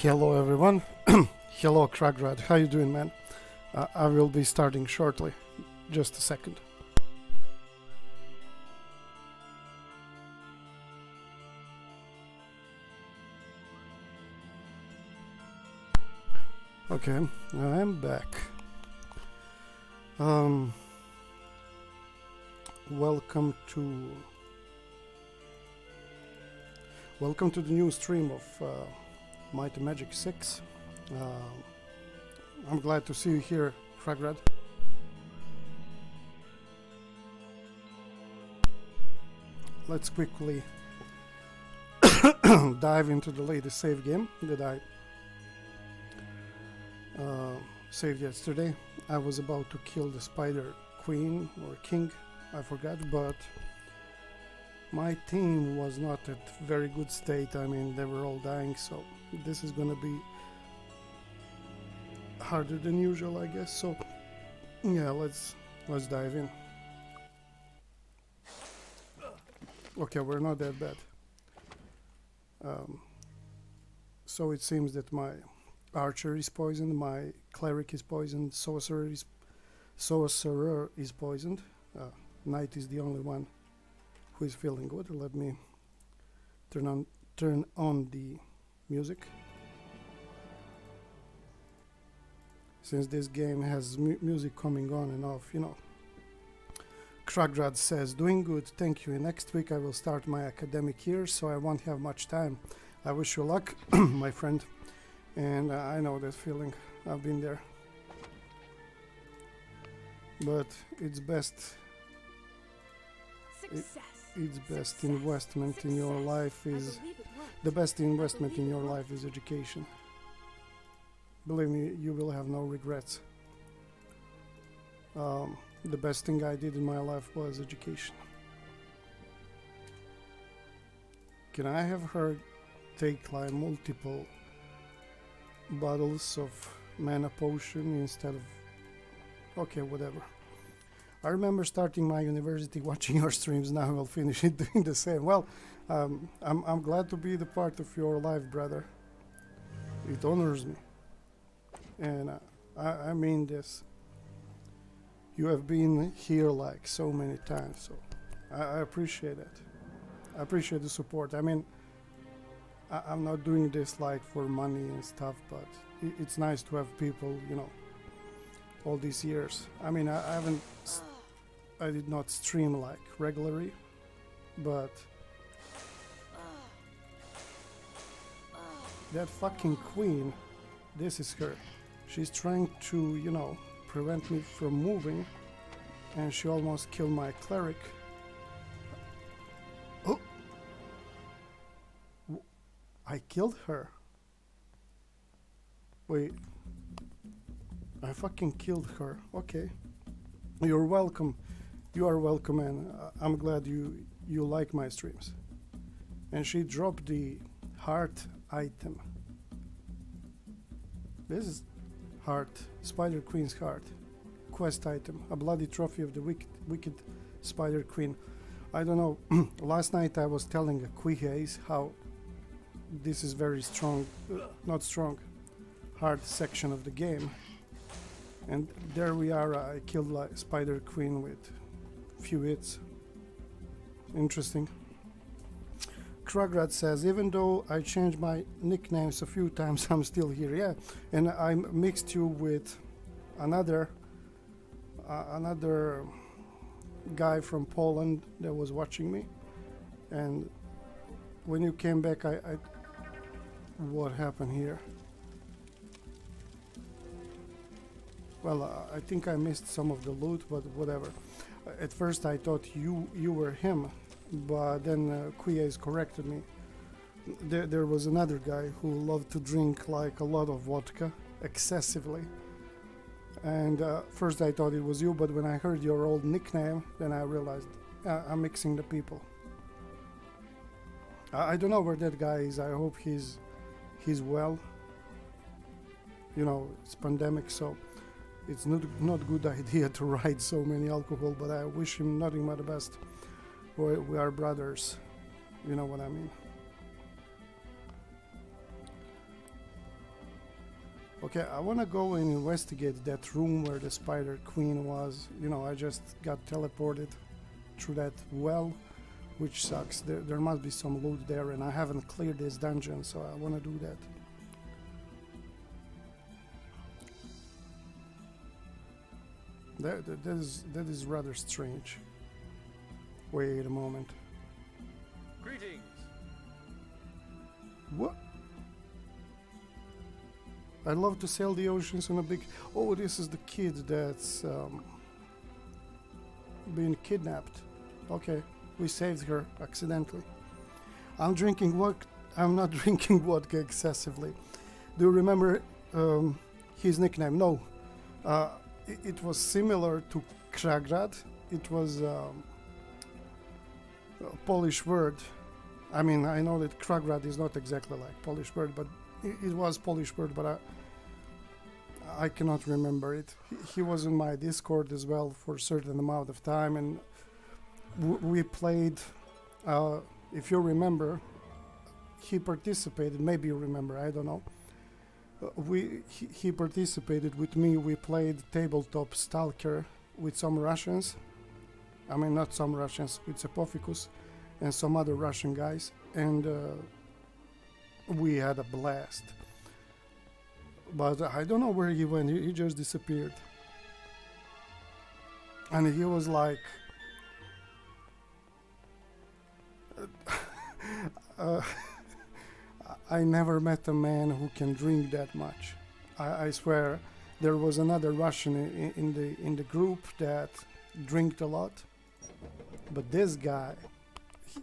Hello everyone. Hello Kragrad. How you doing, man? I will be starting shortly. Just a second. Okay, I'm back. Um, welcome to the new stream of Might and Magic 6. I'm glad to see you here, Kragrad. Let's quickly dive into the latest save game that I saved yesterday. I was about to kill the Spider Queen or King, I forgot, but my team was not at very good state. I mean, they were all dying, so this is gonna be harder than usual, I guess. So yeah, let's dive in. Okay, we're not that bad. So it seems that my archer is poisoned, my cleric is poisoned, sorcerer is poisoned. Knight is the only one who is feeling good. Let me turn on the music. Since this game has music coming on and off, you know. Kragrad says, doing good, thank you. Next week I will start my academic year, so I won't have much time. I wish you luck, my friend. And I know that feeling. I've been there. But it's best. It's best investment in your life is the best investment in your life is education. Believe me, you will have no regrets. The best thing I did in my life was education. Can I have her take like multiple bottles of mana potion instead of... Okay, whatever. I remember starting my university watching your streams. Now I will finish it doing the same. Well, I'm glad to be the part of your life, brother. It honors me. And I mean this. You have been here like so many times, so I appreciate it. I appreciate the support. I mean, I'm not doing this like for money and stuff, but it's nice to have people, you know, all these years. I mean, I did not stream like regularly, but that fucking queen, this is her. She's trying to, you know, prevent me from moving, and she almost killed my cleric. Oh! I killed her. Wait. I fucking killed her. Okay. You're welcome. You are welcome, and I'm glad you like my streams. And she dropped the heart item. This is heart, Spider Queen's heart. Quest item, a bloody trophy of the wicked Spider Queen. I don't know, last night I was telling Quihaze how this is very strong, not strong, hard section of the game. And there we are, I killed like Spider Queen with few hits. Interesting. Kragrad says, even though I changed my nicknames a few times, I'm still here. Yeah, and I mixed you with another guy from Poland that was watching me. And when you came back, I what happened here? Well, I think I missed some of the loot, but whatever. At first I thought you were him, but then Quiaz corrected me. There was another guy who loved to drink like a lot of vodka, excessively. And first I thought it was you, but when I heard your old nickname, then I realized I'm mixing the people. I don't know where that guy is. I hope he's well. You know, it's pandemic, so it's not good idea to ride so many alcohol, but I wish him nothing but the best. We are brothers, you know what I mean. Okay, I want to go and investigate that room where the Spider Queen was. You know, I just got teleported through that well, which sucks. There must be some loot there, and I haven't cleared this dungeon, so I want to do that. That is rather strange. Wait a moment. Greetings. What? I'd love to sail the oceans on a big... Oh, this is the kid that's been kidnapped. Okay, we saved her accidentally. I'm drinking vodka. I'm not drinking vodka excessively. Do you remember his nickname? No. It was similar to Kragrad. It was a Polish word. I mean, I know that Kragrad is not exactly like Polish word, but it was Polish word, but I cannot remember it. He was in my Discord as well for a certain amount of time, and we played. If you remember, he participated. Maybe you remember. I don't know. He participated with me. We played tabletop Stalker with some Russians. I mean, not some Russians, with Apophicus and some other Russian guys, and we had a blast. But I don't know where he went. He just disappeared. And he was like... I never met a man who can drink that much. I swear, there was another Russian in the group that drank a lot, but this guy,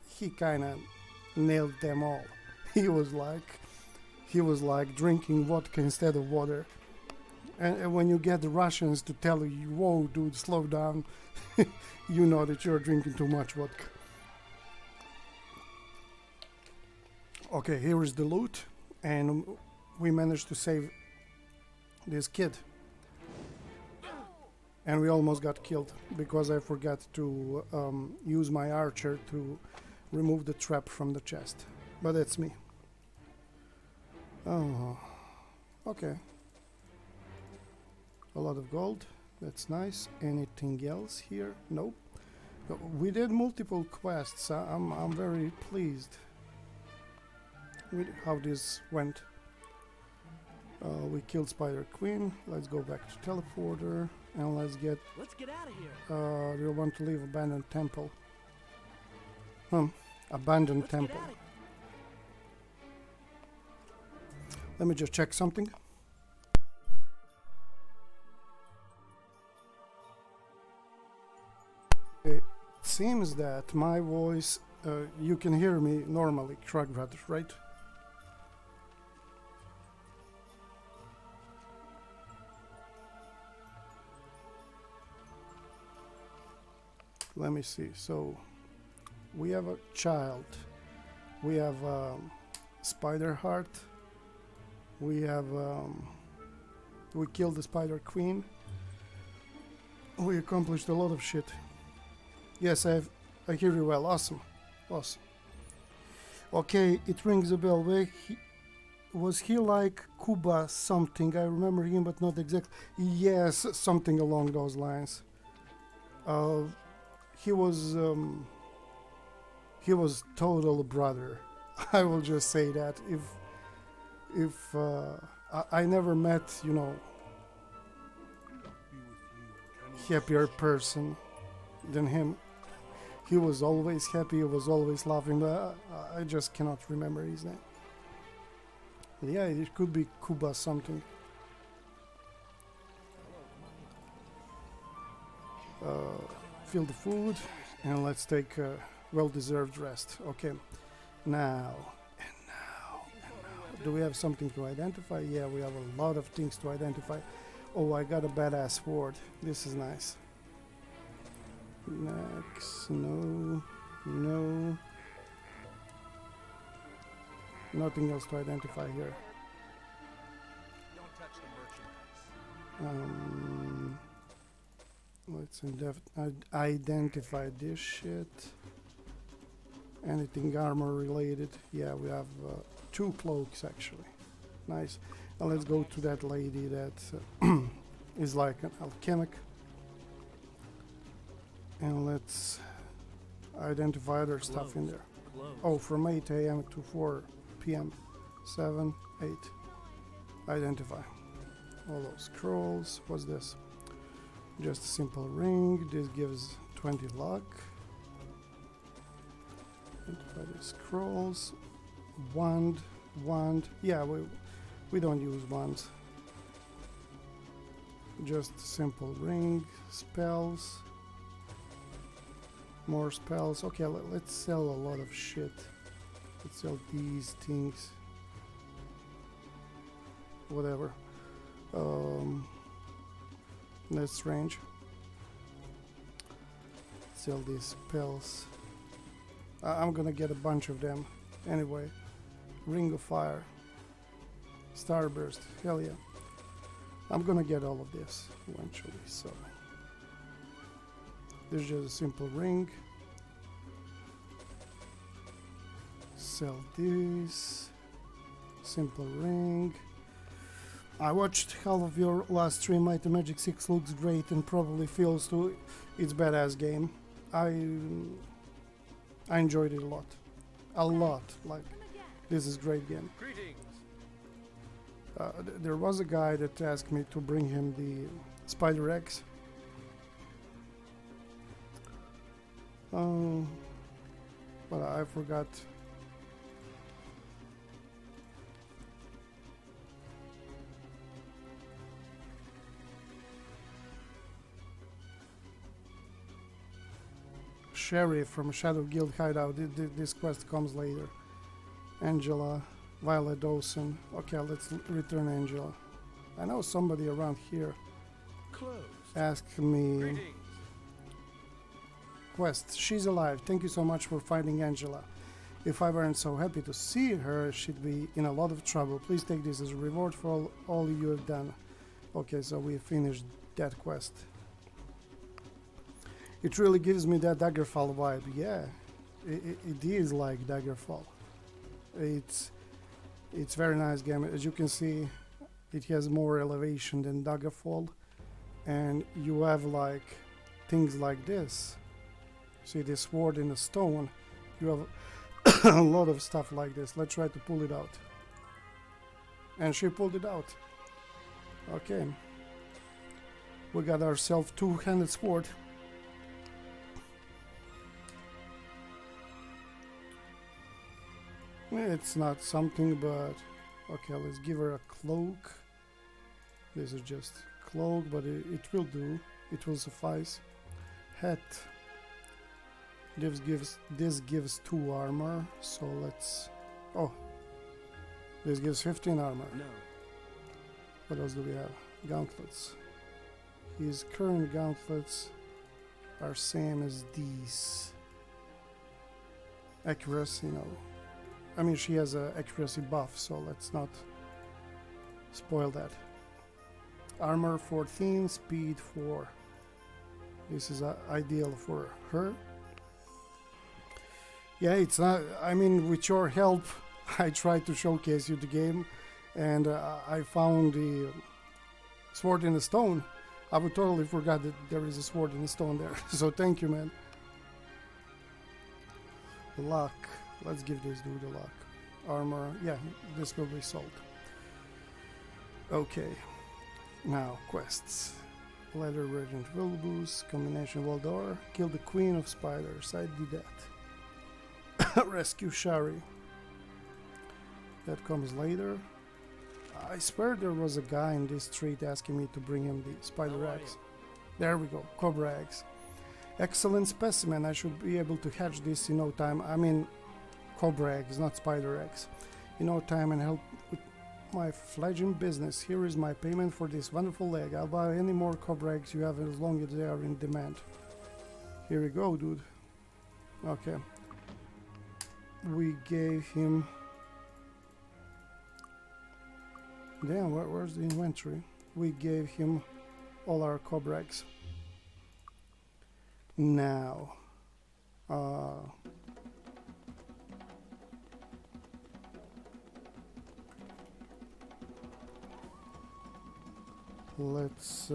he kind of nailed them all. He was like drinking vodka instead of water. And when you get the Russians to tell you, "Whoa, dude, slow down," you know that you're drinking too much vodka. Okay, here is the loot, and we managed to save this kid. And we almost got killed because I forgot to use my archer to remove the trap from the chest. But that's me. Oh, okay. A lot of gold, that's nice. Anything else here? Nope. We did multiple quests. I'm very pleased with how this went. We killed Spider Queen. Let's go back to teleporter and let's get out of here. Do you want to leave abandoned temple? Abandoned temple. Let me just check something. It seems that my voice, you can hear me normally, Kragrad, right? Let me see. So we have a child, we have Spider Heart, we have we killed the Spider Queen, we accomplished a lot of shit. Yes, I hear you well. Awesome. Okay, it rings a bell. Was he like Kuba something? I remember him, but not exactly. Yes, something along those lines. He was total brother. I will just say that. If I never met, you know, happier person than him. He was always happy, he was always laughing, but I just cannot remember his name. Yeah, it could be Kuba something. Fill the food and let's take a well-deserved rest. Okay, now. Do we have something to identify? Yeah, we have a lot of things to identify. Oh, I got a badass sword. This is nice. Next, no. Nothing else to identify here. Don't touch the merchandise. Let's identify this shit. Anything armor related? Yeah, we have 2 cloaks actually. Nice. Let's go to that lady that is like an alchemic. And let's identify other stuff in there. Close. Oh, from 8 a.m. to 4 p.m. 7, 8. Identify. All those scrolls. What's this? Just a simple ring. This gives 20 luck. Identify the scrolls. Wand. Yeah, we don't use wands. Just a simple ring. Spells. More spells. Okay, let's sell a lot of shit. Let's sell these things. Whatever. That's range. Sell these spells. I'm gonna get a bunch of them. Anyway. Ring of Fire. Starburst. Hell yeah. I'm gonna get all of this eventually, so. There's just a simple ring. Sell this. Simple ring. I watched half of your last stream. Might and Magic 6 looks great and probably feels to its badass game. I enjoyed it a lot. A lot. Like, this is great game. Greetings. There was a guy that asked me to bring him the Spider X. But I forgot. Sherry from Shadow Guild Hideout. This quest comes later. Angela, Violet Dawson. Okay, let's return Angela. I know somebody around here Closed. asked me. Greetings. Quest. She's alive. Thank you so much for finding Angela. If I weren't so happy to see her, she'd be in a lot of trouble. Please take this as a reward for all you have done. Okay, so we finished that quest. It really gives me that Daggerfall vibe. Yeah, it is like Daggerfall. It's very nice game. As you can see, it has more elevation than Daggerfall, and you have like things like this. See this sword in the stone. You have a lot of stuff like this. Let's try to pull it out. And she pulled it out. Okay. We got ourselves two-handed sword. It's not something, but okay, let's give her a cloak. This is just cloak, but it will do. It will suffice. Hat. This gives 2 armor, so let's. Oh, this gives 15 armor. No. What else do we have? Gauntlets. His current gauntlets are same as these. Accuracy, no. I mean, she has a accuracy buff, so let's not spoil that. Armor 14, speed 4. This is ideal for her. Yeah, it's not. I mean, with your help, I tried to showcase you the game, and I found the sword in the stone. I would totally forgot that there is a sword in the stone there. So thank you, man. Luck. Let's give this dude a luck. Armor. Yeah, this will be sold. Okay. Now, quests. Leather Regent Wilbus, combination Waldor, kill the Queen of Spiders. I did that. Rescue Shari. That comes later. I swear there was a guy in this street asking me to bring him the Spider Eggs. There we go, Cobra Eggs. Excellent specimen. I should be able to hatch this in no time. I mean, Cobra Eggs, not Spider Eggs. In no time and help with my fledgling business. Here is my payment for this wonderful egg. I'll buy any more Cobra Eggs you have as long as they are in demand. Here we go, dude. Okay. We gave him... Damn, where's the inventory? We gave him all our Cobra Eggs. Now... Let's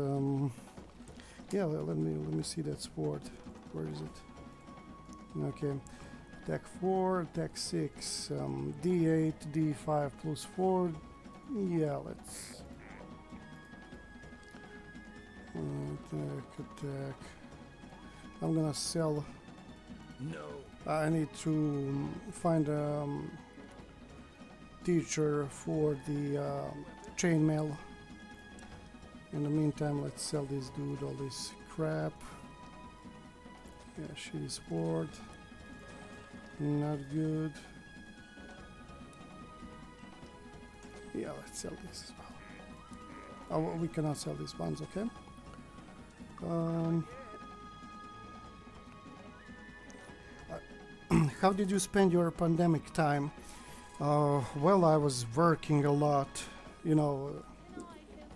yeah, let me see that sword. Where is it? Okay. Deck 4, deck 6, D8, D5 plus 4. Yeah, let's attack. I'm gonna sell. No. I need to find a teacher for the chainmail. In the meantime, let's sell this dude all this crap. Yeah, shitty sword. Not good. Yeah, let's sell this as well. Oh, well, we cannot sell these ones, okay? How did you spend your pandemic time? Well, I was working a lot. You know,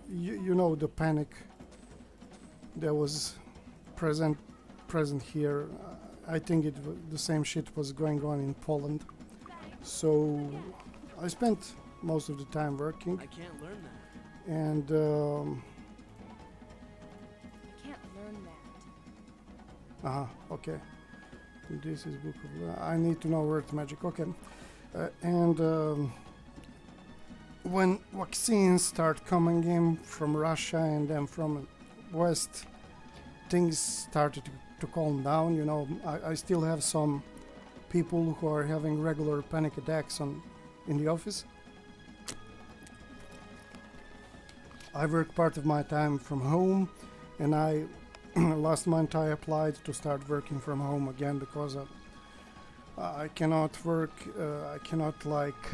you know the panic that was present here. I think the same shit was going on in Poland. So I spent most of the time working, I can't learn that. and Can't learn that. okay. This is book of. I need to know Earth magic. Okay, and when vaccines start coming in from Russia and then from West, things started to calm down. You know, I still have some people who are having regular panic attacks in the office. I work part of my time from home, and I last month I applied to start working from home again because I cannot work. I cannot like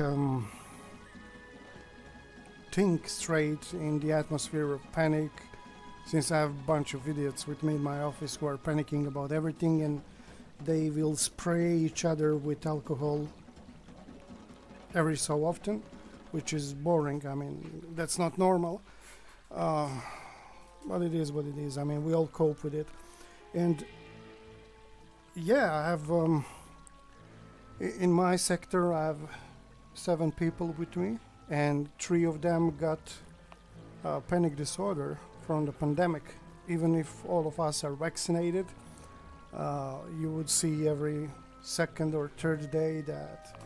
think straight in the atmosphere of panic, since I have a bunch of idiots with me in my office who are panicking about everything, and they will spray each other with alcohol every so often, which is boring. I mean, that's not normal. But it is what it is. I mean, we all cope with it. And yeah, I have in my sector I have 7 people with me, and 3 of them got panic disorder from the pandemic. Even if all of us are vaccinated, you would see every second or third day that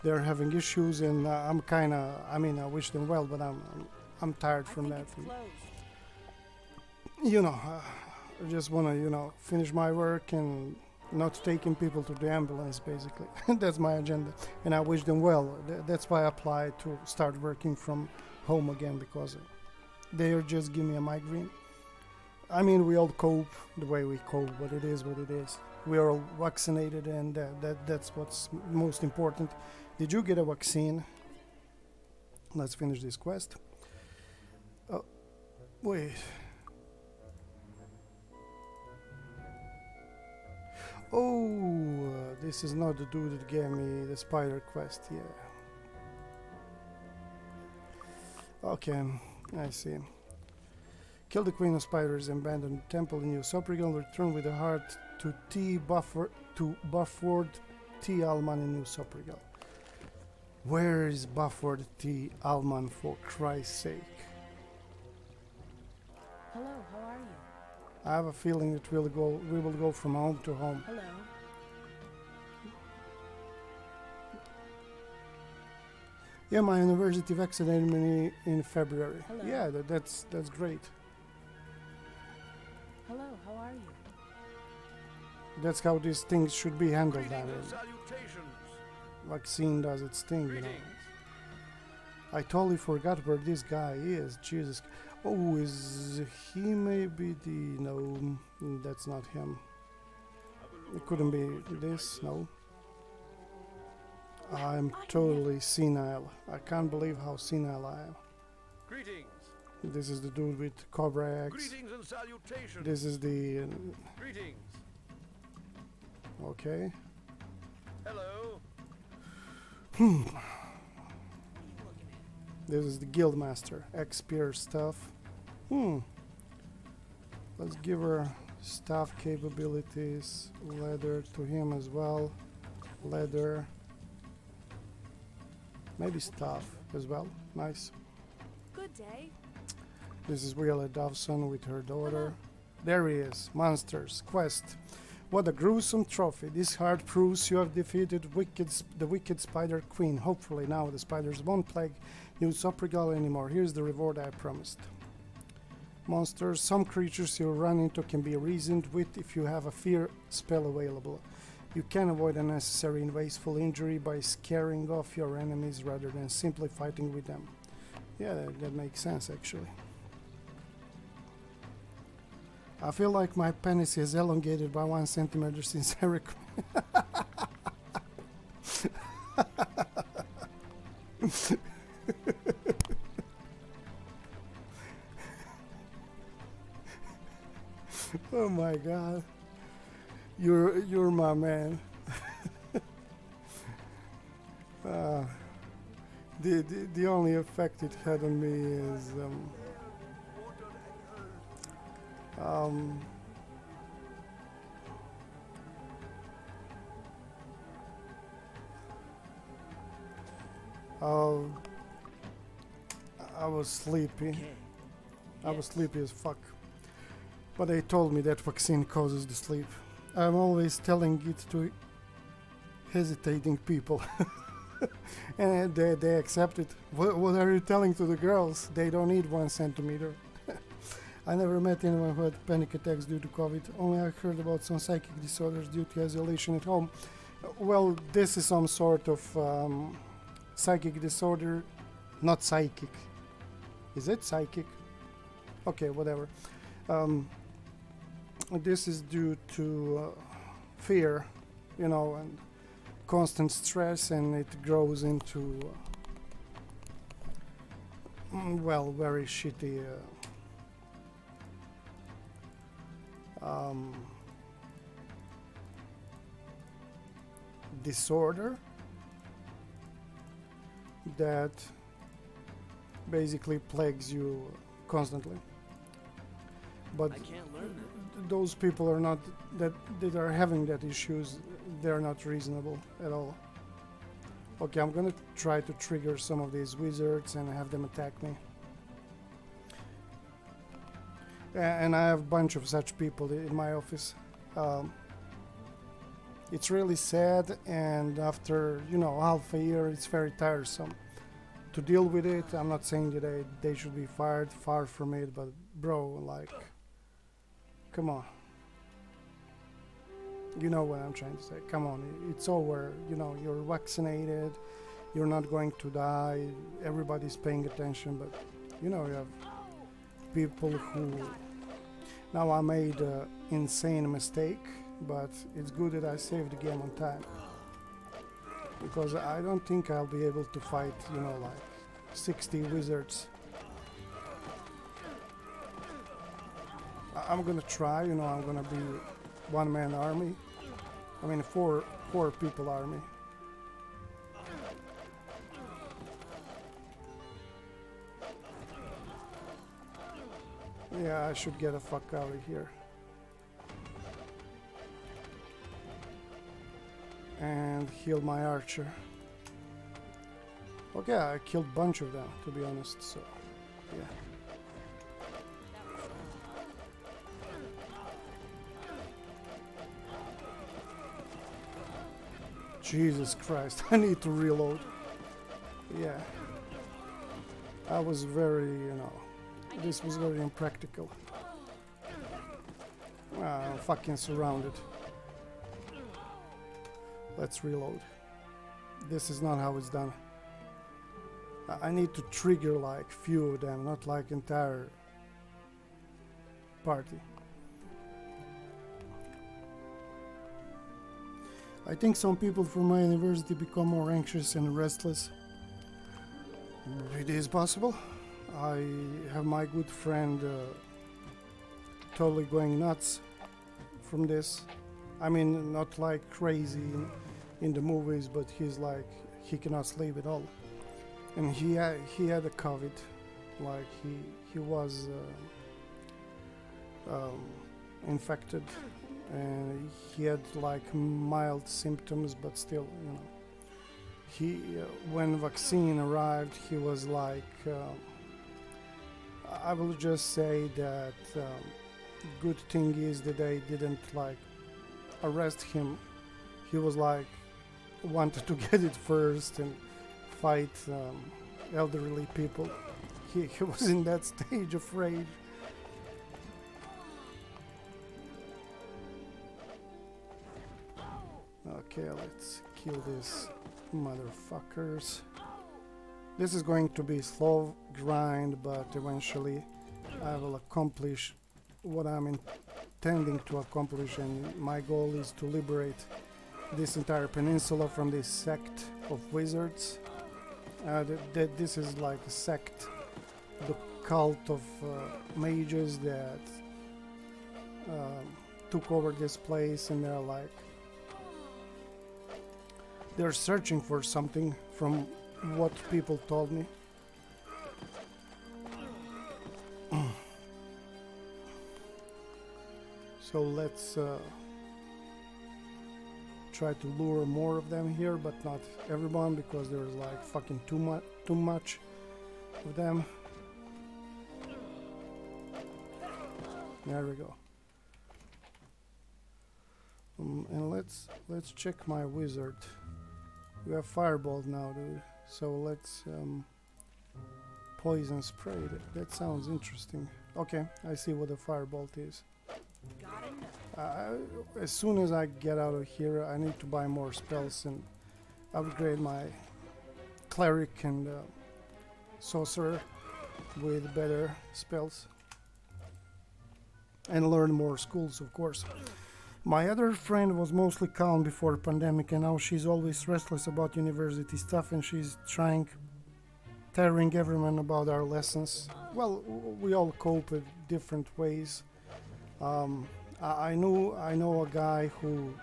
they're having issues, and I'm kind of, I mean, I wish them well, but I'm tired from that. It's closed. You know, I just want to, you know, finish my work and not taking people to the ambulance, basically. That's my agenda, and I wish them well. That's why I applied to start working from home again, because they are just give me a migraine. I mean, we all cope the way we cope, but it is what it is. We are all vaccinated, and that's what's most important. Did you get a vaccine? Let's finish this quest. Oh, wait. Oh, this is not the dude that gave me the spider quest, yeah. Okay, I see. Kill the Queen of Spiders, abandon the temple in New Soprigal, return with the heart to Bufford T. Alman in New Soprigal. Where is Bufford T. Alman, for Christ's sake? Hello, how are you? I have a feeling that we will go from home to home. Hello. Yeah, my university vaccinated me in February. Hello. Yeah, that's great. Hello, how are you? That's how these things should be handled. I Greetings mean, and salutations. vaccine does its thing, you know. Greetings. I totally forgot where this guy is. Jesus. Oh, is he maybe the... No, that's not him. It couldn't be this, no. I'm totally senile. I can't believe how senile I am. Greetings. This is the dude with Cobra Axe. Greetings and salutations. This is the... Greetings. okay. Hello. This is the Guildmaster. X-Spear stuff. Let's give her staff capabilities. Leather to him as well. Leather. Maybe staff as well. Nice. Good day. This is Willa Dawson with her daughter. There he is. Monsters. Quest. What a gruesome trophy. This heart proves you have defeated the wicked Spider Queen. Hopefully now the spiders won't plague you Soprigal anymore. Here's the reward I promised. Monsters. Some creatures you run into can be reasoned with if you have a fear spell available. You can avoid unnecessary and wasteful injury by scaring off your enemies rather than simply fighting with them. Yeah, that makes sense actually. I feel like my penis is elongated by 1 centimeter since Eric. Oh my god. You're my man. The only effect it had on me is I was sleepy. Okay. I was sleepy as fuck. But they told me that vaccine causes the sleep. I'm always telling it to hesitating people. And they accept it. What are you telling to the girls? They don't need 1 centimeter. I never met anyone who had panic attacks due to COVID. Only I heard about some psychic disorders due to isolation at home. Well, this is some sort of psychic disorder. Not psychic. Is it psychic? Okay, whatever. This is due to fear, you know, and constant stress, and it grows into, well, very shitty disorder that basically plagues you constantly. But I can't learn that. those people are not that are having that issues. They're not reasonable at all. Okay, I'm gonna try to trigger some of these wizards and have them attack me. And I have a bunch of such people in my office. It's really sad, and after, you know, half a year, it's very tiresome to deal with it. I'm not saying that they should be fired, far from it, but bro, like, come on. You know what I'm trying to say. Come on, it's over. You know, you're vaccinated, you're not going to die, everybody's paying attention, but you know, you have people who... Now I made an insane mistake, but it's good that I saved the game on time. Because I don't think I'll be able to fight, you know, like 60 wizards. I'm gonna try, you know, I'm gonna be one-man army. I mean, four people army. Yeah, I should get the fuck out of here. And heal my archer. Okay, I killed a bunch of them, to be honest, so yeah. Jesus Christ, I need to reload. Yeah. I was very, you know, this was very impractical. I'm fucking surrounded. Let's reload. This is not how it's done. I need to trigger like few of them, not like entire party. I think some people from my university become more anxious and restless. It is possible. I have my good friend totally going nuts from this. I mean, not like crazy in the movies, but he's like, he cannot sleep at all. And he had a COVID, like he was infected, and he had like mild symptoms, but still, you know. He when vaccine arrived, he was like I will just say that good thing is that they didn't like arrest him. He was like wanted to get it first and fight elderly people. He was in that stage of rage. Okay, let's kill these motherfuckers. This is going to be slow grind, but eventually I will accomplish what I'm intending to accomplish, and my goal is to liberate this entire peninsula from this sect of wizards. This is like a sect, the cult of mages that took over this place, and they're searching for something from what people told me. So let's try to lure more of them here, but not everyone, because there's like fucking too much of them. There we go. And let's check my wizard. We have firebolt now, dude. So let's poison spray. That sounds interesting. Okay, I see what a firebolt is. As soon as I get out of here, I need to buy more spells and upgrade my cleric and sorcerer with better spells, and learn more schools, of course. My other friend was mostly calm before pandemic, and now she's always restless about university stuff, and she's telling everyone about our lessons. Well, we all cope in different ways. I know a guy who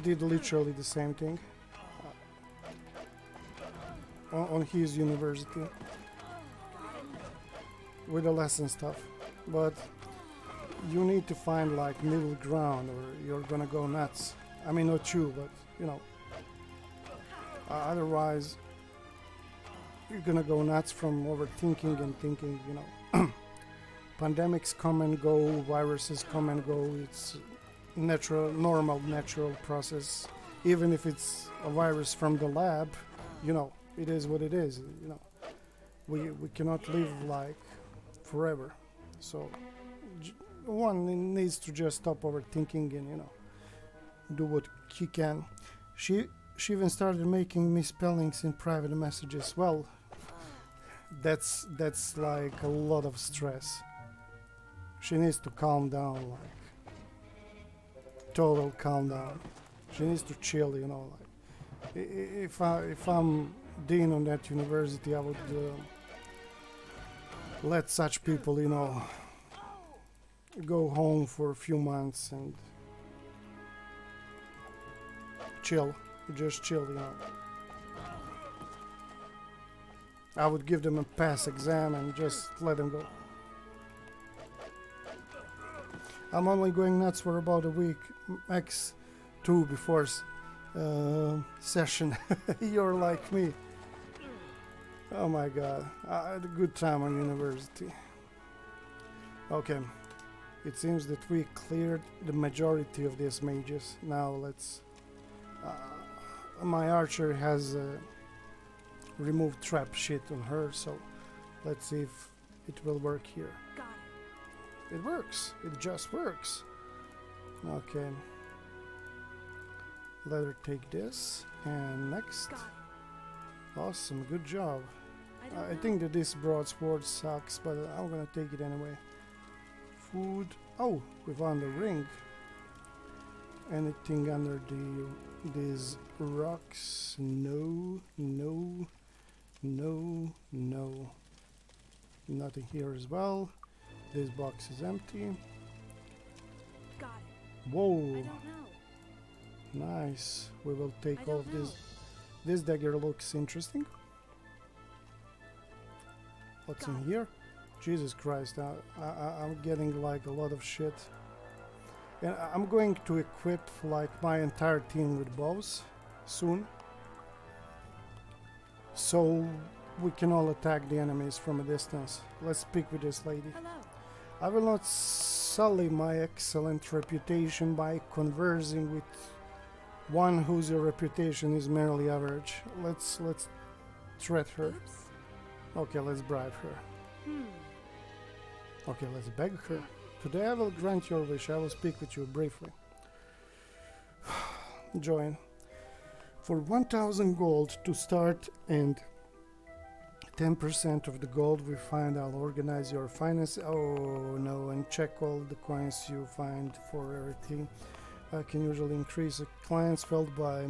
did literally the same thing on his university with the lesson stuff, but you need to find like middle ground or you're gonna go nuts. I mean, not you, but you know, otherwise you're gonna go nuts from overthinking and thinking, you know. Pandemics come and go, viruses come and go. It's normal process. Even if it's a virus from the lab, you know, it is what it is. You know, we cannot live like forever. So one needs to just stop overthinking and, you know, do what he can. She even started making misspellings in private messages. Well, that's like a lot of stress. She needs to calm down, like total calm down. She needs to chill, you know. Like if I'm dean on that university, I would let such people, you know, go home for a few months and chill, just chill, you know. I would give them a pass exam and just let them go. I'm only going nuts for about a week, max 2 before session. You're like me. Oh my god, I had a good time on university. Okay, it seems that we cleared the majority of these mages. Now let's... my archer has removed trap shit on her, so let's see if it will work here. It works. It just works. Okay. Let her take this. And next. Awesome. Good job. I think that this broadsword sucks, but I'm gonna take it anyway. Food. Oh, we found a ring. Anything under these rocks? No. No. No. No. Nothing here as well. This box is empty. Got it. Whoa. I don't know. Nice. We will take all of this. This dagger looks interesting. What's in here? Jesus Christ, I'm getting like a lot of shit. And I'm going to equip like my entire team with bows soon. So we can all attack the enemies from a distance. Let's speak with this lady. Hello. I will not sully my excellent reputation by conversing with one whose reputation is merely average. Let's threat her. Oops. Okay, let's bribe her. Hmm. Okay, let's beg her. Today I will grant your wish. I will speak with you briefly. Join. For 1,000 gold to start and 10% of the gold we find, I'll organize your finance. Oh no, and check all the coins you find for rarity. I can usually increase a client's felt by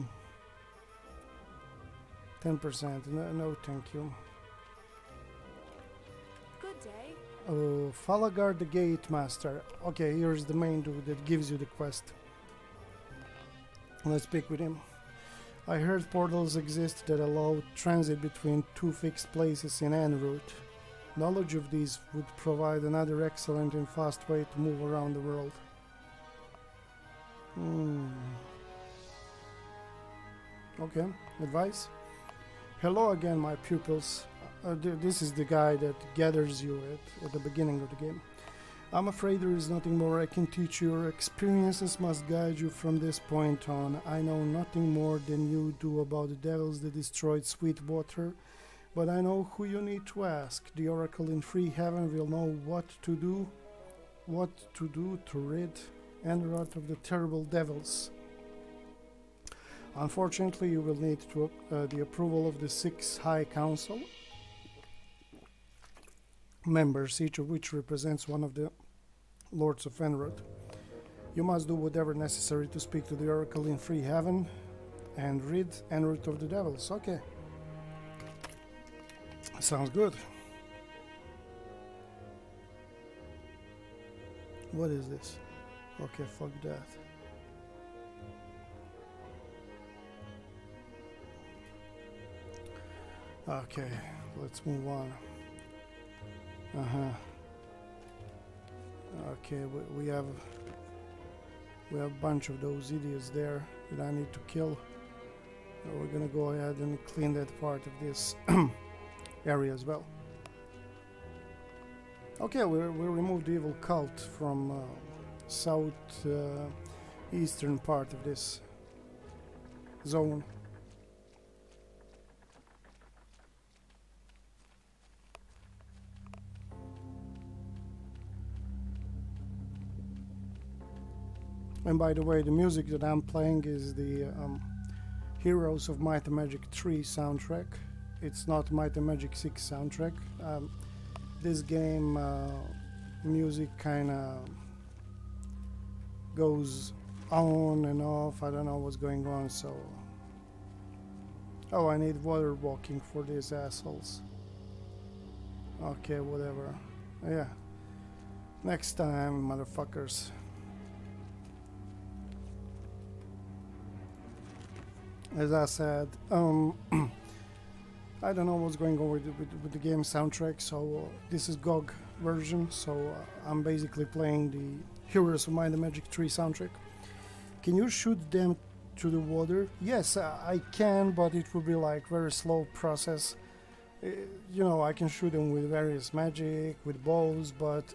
10%. No, thank you. Good day. Oh, Falagar the Gate Master. Okay, here's the main dude that gives you the quest. Let's speak with him. I heard portals exist that allow transit between two fixed places in en route. Knowledge of these would provide another excellent and fast way to move around the world. Okay, advice? Hello again, my pupils. This is the guy that gathers you at the beginning of the game. I'm afraid there is nothing more I can teach you. Your experiences must guide you from this point on. I know nothing more than you do about the devils that destroyed Sweetwater, but I know who you need to ask. The Oracle in Free Heaven will know what to do to rid Enroth of the terrible devils. Unfortunately, you will need the approval of the 6 High Council members, each of which represents one of the Lords of Enroth. You must do whatever necessary to speak to the Oracle in Free Heaven and rid Enroth of the devils. Okay. Sounds good. What is this? Okay, fuck that. Okay, let's move on. Okay, we have a bunch of those idiots there that I need to kill. We're gonna go ahead and clean that part of this area as well. Okay, we removed the evil cult from south eastern part of this zone. And by the way, the music that I'm playing is the Heroes of Might and Magic 3 soundtrack. It's not Might and Magic 6 soundtrack. This game music kinda goes on and off. I don't know what's going on, so... Oh, I need water walking for these assholes. Okay, whatever. Yeah. Next time, motherfuckers. As I said, I don't know what's going on with the game soundtrack, so this is GOG version, so I'm basically playing the Heroes of Might and Magic 3 soundtrack. Can you shoot them to the water? Yes, I can, but it will be like very slow process. You know, I can shoot them with various magic, with bows, but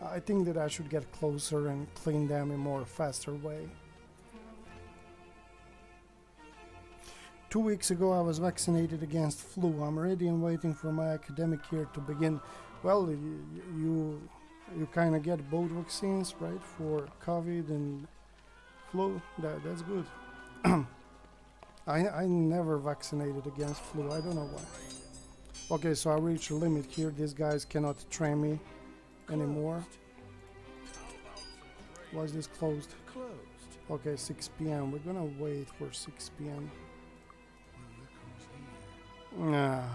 I think that I should get closer and clean them in a more faster way. 2 weeks ago I was vaccinated against flu. I'm ready and waiting for my academic year to begin. Well, you kind of get both vaccines, right? For COVID and flu. That's good. I never vaccinated against flu. I don't know why. Okay, so I reached a limit here. These guys cannot train me anymore. Why is this closed? Closed. Okay, 6 p.m. We're gonna wait for 6 p.m. Ah.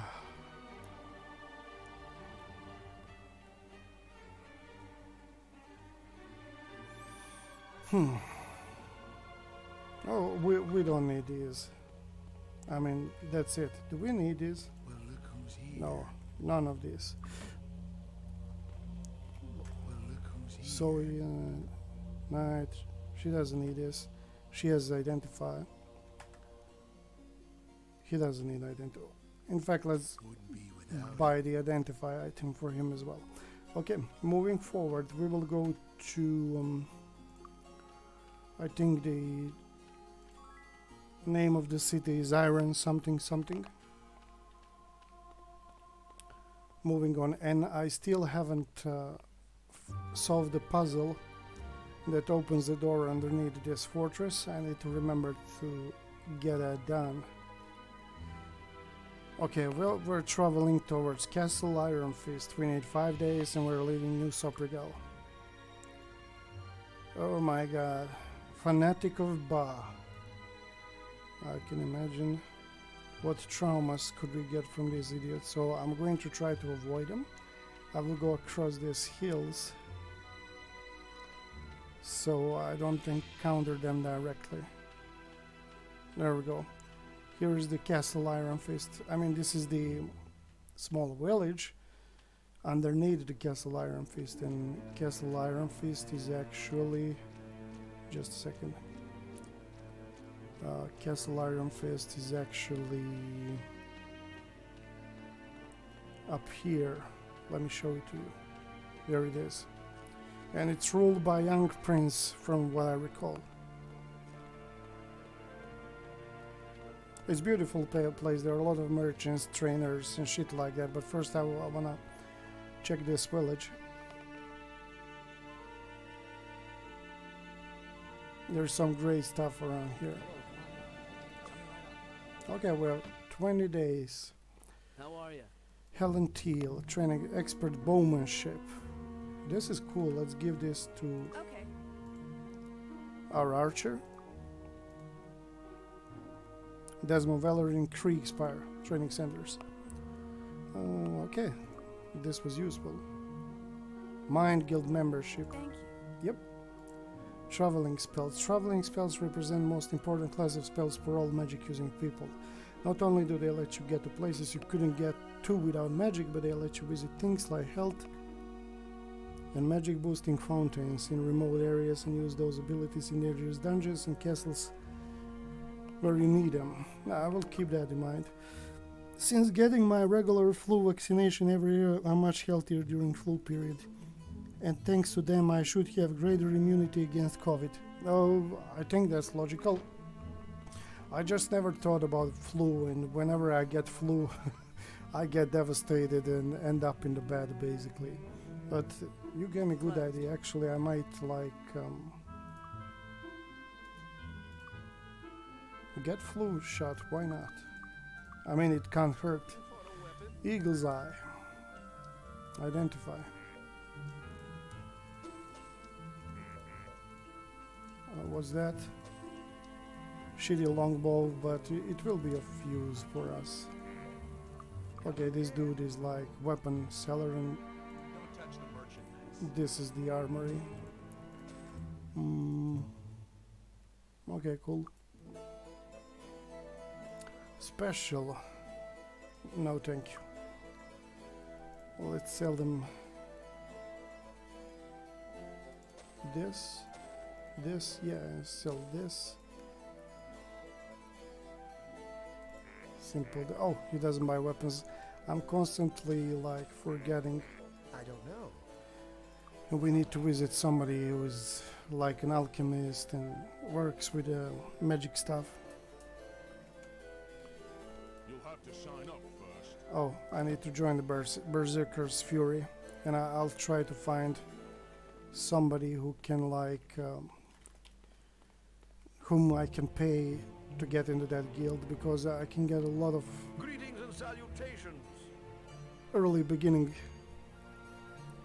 Oh, we don't need these. I mean, that's it. Do we need these? Well, look who's here. No, none of these. Well, look who's here. So, Knight, she doesn't need this. She has identify. He doesn't need identify. In fact, let's Wouldn't be without buy the identify item for him as well. Okay, moving forward, we will go to I think the name of the city is Iron something something. Moving on, and I still haven't solved the puzzle that opens the door underneath this fortress. I need to remember to get that done. Okay, well, we're traveling towards Castle Iron Fist. We need 5 days and we're leaving New Soprigal. Oh my god. Fanatic of Ba. I can imagine what traumas could we get from these idiots. So I'm going to try to avoid them. I will go across these hills so I don't encounter them directly. There we go. Here is the Castle Iron Fist. I mean, this is the small village underneath the Castle Iron Fist, and Castle Iron Fist is actually... just a second. Castle Iron Fist is actually up here. Let me show it to you. There it is. And it's ruled by young prince from what I recall. It's a beautiful place. There are a lot of merchants, trainers and shit like that, but first I wanna check this village. There's some great stuff around here. Okay, well, 20 days. How are you? Helen Teal, training expert bowmanship. This is cool. Let's give this to Okay. our archer. Desmond Valerie in Kriegspire training centers. Okay, this was useful. Mind Guild membership. Thank you. Traveling spells. Traveling spells represent most important class of spells for all magic using people. Not only do they let you get to places you couldn't get to without magic, but they let you visit things like health and magic boosting fountains in remote areas and use those abilities in dangerous dungeons and castles where you need them. I will keep that in mind. Since getting my regular flu vaccination every year, I'm much healthier during flu period. And thanks to them, I should have greater immunity against COVID. Oh, I think that's logical. I just never thought about flu, and whenever I get flu, I get devastated and end up in the bed, basically. But you gave me a good idea. Actually, I might get flu shot. Why not? I mean, it can't hurt. Eagle's Eye. Identify. What's that? Shitty longbow, but it will be of use for us. Okay, this dude is like weapon seller, and this is the armory. Okay, cool. Special. No, thank you. Let's sell them this. This, yeah, sell this. Simple. Oh, he doesn't buy weapons. I'm constantly like forgetting. I don't know. And we need to visit somebody who is like an alchemist and works with magic stuff. You'll have to sign up first. Oh, I need to join the Berserker's Fury, and I'll try to find somebody who can like whom I can pay to get into that guild, because I can get a lot of Greetings and salutations. early beginning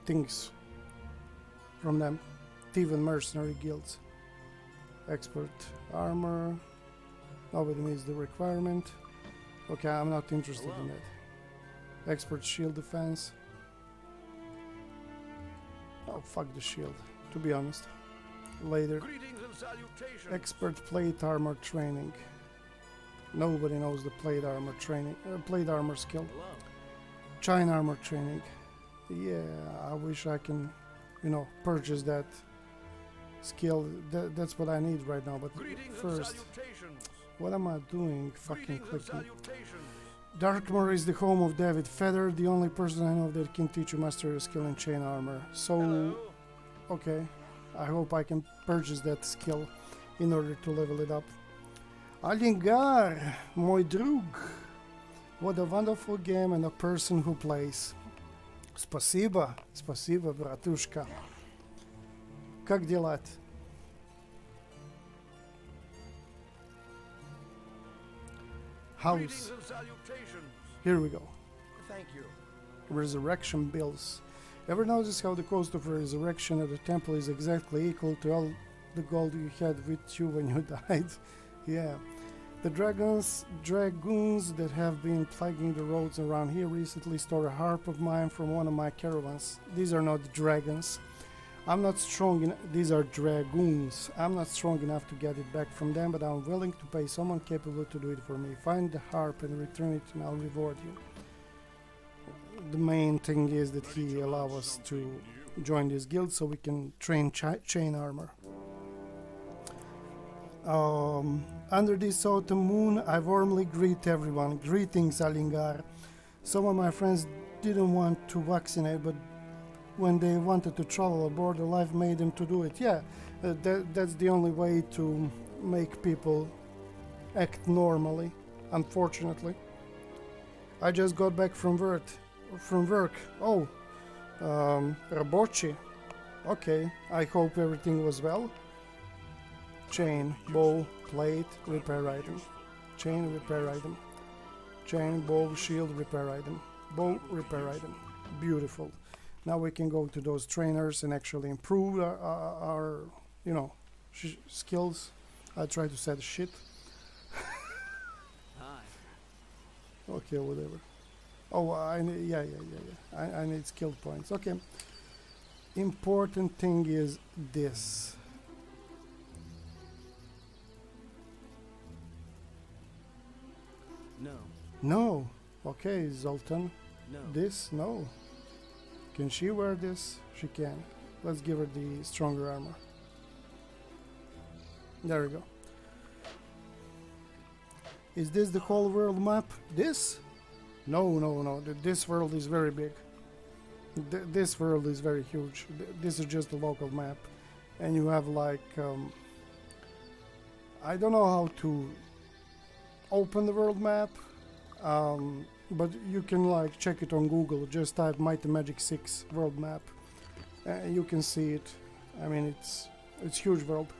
things from them. Thief and mercenary guilds. Expert armor. Nobody needs the requirement. Okay, I'm not interested in that. Expert shield defense. Oh, fuck the shield, to be honest. Later. Greetings and salutations. Expert plate armor training. Nobody knows the plate armor training. Plate armor skill. Hello. Chain armor training. Yeah, I wish I can, purchase that skill. That's what I need right now. But Greetings and first, salutations. what am I doing? Fucking Greetings and clicking. salutations. Darkmoor is the home of David Feather, the only person I know that can teach you master a skill in chain armor. So, Hello. okay, I hope I can purchase that skill in order to level it up. Alingar, мой друг. What a wonderful game and a person who plays. Спасибо, спасибо, братушка. Как дела? Greetings House. and salutations. Here we go. Thank you. Resurrection bills. Ever notice how the cost of resurrection at the temple is exactly equal to all the gold you had with you when you died? Yeah. The dragoons that have been plaguing the roads around here recently stole a harp of mine from one of my caravans. These are not dragons. I'm not strong enough. These are dragoons. I'm not strong enough to get it back from them, but I'm willing to pay someone capable to do it for me. Find the harp and return it, and I'll reward you. The main thing is that he allows us to join this guild so we can train chain armor. Under this autumn moon, I warmly greet everyone. Greetings, Alingar. Some of my friends didn't want to vaccinate, but when they wanted to travel aboard, the life made them to do it. Yeah, that's the only way to make people act normally, unfortunately. I just got back from work. Oh, рабочий. Okay, I hope everything was well. Chain, bow, plate, repair item. Chain, repair item. Chain, bow, shield, repair item. Bow, repair item. Beautiful. Now we can go to those trainers and actually improve our you know, skills. I try to set shit. Okay, whatever. Oh, I need, yeah. I need skill points. Okay. Important thing is this. No, No. Okay, Zoltan. no. This? No. Can she wear this? She can. Let's give her the stronger armor. There we go. Is this the whole world map? This? No. This world is very big. This world is very huge. This is just a local map. And you have like... I don't know how to open the world map. But you can like check it on Google. Just type Might and Magic 6 world map. You can see it. I mean, it's huge world.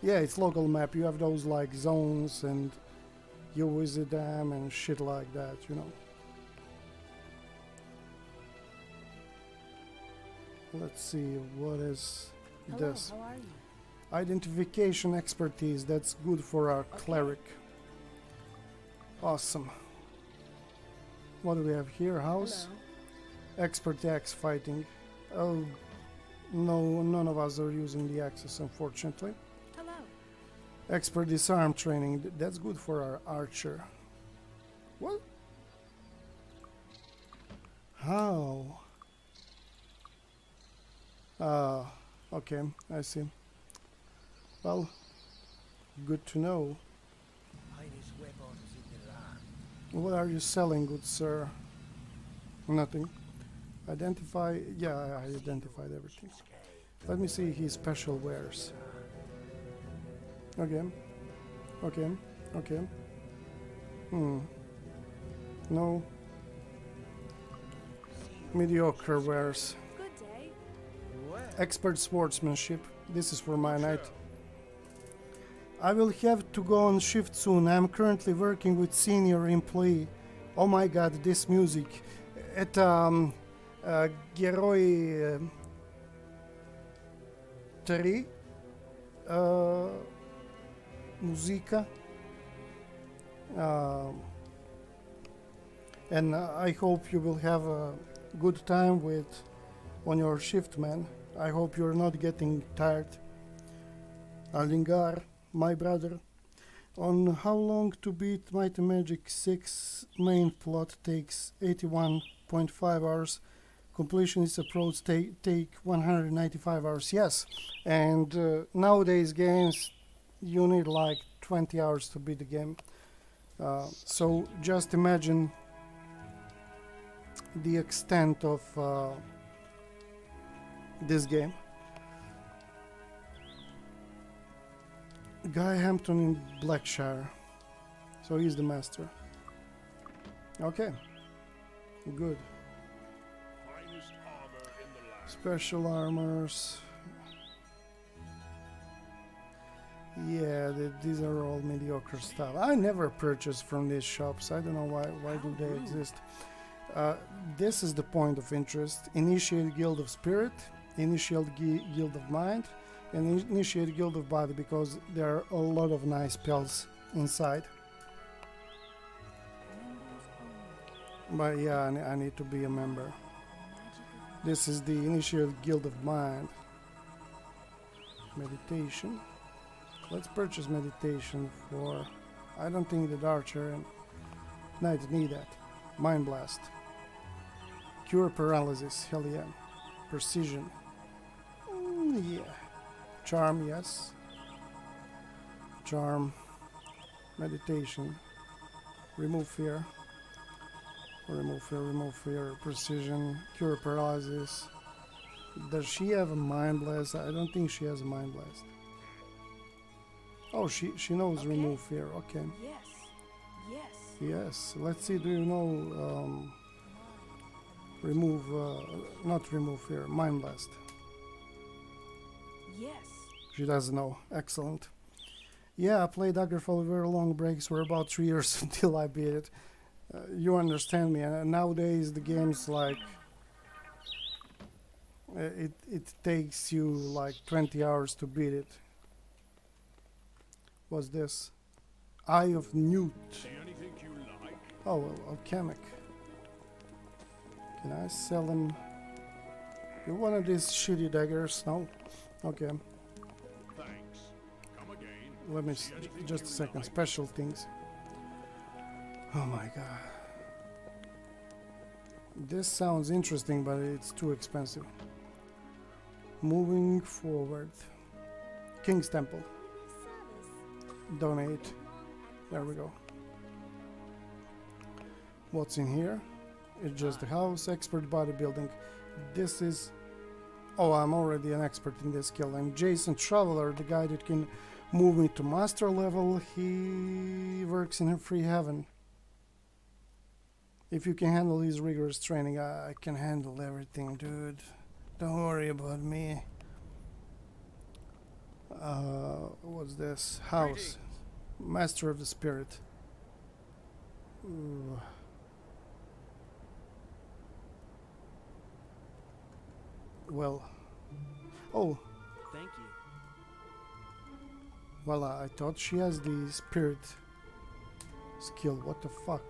Yeah, it's local map. You have those like zones and you visit them and shit like that, you know. Let's see, what is Hello, this? how are you? Identification expertise. That's good for our cleric. Awesome. What do we have here? House? Hello. Expert axe fighting. Oh, no, none of us are using the axes, unfortunately. Hello. Expert disarm training. That's good for our archer. What? How? Okay, I see. Well, good to know. Finest weapons in the land. What are you selling, good sir? Nothing. Identify. Yeah, I identified everything. Let me see his special wares. Okay. No. Mediocre wares. Good day. Well, Expert swordsmanship. This is for my knight. I will have to go on shift soon. I'm currently working with senior employee. Oh my god, this music. Это Герой 3 музыка. And I hope you will have a good time on your shift, man. I hope you're not getting tired. Alingar, my brother. On how long to beat Might and Magic 6 main plot takes 81.5 hours. Completion is approach take 195 hours. Yes, and nowadays games you need like 20 hours to beat the game. So just imagine the extent of this game. Guy Hampton in Blackshire. So he's the master. Okay. Good. Finest armor in the land. Special armors. Yeah, these are all mediocre stuff. I never purchase from these shops. I don't know why do they exist. This is the point of interest. Initiate Guild of Spirit, Initiate Guild of Mind, and Initiate Guild of Body, because there are a lot of nice spells inside. But yeah, I need to be a member. This is the Initiate Guild of Mind. Meditation. Let's purchase meditation for... I don't think that Archer and Knight need that. Mind Blast. Cure Paralysis. Hell yeah. Precision. Yeah. Charm, yes. Charm. Meditation. Remove fear. Remove fear, remove fear. Precision. Cure Paralysis. Does she have a Mind Blast? I don't think she has a Mind Blast. Oh, she knows Okay. remove fear. Okay. Yes. Yes. Yes. Let's see. Do you know remove? Not remove fear. Mind blast. Yes. She doesn't know. Excellent. Yeah, I played Daggerfall with very long breaks. Were about 3 years until I beat it. You understand me. And nowadays the game's like it takes you like 20 hours to beat it. What's this? Eye of Newt. See anything you like? Oh, well, alchemic. Can I sell him? You one of these shitty daggers? No? Okay. Thanks. Come again. Let me See anything just a you second. like? Special things. Oh my god. This sounds interesting, but it's too expensive. Moving forward. King's Temple. Donate. There we go. What's in here? It's just the house. Expert bodybuilding. This is... Oh, I'm already an expert in this skill. I'm Jason Traveler, the guy that can move me to master level. He works in a free heaven. If you can handle his rigorous training, I can handle everything, dude. Don't worry about me. What's this? House. Master of the Spirit. Ooh. Well. Oh. Thank you. Well, I thought she has the spirit skill. What the fuck?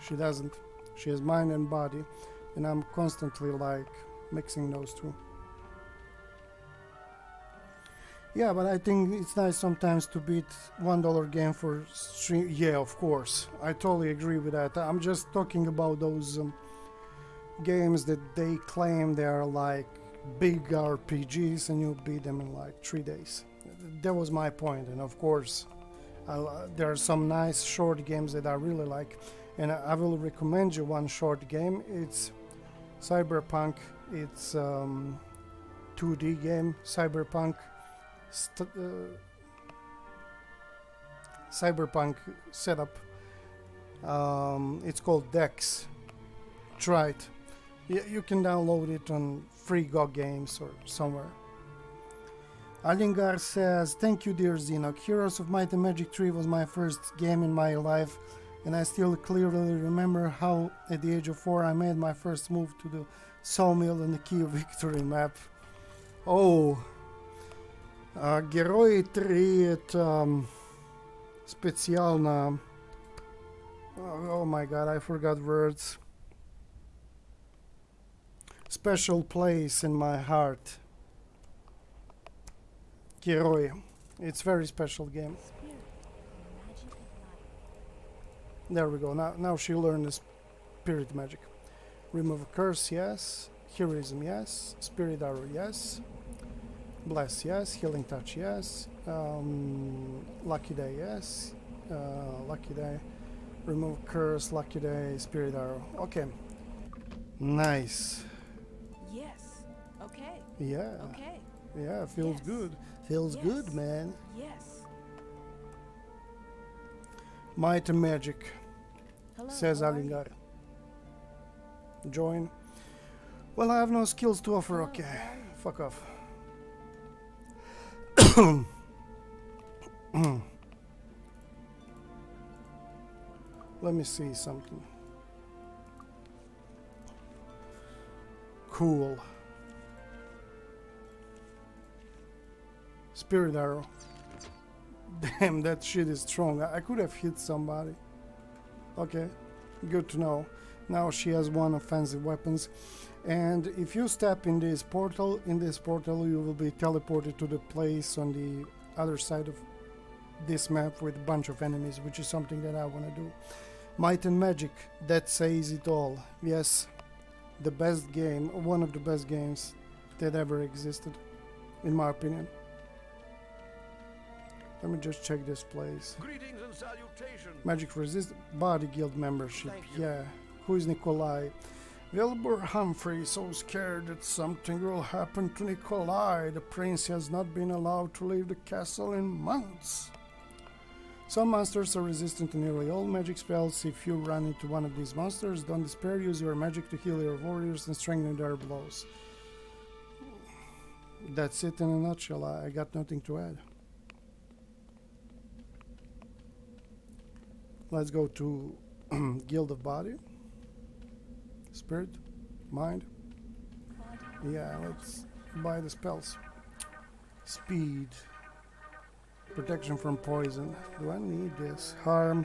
She doesn't. She has mind and body, and I'm constantly like mixing those two. Yeah, but I think it's nice sometimes to beat $1 game for stream. Yeah, of course. I totally agree with that. I'm just talking about those games that they claim they are like big RPGs and you beat them in like 3 days. That was my point. And of course, there are some nice short games that I really like. And I will recommend you one short game. It's Cyberpunk. It's 2D game. Cyberpunk setup. It's called Dex. Try it. You can download it on free GOG Games or somewhere. Alingar says, thank you dear Xenoc. Heroes of Might and Magic 3 was my first game in my life, and I still clearly remember how at the age of 4 I made my first move to the sawmill and the Key of Victory map. Oh, Герои 3 это специально... Oh my god, I forgot words. Special place in my heart. Герои. It's very special game. Spirit. Magic of life. There we go. Now she learned the spirit magic. Remove a curse, yes. Heroism, yes. Spirit arrow, yes. Bless, yes. Healing touch, yes. Lucky day, yes. lucky die. Remove curse, lucky die, spirit arrow. Okay. Nice. Yes. Okay. Yeah. Okay. Yeah, feels Yes. good. Feels Yes. good, man. Yes. Might and magic, Hello. says how are you? Alingar. Join. Well, I have no skills to offer. Hello, Okay. how are you? Fuck off. Let me see something. Cool. Spirit arrow. Damn, that shit is strong. I could have hit somebody. Okay, good to know. Now she has one offensive weapons. And if you step in this portal, you will be teleported to the place on the other side of this map with a bunch of enemies, which is something that I want to do. Might and Magic, that says it all. Yes, the best game, one of the best games that ever existed, in my opinion. Let me just check this place. Greetings and salutations. Magic Resist Body Guild membership. Thank you. Yeah. Who is Nikolai? Wilbur Humphrey, so scared that something will happen to Nikolai. The prince has not been allowed to leave the castle in months. Some monsters are resistant to nearly all magic spells. If you run into one of these monsters, don't despair. Use your magic to heal your warriors and strengthen their blows. That's it in a nutshell. I got nothing to add. Let's go to Guild of Body. Spirit, mind. Body. Yeah, let's buy the spells. Speed. Protection from poison. Do I need this? Harm.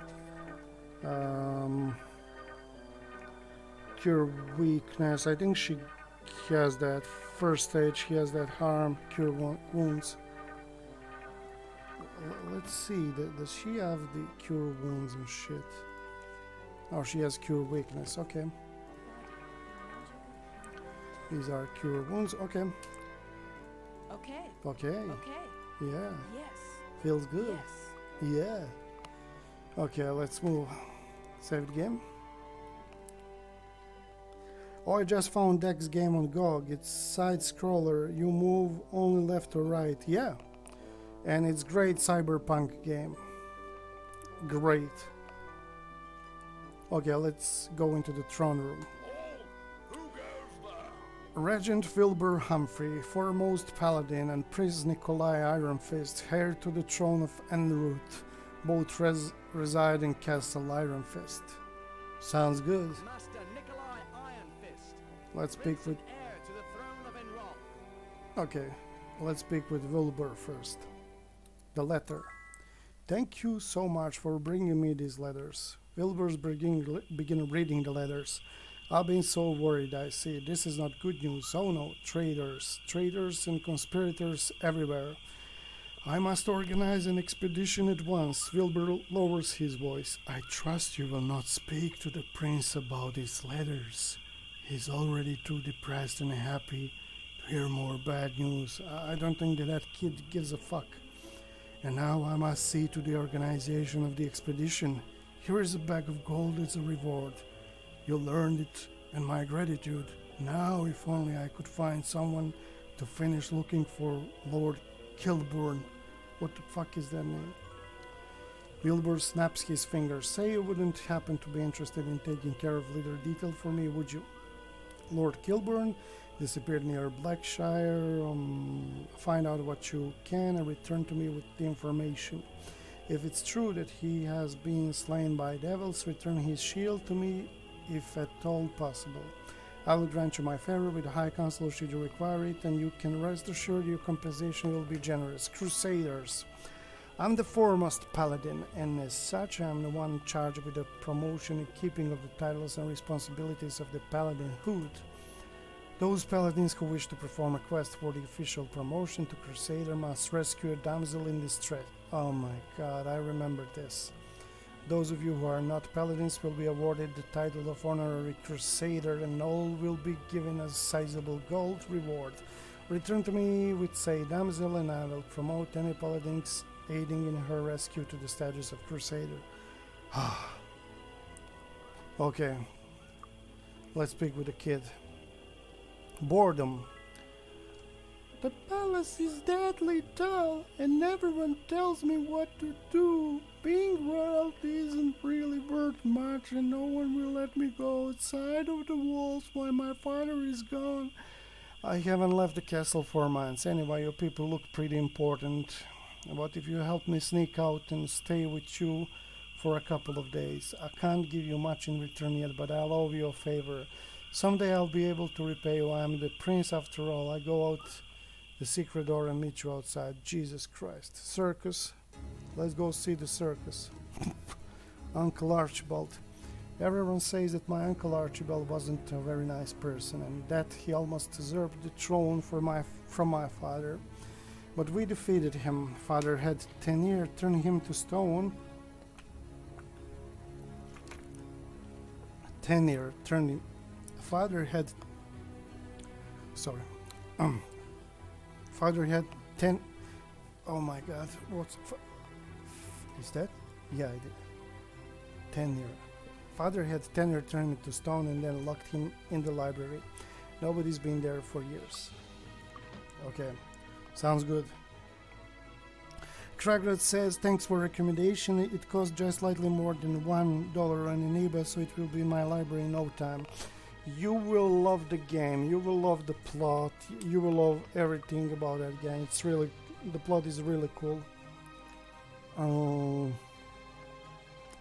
Cure weakness. I think she has that. First stage, she has that harm. Cure wounds. Let's see. Does she have the cure wounds and shit? Oh, she has cure weakness. Okay. These are cure wounds. Okay. Okay. Okay. Okay. Yeah. Yes. Feels good. Yes. Yeah. Okay, let's move. Save the game. Oh, I just found Dex game on GOG. It's side scroller. You move only left or right. Yeah. And it's great cyberpunk game. Great. Okay, let's go into the throne room. Who goes there? Regent Wilbur Humphrey, foremost paladin, and Prince Nikolai Ironfist, heir to the throne of Enroot, both reside in Castle Ironfist. Sounds good. Master Nikolai Ironfist, Let's speak Prince with... and heir to the throne of Enroth. Okay, let's speak with Wilbur first. The letter. Thank you so much for bringing me these letters. Wilbur's begin reading the letters. I've been so worried, I see. This is not good news. Oh no, traitors and conspirators everywhere. I must organize an expedition at once. Wilbur lowers his voice. I trust you will not speak to the prince about these letters. He's already too depressed and happy to hear more bad news. I don't think that kid gives a fuck. And now I must see to the organization of the expedition. Here is a bag of gold as a reward. You earned it, and my gratitude. Now, if only I could find someone to finish looking for Lord Kilburn. What the fuck is that name? Wilbur snaps his fingers. Say you wouldn't happen to be interested in taking care of little detail for me, would you? Lord Kilburn disappeared near Blackshire. Find out what you can and return to me with the information. If it's true that he has been slain by devils, return his shield to me if at all possible. I will grant you my favor with the High Council should you require it, and you can rest assured your compensation will be generous. Crusaders. I'm the foremost paladin, and as such I am the one charged with the promotion and keeping of the titles and responsibilities of the paladinhood. Those paladins who wish to perform a quest for the official promotion to Crusader must rescue a damsel in distress. Oh my god, I remember this. Those of you who are not paladins will be awarded the title of Honorary Crusader, and all will be given a sizable gold reward. Return to me with say damsel, and I will promote any paladins aiding in her rescue to the status of Crusader. Okay, let's speak with the kid. Boredom. The palace is deadly dull, and everyone tells me what to do. Being royalty isn't really worth much, and no one will let me go outside of the walls while my father is gone. I haven't left the castle for months. Anyway, you people look pretty important. But if you help me sneak out and stay with you for a couple of days, I can't give you much in return yet, but I'll owe you a favor. Someday I'll be able to repay you. I'm the prince after all. I go out the secret door and meet you outside. Jesus Christ. Circus. Let's go see the circus. Uncle Archibald. Everyone says that my Uncle Archibald wasn't a very nice person and that he almost usurped the throne from my father. But we defeated him. Father had 10 years, turned him to stone. 10 years, turned him. Father had... Sorry. Father had 10... Oh my god, what's... Is that? Yeah, I did. 10 years. Father had 10 years turned me to stone and then locked him in the library. Nobody's been there for years. Okay, sounds good. Kragrat says, thanks for recommendation. It costs just slightly more than $1 on eBay, so it will be in my library in no time. You will love the game. You will love the plot. You will love everything about that game. It's really, the plot is really cool.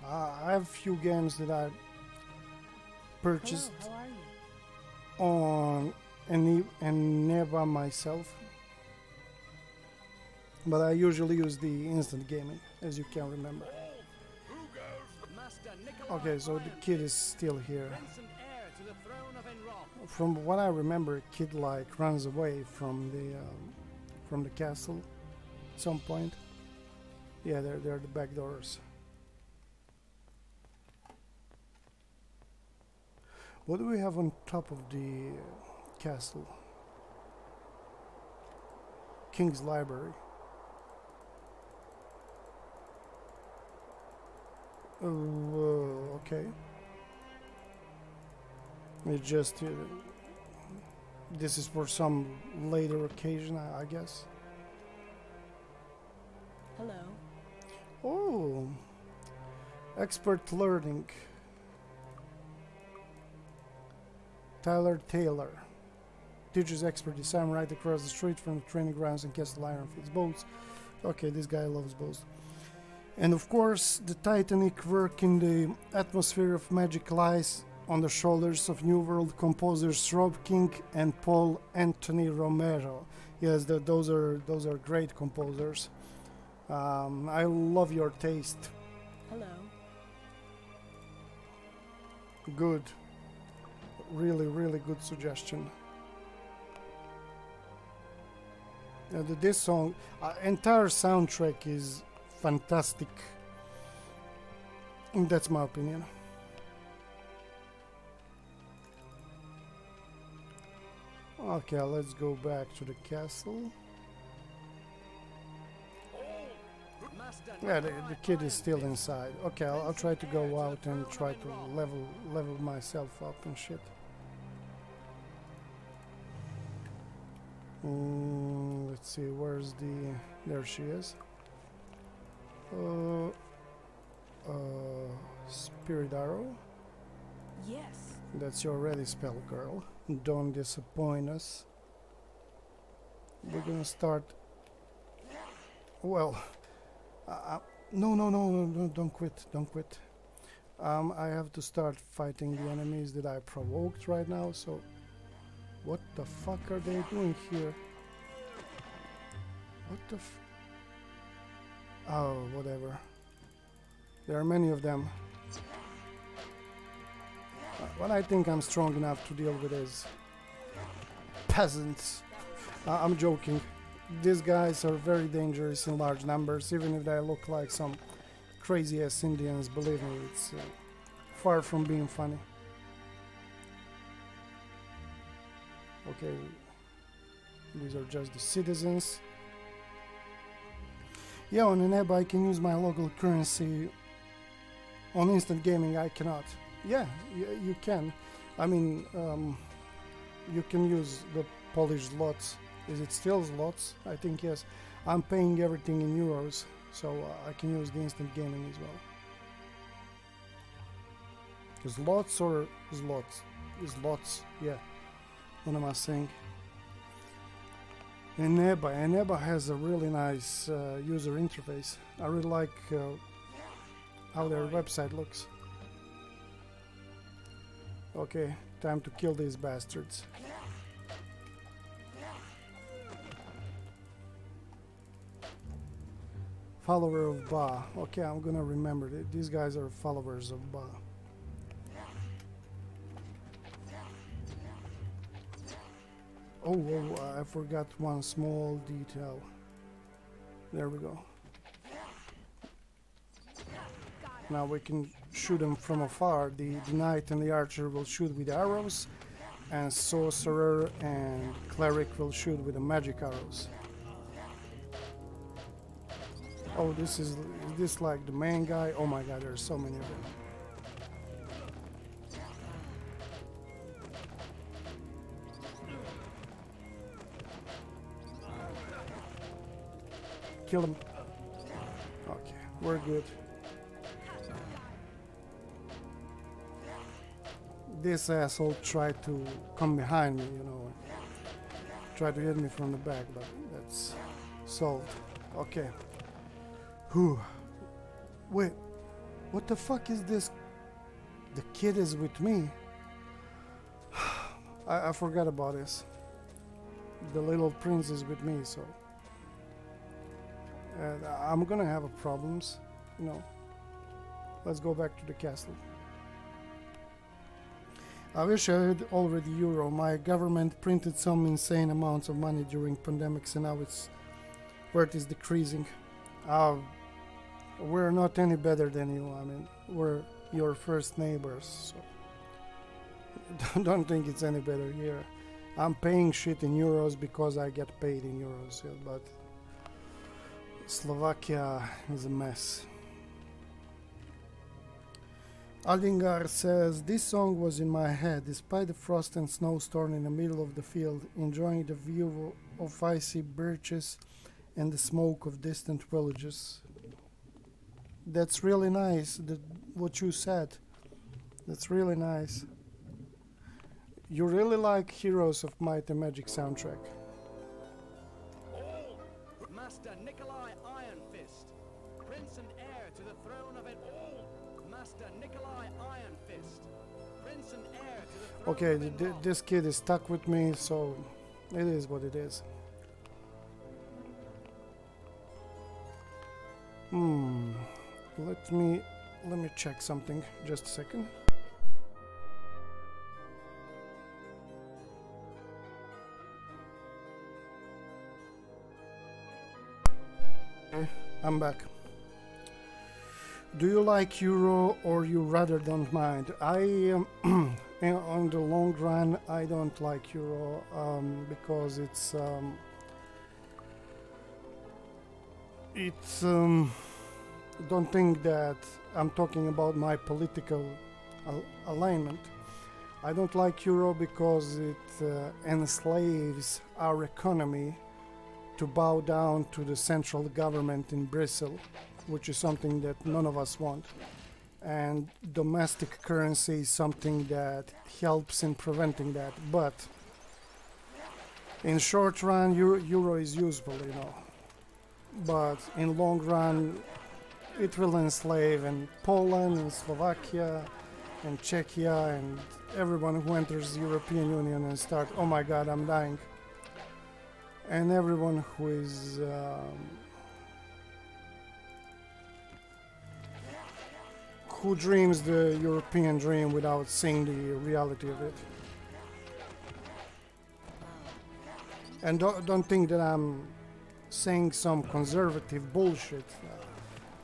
I have a few games that I purchased Hello, how are you? on Eneba myself, but I usually use the instant gaming, as you can remember. Who goes? Master Nikolai Okay, so the Iron kid is still here. Prince and heir to the throne of Enroth. From what I remember, a kid like runs away from the castle at some point. Yeah, they're the back doors. What do we have on top of the castle? King's Library. Okay. It just this is for some later occasion, I guess. Hello. Oh, expert learning. Tyler Taylor teaches expert design right across the street from the training grounds and Castle Ironfields boats. Okay, this guy loves boats. And of course, the titanic work in the atmosphere of magic lies on the shoulders of New World composers Rob King and Paul Anthony Romero. Yes, those are great composers. I love your taste. Hello. Good. Really, really good suggestion. This song, entire soundtrack is fantastic. That's my opinion. Okay, let's go back to the castle. Master Yeah, Nikolai the kid is still Iron inside. Okay, I'll try to go out and try to level myself up and shit. Let's see, where's the... There she is. Spirit Arrow. Yes. That's your ready spell, girl. Don't disappoint us. We're gonna start... Well... No, don't quit, don't quit. I have to start fighting the enemies that I provoked right now, so... What the fuck are they doing here? What the Oh, whatever. There are many of them. But I think I'm strong enough to deal with these peasants. I'm joking. These guys are very dangerous in large numbers, even if they look like some crazy-ass Indians. Believe me, it's far from being funny. Okay, these are just the citizens. Yeah, on Eneba I can use my local currency. On instant gaming I cannot. Yeah, you can. I mean, you can use the Polish zlots. Is it still zlots? I think yes. I'm paying everything in euros, so I can use the instant gaming as well. Zlots or zlots? Zlots, yeah. What am I saying? Eneba has a really nice user interface. I really like how their website looks. Okay, time to kill these bastards. Follower of Ba. Okay, I'm gonna remember that these guys are followers of Ba. Oh, I forgot one small detail. There we go. Now we can shoot them from afar. The knight and the archer will shoot with arrows, and sorcerer and cleric will shoot with the magic arrows. Oh, is this like the main guy? Oh my god, there's so many of them. Kill him. Okay, we're good. This asshole tried to come behind me, you know, tried to hit me from the back, but that's solved. Okay. Whew. Wait, what the fuck is this? The kid is with me. I forgot about this. The little prince is with me, so I'm gonna have problems, you know. Let's go back to the castle. I wish I had already euro. My government printed some insane amounts of money during pandemics, and now its worth is decreasing. We're not any better than you. I mean, we're your first neighbors, so don't think it's any better here. I'm paying shit in euros because I get paid in euros, yeah, but Slovakia is a mess. Aldingar says, this song was in my head, despite the frost and snowstorm in the middle of the field, enjoying the view of icy birches and the smoke of distant villages. That's really nice, what you said. That's really nice. You really like Heroes of Might and Magic soundtrack. Master Nikolai Iron Fist, Prince and heir to the throne of Master Nikolai Iron Fist, Prince and heir to the throne Okay, of this kid is stuck with me, so it is what it is. Let me check something. Just a second. Okay, I'm back. Do you like euro or you rather don't mind? On the long run, I don't like euro because don't think that I'm talking about my political alignment. I don't like euro because it enslaves our economy to bow down to the central government in Brussels, which is something that none of us want. And domestic currency is something that helps in preventing that. But in short run, euro is useful, you know. But in long run, it will enslave in Poland and Slovakia and Czechia and everyone who enters the European Union and start, oh my god, I'm dying. And everyone who is who dreams the European dream without seeing the reality of it. And don't think that I'm saying some conservative bullshit.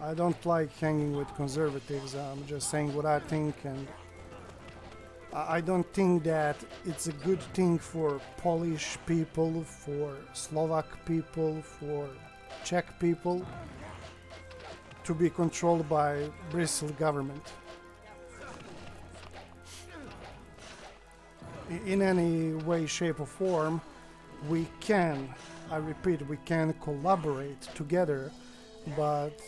I don't like hanging with conservatives. I'm just saying what I think, and I don't think that it's a good thing for Polish people, for Slovak people, for Czech people to be controlled by Bristol government. In any way, shape or form, we can, I repeat, we can collaborate together, but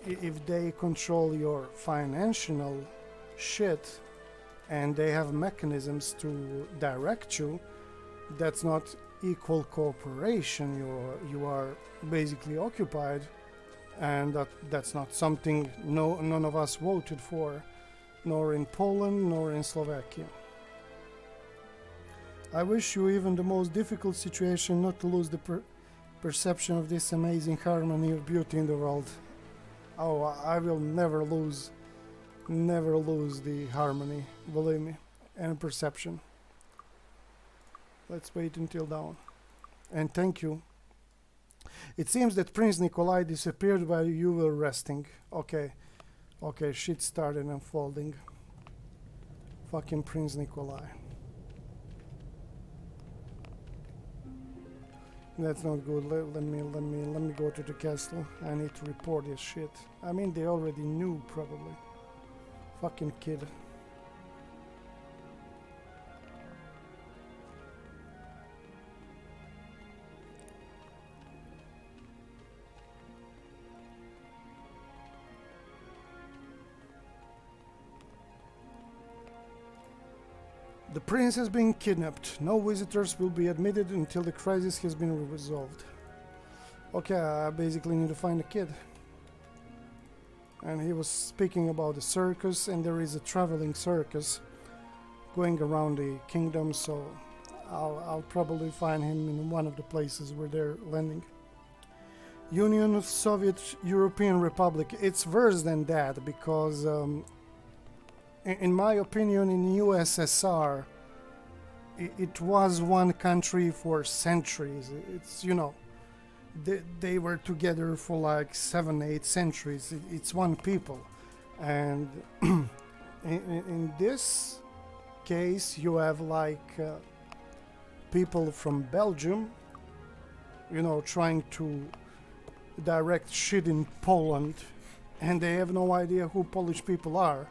if they control your financial shit and they have mechanisms to direct you, that's not equal cooperation. You are basically occupied, and that's not something none of us voted for, nor in Poland nor in Slovakia. I wish you, even the most difficult situation, not to lose the perception of this amazing harmony of beauty in the world. Oh, I will never lose the harmony, believe me, and perception. Let's wait until dawn. And thank you. It seems that Prince Nikolai disappeared while you were resting. Okay, shit started unfolding. Fucking Prince Nikolai. That's not good. Let me go to the castle. I need to report this shit. I mean, they already knew, probably. Fucking kid. The prince has been kidnapped. No visitors will be admitted until the crisis has been resolved. Okay, I basically need to find the kid. And he was speaking about the circus, and there is a traveling circus going around the kingdom, so I'll probably find him in one of the places where they're landing. Union of Soviet European Republic. It's worse than that, because in my opinion, in USSR, it was one country for centuries. It's, you know, they were together for like 7-8 centuries. It's one people. And in this case, you have like people from Belgium, you know, trying to direct shit in Poland, and they have no idea who Polish people are,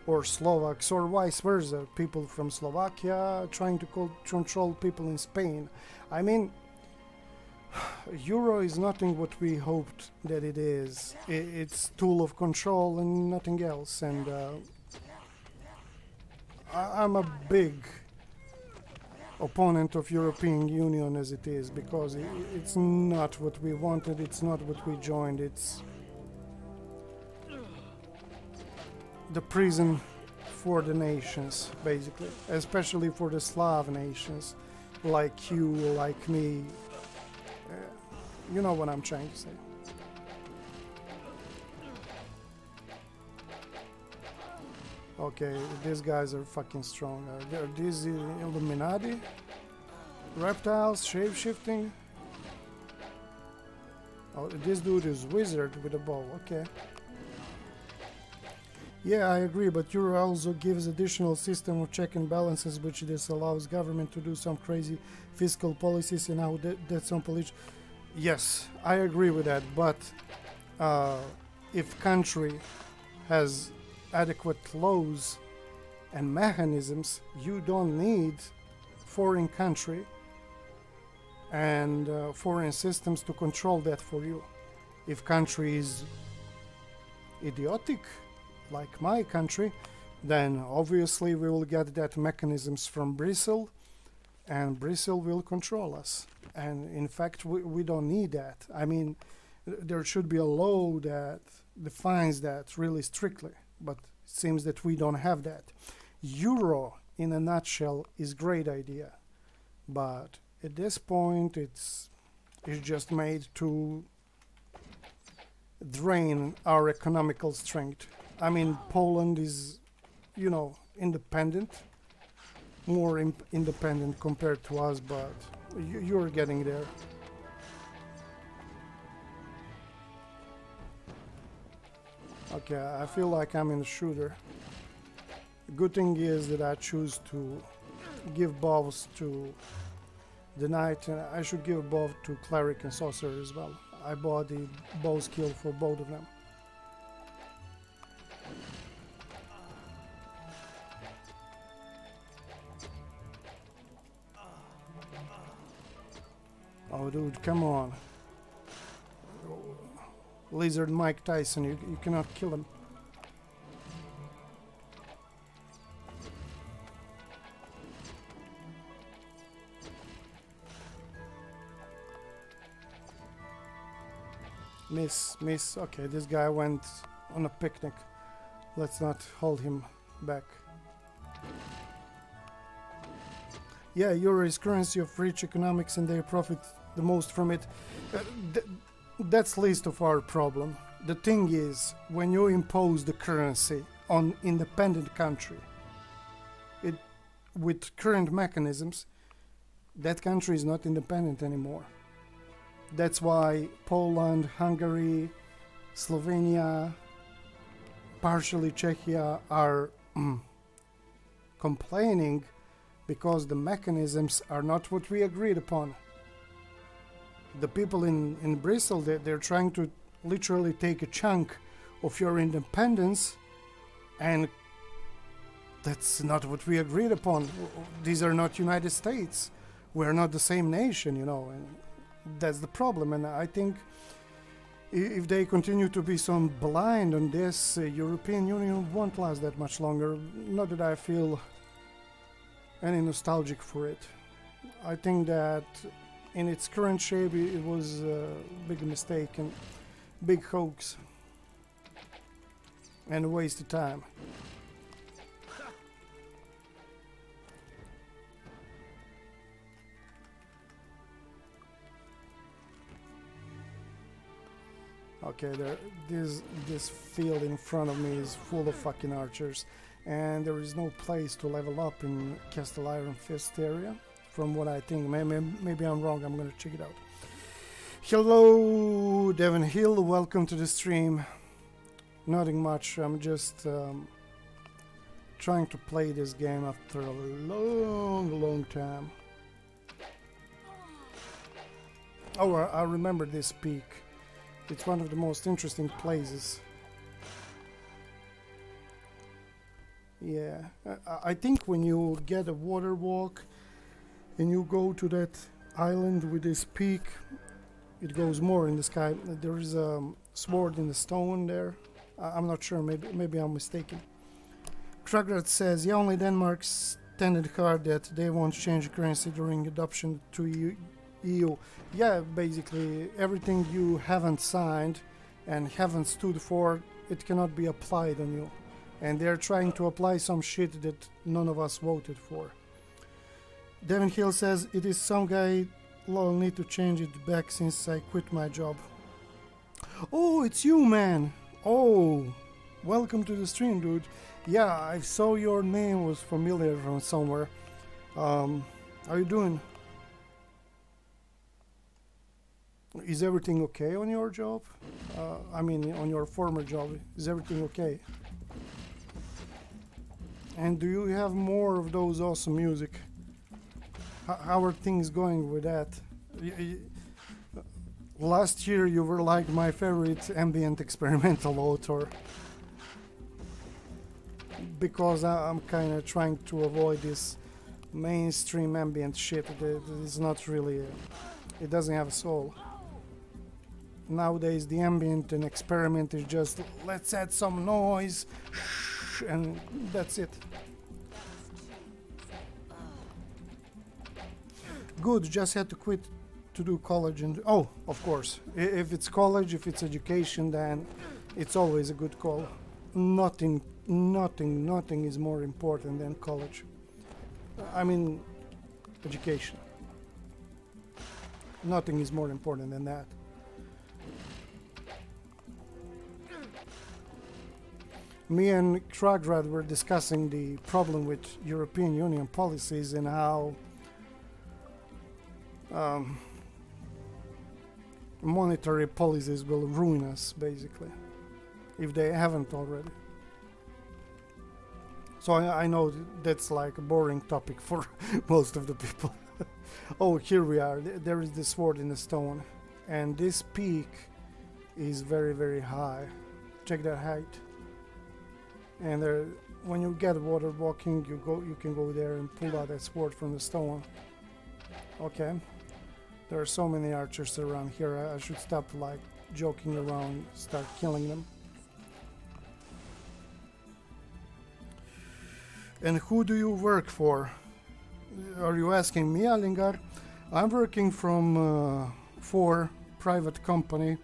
or Slovaks, or vice versa. People from Slovakia trying to control people in Spain. I mean, Euro is nothing what we hoped that it is. It's tool of control and nothing else. And I'm a big opponent of European Union as it is, because it's not what we wanted. It's not what we joined. It's the prison for the nations, basically, especially for the Slav nations, like you, like me. You know what I'm trying to say. Okay, these guys are fucking strong. Are these Illuminati? Reptiles, shape-shifting? Oh, this dude is wizard with a bow, okay. Yeah, I agree, but Euro also gives additional system of check and balances, which this allows government to do some crazy fiscal policies and how that's on political. Yes, I agree with that, but if country has adequate laws and mechanisms, you don't need foreign country and foreign systems to control that for you. If country is idiotic, like my country, then obviously we will get that mechanisms from Brussels, and Brussels will control us. And in fact, we don't need that. I mean, there should be a law that defines that really strictly, but it seems that we don't have that. Euro, in a nutshell, is a great idea, but at this point, it's just made to drain our economical strength. I mean, Poland is, you know, independent, more independent compared to us, but you're getting there. Okay, I feel like I'm in a shooter. The good thing is that I choose to give bows to the knight, and I should give bow to cleric and sorcerer as well. I bought the bow skill for both of them. Oh, dude, come on. Lizard Mike Tyson, you cannot kill him. Miss. Okay, this guy went on a picnic. Let's not hold him back. Yeah, euro is currency of rich economics and they profit the most from it. That's least of our problem. The thing is, when you impose the currency on independent country, with current mechanisms, that country is not independent anymore. That's why Poland, Hungary, Slovenia, partially Czechia are complaining because the mechanisms are not what we agreed upon. The people in Bristol, they're trying to literally take a chunk of your independence, and that's not what we agreed upon. These are not United States. We're not the same nation, you know, and that's the problem. And I think if they continue to be so blind on this, European Union won't last that much longer. Not that I feel any nostalgic for it. I think that in its current shape it was a big mistake and big hoax and a waste of time. Okay, this field in front of me is full of fucking archers, and there is no place to level up in Castle Iron Fist area, from what I think. Maybe I'm wrong, I'm gonna check it out. Hello, Devon Hill, welcome to the stream. Nothing much, I'm just trying to play this game after a long time. Oh, I remember this peak. It's one of the most interesting places. Yeah, I think when you get a water walk and you go to that island with this peak, it goes more in the sky. There is a sword in the stone there. I'm not sure, maybe I'm mistaken. Kragrad says, yeah, only Denmark standard hard that they won't change currency during adoption to EU. Yeah, basically everything you haven't signed and haven't stood for, it cannot be applied on you. And they're trying to apply some shit that none of us voted for. Devin Hill says, it is some guy, lol, need to change it back since I quit my job. Oh, it's you, man. Oh, welcome to the stream, dude. Yeah, I saw your name was familiar from somewhere. How you doing? Is everything okay on your job? I mean, on your former job, is everything okay? And do you have more of those awesome music? How are things going with that? Last year you were like my favorite ambient experimental author. Because I'm kind of trying to avoid this mainstream ambient shit that is not really... it doesn't have a soul. Nowadays the ambient and experiment is just let's add some noise and that's it. Good, just had to quit to do college and oh, of course, if it's college, if it's education, then it's always a good call. Nothing is more important than college. I mean, education. Nothing is more important than that. Me and Kragrad were discussing the problem with European Union policies and how monetary policies will ruin us, basically, if they haven't already. So I know that's like a boring topic for most of the people. Oh, here we are. There is the sword in the stone, and this peak is very, very high. Check that height. And there, when you get water walking, you can go there and pull out that sword from the stone. Okay. There are so many archers around here. I should stop like joking around, start killing them. And who do you work for? Are you asking me, Alingar? I'm working for private company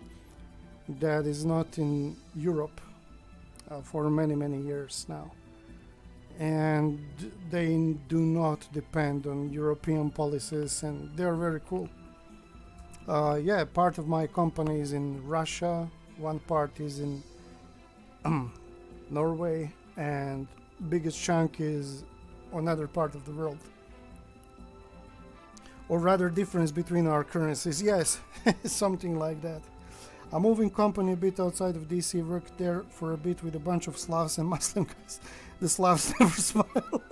that is not in Europe for many years now, and they do not depend on European policies, and they're very cool. Yeah, part of my company is in Russia, one part is in Norway, and biggest chunk is another part of the world. Or rather, difference between our currencies. Yes, something like that. A moving company a bit outside of DC, worked there for a bit with a bunch of Slavs and Muslim guys. The Slavs never smile.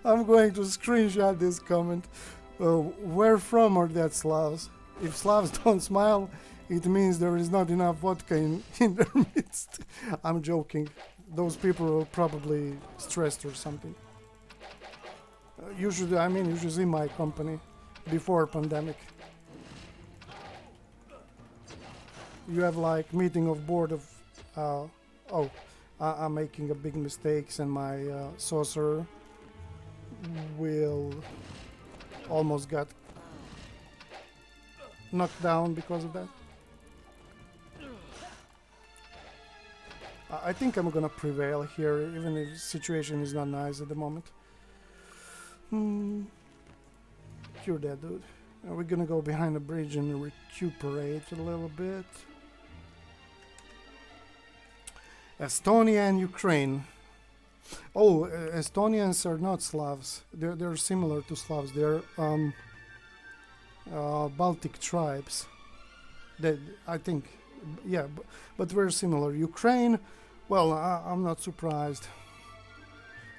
I'm going to screenshot this comment. Where from are that Slavs? If Slavs don't smile, it means there is not enough vodka in their midst. I'm joking. Those people are probably stressed or something. You should see my company before pandemic. You have like meeting of board of I'm making a big mistakes, and my sorcerer will almost got knocked down because of that. I think I'm gonna prevail here, even if the situation is not nice at the moment. Cure that dude. We're gonna go behind the bridge and recuperate a little bit. Estonia and Ukraine. Oh, Estonians are not Slavs. They're similar to Slavs. They're Baltic tribes. That I think, yeah, but very similar. Ukraine, well, I'm not surprised.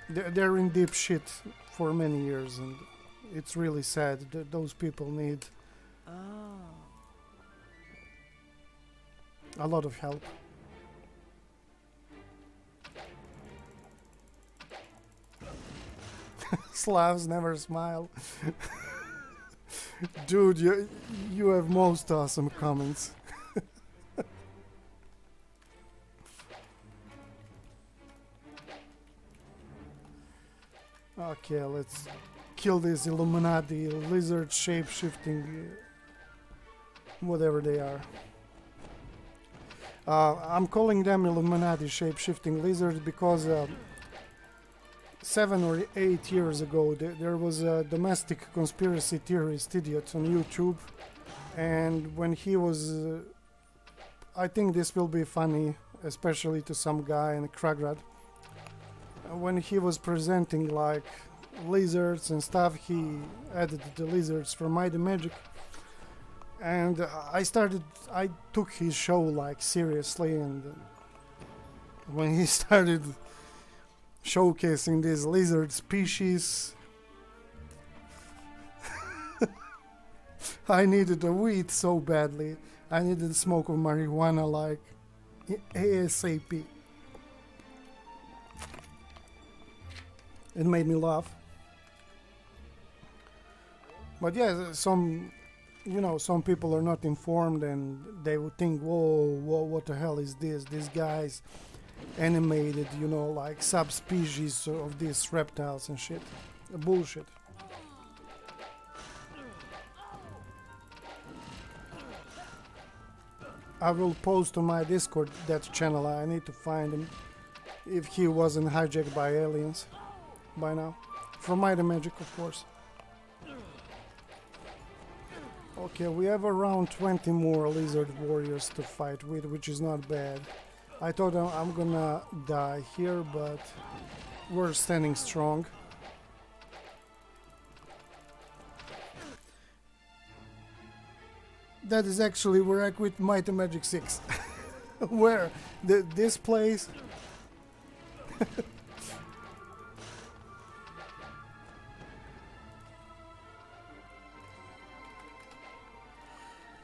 They're in deep shit for many years, and it's really sad that those people need a lot of help. Slavs never smile. Dude, you have most awesome comments. Okay, let's kill these Illuminati lizard shape-shifting whatever they are. I'm calling them Illuminati shape-shifting lizards because 7 or 8 years ago there was a domestic conspiracy theorist idiot on YouTube, and when he was I think this will be funny, especially to some guy in Kragrad. When he was presenting like lizards and stuff, he added the lizards from Might and Magic, and I took his show like seriously, and when he started showcasing these lizard species, I needed a weed so badly. I needed the smoke of marijuana like ASAP. It made me laugh. But yeah, some people are not informed, and they would think, whoa, what the hell is this? These guys animated, like subspecies of these reptiles and shit. Bullshit. I will post on my Discord that channel. I need to find him, if he wasn't hijacked by aliens by now. From Might and Magic, of course. Okay, we have around 20 more lizard warriors to fight with, which is not bad. I thought I'm gonna die here, but we're standing strong. That is actually where I quit Might and Magic 6. Where? This place?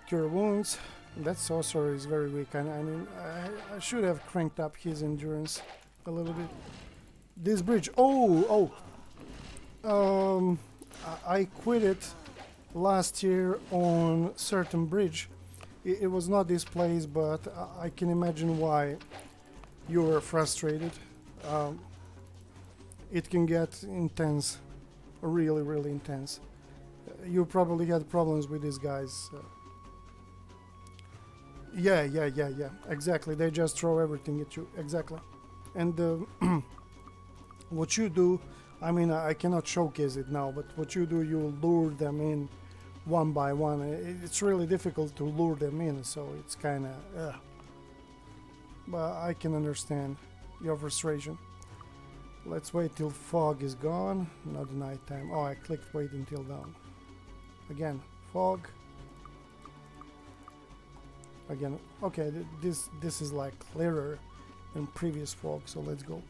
Cure wounds. That sorcerer is very weak. I mean, I should have cranked up his endurance a little bit. This bridge. I quit it last year on certain bridge. It was not this place, but I can imagine why you were frustrated. It can get intense, really, really intense. You probably had problems with these guys. Yeah, exactly. They just throw everything at you, exactly. And what you do, I mean, I cannot showcase it now, but what you do, you lure them in one by one. It's really difficult to lure them in, so it's kind of, but I can understand your frustration. Let's wait till fog is gone, not night time. Oh, I clicked wait until dawn. Again, fog. Again, okay, this is like clearer than previous fog, so let's go.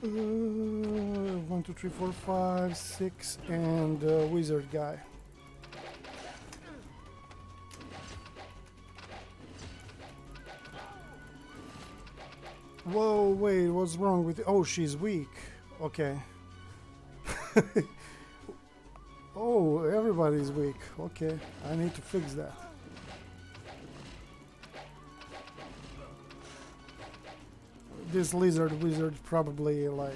1, 2, 3, 4, 5, 6, and wizard guy. Whoa, wait, what's wrong with... Oh, she's weak. Okay. Oh, everybody's weak. Okay, I need to fix that. This wizard probably like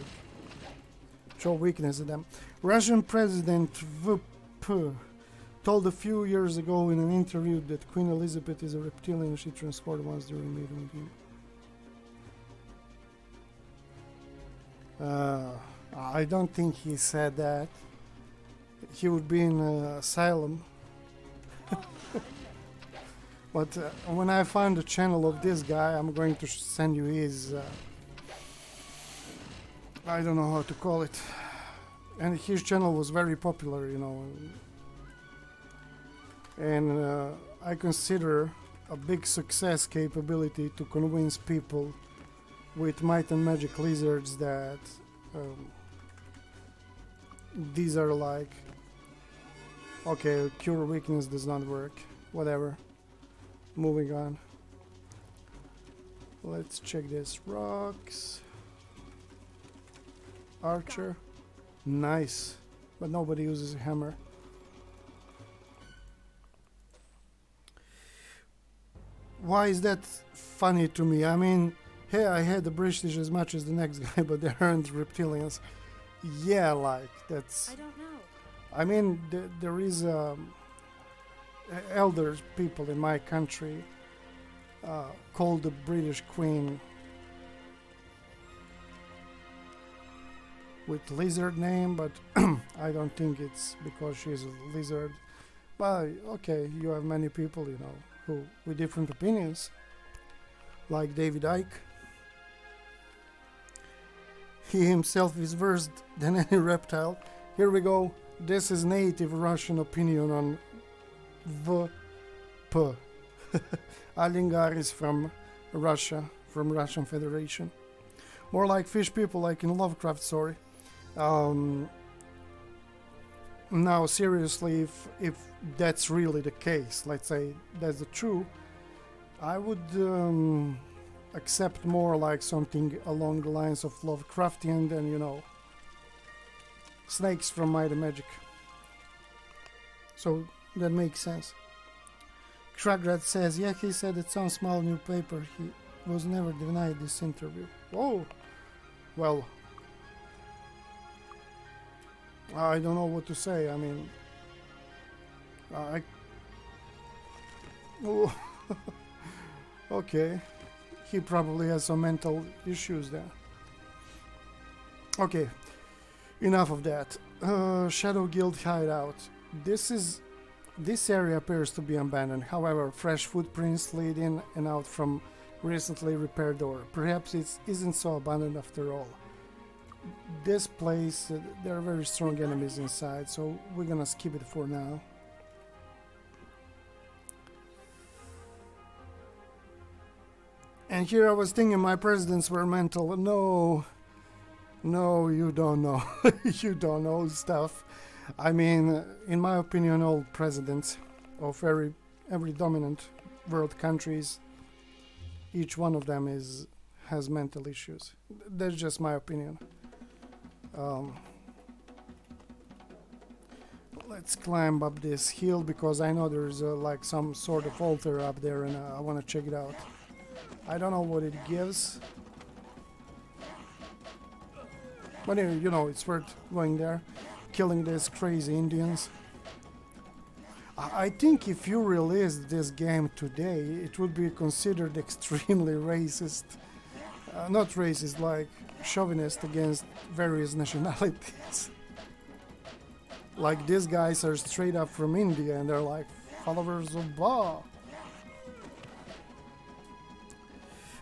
show weakness in them. Russian President VP told a few years ago in an interview that Queen Elizabeth is a reptilian. She transformed once during meeting with him. I don't think he said that. He would be in asylum. But when I find the channel of this guy, I'm going to send you his... I don't know how to call it. And his channel was very popular, you know. And I consider a big success capability to convince people with might and magic lizards that these are like... Okay, cure weakness does not work. Whatever. Moving on. Let's check this. Rocks. Archer. Nice. But nobody uses a hammer. Why is that funny to me? I mean, hey, I had the British as much as the next guy, but they aren't reptilians. Yeah, like, that's... I don't know. I mean, there is elder people in my country called the British Queen with lizard name, but I don't think it's because she's a lizard. But okay, you have many people, you know, who with different opinions, like David Icke. He himself is worse than any reptile. Here we go. This is native Russian opinion on VP. Alingar is from Russia, from Russian Federation. More like fish people, like in Lovecraft story. Now, seriously, if that's really the case, let's say that's the true, I would accept more like something along the lines of Lovecraftian than, you know, snakes from Might and Magic. So that makes sense. Kragrad says, yeah, he said it's on small new paper. He was never denied this interview. Whoa. Well, I don't know what to say. I mean, oh. Okay. He probably has some mental issues there. Okay. Enough of that. Shadow Guild hideout. This area appears to be abandoned. However, fresh footprints lead in and out from recently repaired door. Perhaps it isn't so abandoned after all. This place, there are very strong enemies inside, so we're gonna skip it for now. And here I was thinking my presidents were mental. No, you don't know. You don't know stuff. I mean, in my opinion, all presidents of every dominant world countries, each one of them has mental issues. That's just my opinion. let's climb up this hill because I know there's like some sort of altar up there and I want to check it out. I don't know what it gives. But anyway, you know, it's worth going there, killing these crazy Indians. I think if you released this game today, it would be considered extremely racist. Not racist, like chauvinist against various nationalities. Like these guys are straight up from India and they're like followers of Ba.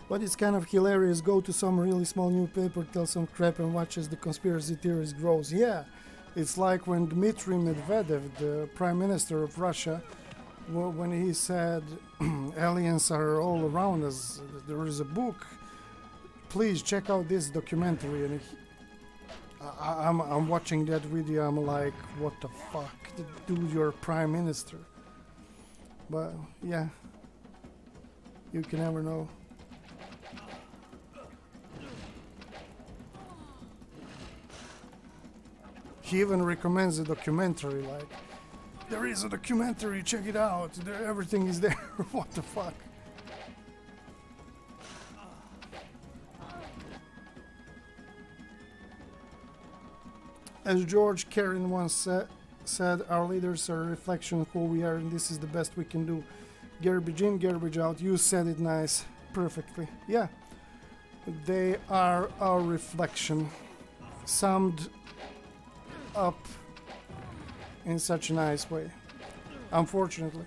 But it's kind of hilarious. Go to some really small newspaper, tell some crap and watch as the conspiracy theories grows. Yeah, it's like when Dmitry Medvedev, the Prime Minister of Russia, when he said aliens are all around us, there is a book, please check out this documentary. And I'm watching that video, I'm like, what the fuck, dude, you're Prime Minister. But yeah, you can never know. He even recommends a documentary, like, there is a documentary, check it out, everything is there. What the fuck? As George Carlin once said, our leaders are a reflection of who we are and this is the best we can do. Garbage in, garbage out. You said it nice, perfectly. Yeah, they are our reflection, summed up in such a nice way, unfortunately.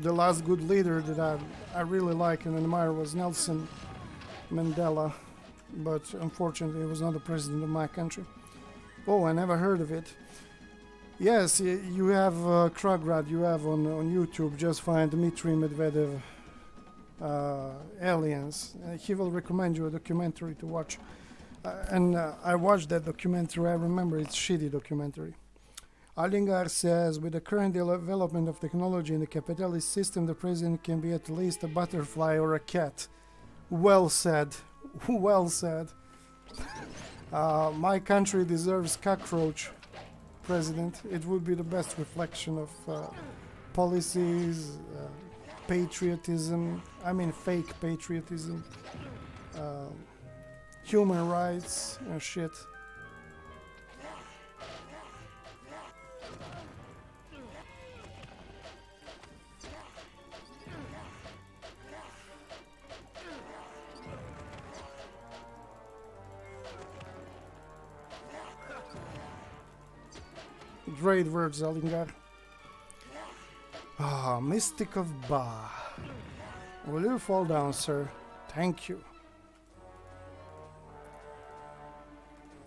The last good leader that I really like and admire was Nelson Mandela, but unfortunately he was not the president of my country. Oh, I never heard of it. Yes, you have Kragrad, you have on YouTube, just find Dmitry Medvedev aliens. He will recommend you a documentary to watch. And I watched that documentary. I remember it's shitty documentary. Alingar says, with the current development of technology in the capitalist system, the president can be at least a butterfly or a cat. Well said. Well said. My country deserves cockroach president. It would be the best reflection of policies, patriotism. I mean fake patriotism. Human rights and shit. Great words, Alingar. Ah, Mystic of Ba. Will you fall down, sir? Thank you.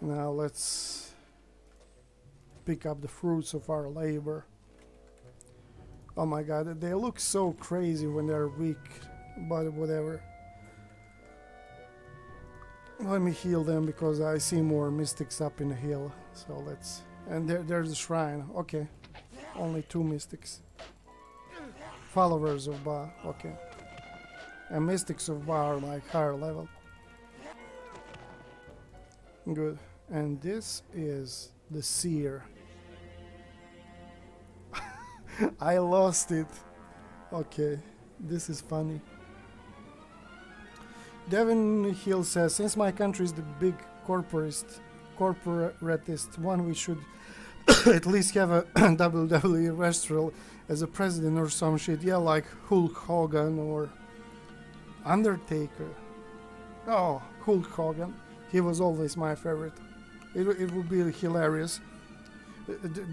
Now let's pick up the fruits of our labor. Oh my god, they look so crazy when they're weak, but whatever. Let me heal them because I see more mystics up in the hill. So let's... And there's a shrine. Okay. Only 2 mystics. Followers of Ba. Okay. And mystics of Ba are like higher level. Good. And this is the seer. I lost it. Okay, this is funny. Devin Hill says, since my country is the big corporatist one, we should at least have a WWE wrestler as a president or some shit. Yeah, like Hulk Hogan or Undertaker. Oh, Hulk Hogan. He was always my favorite. It would be hilarious.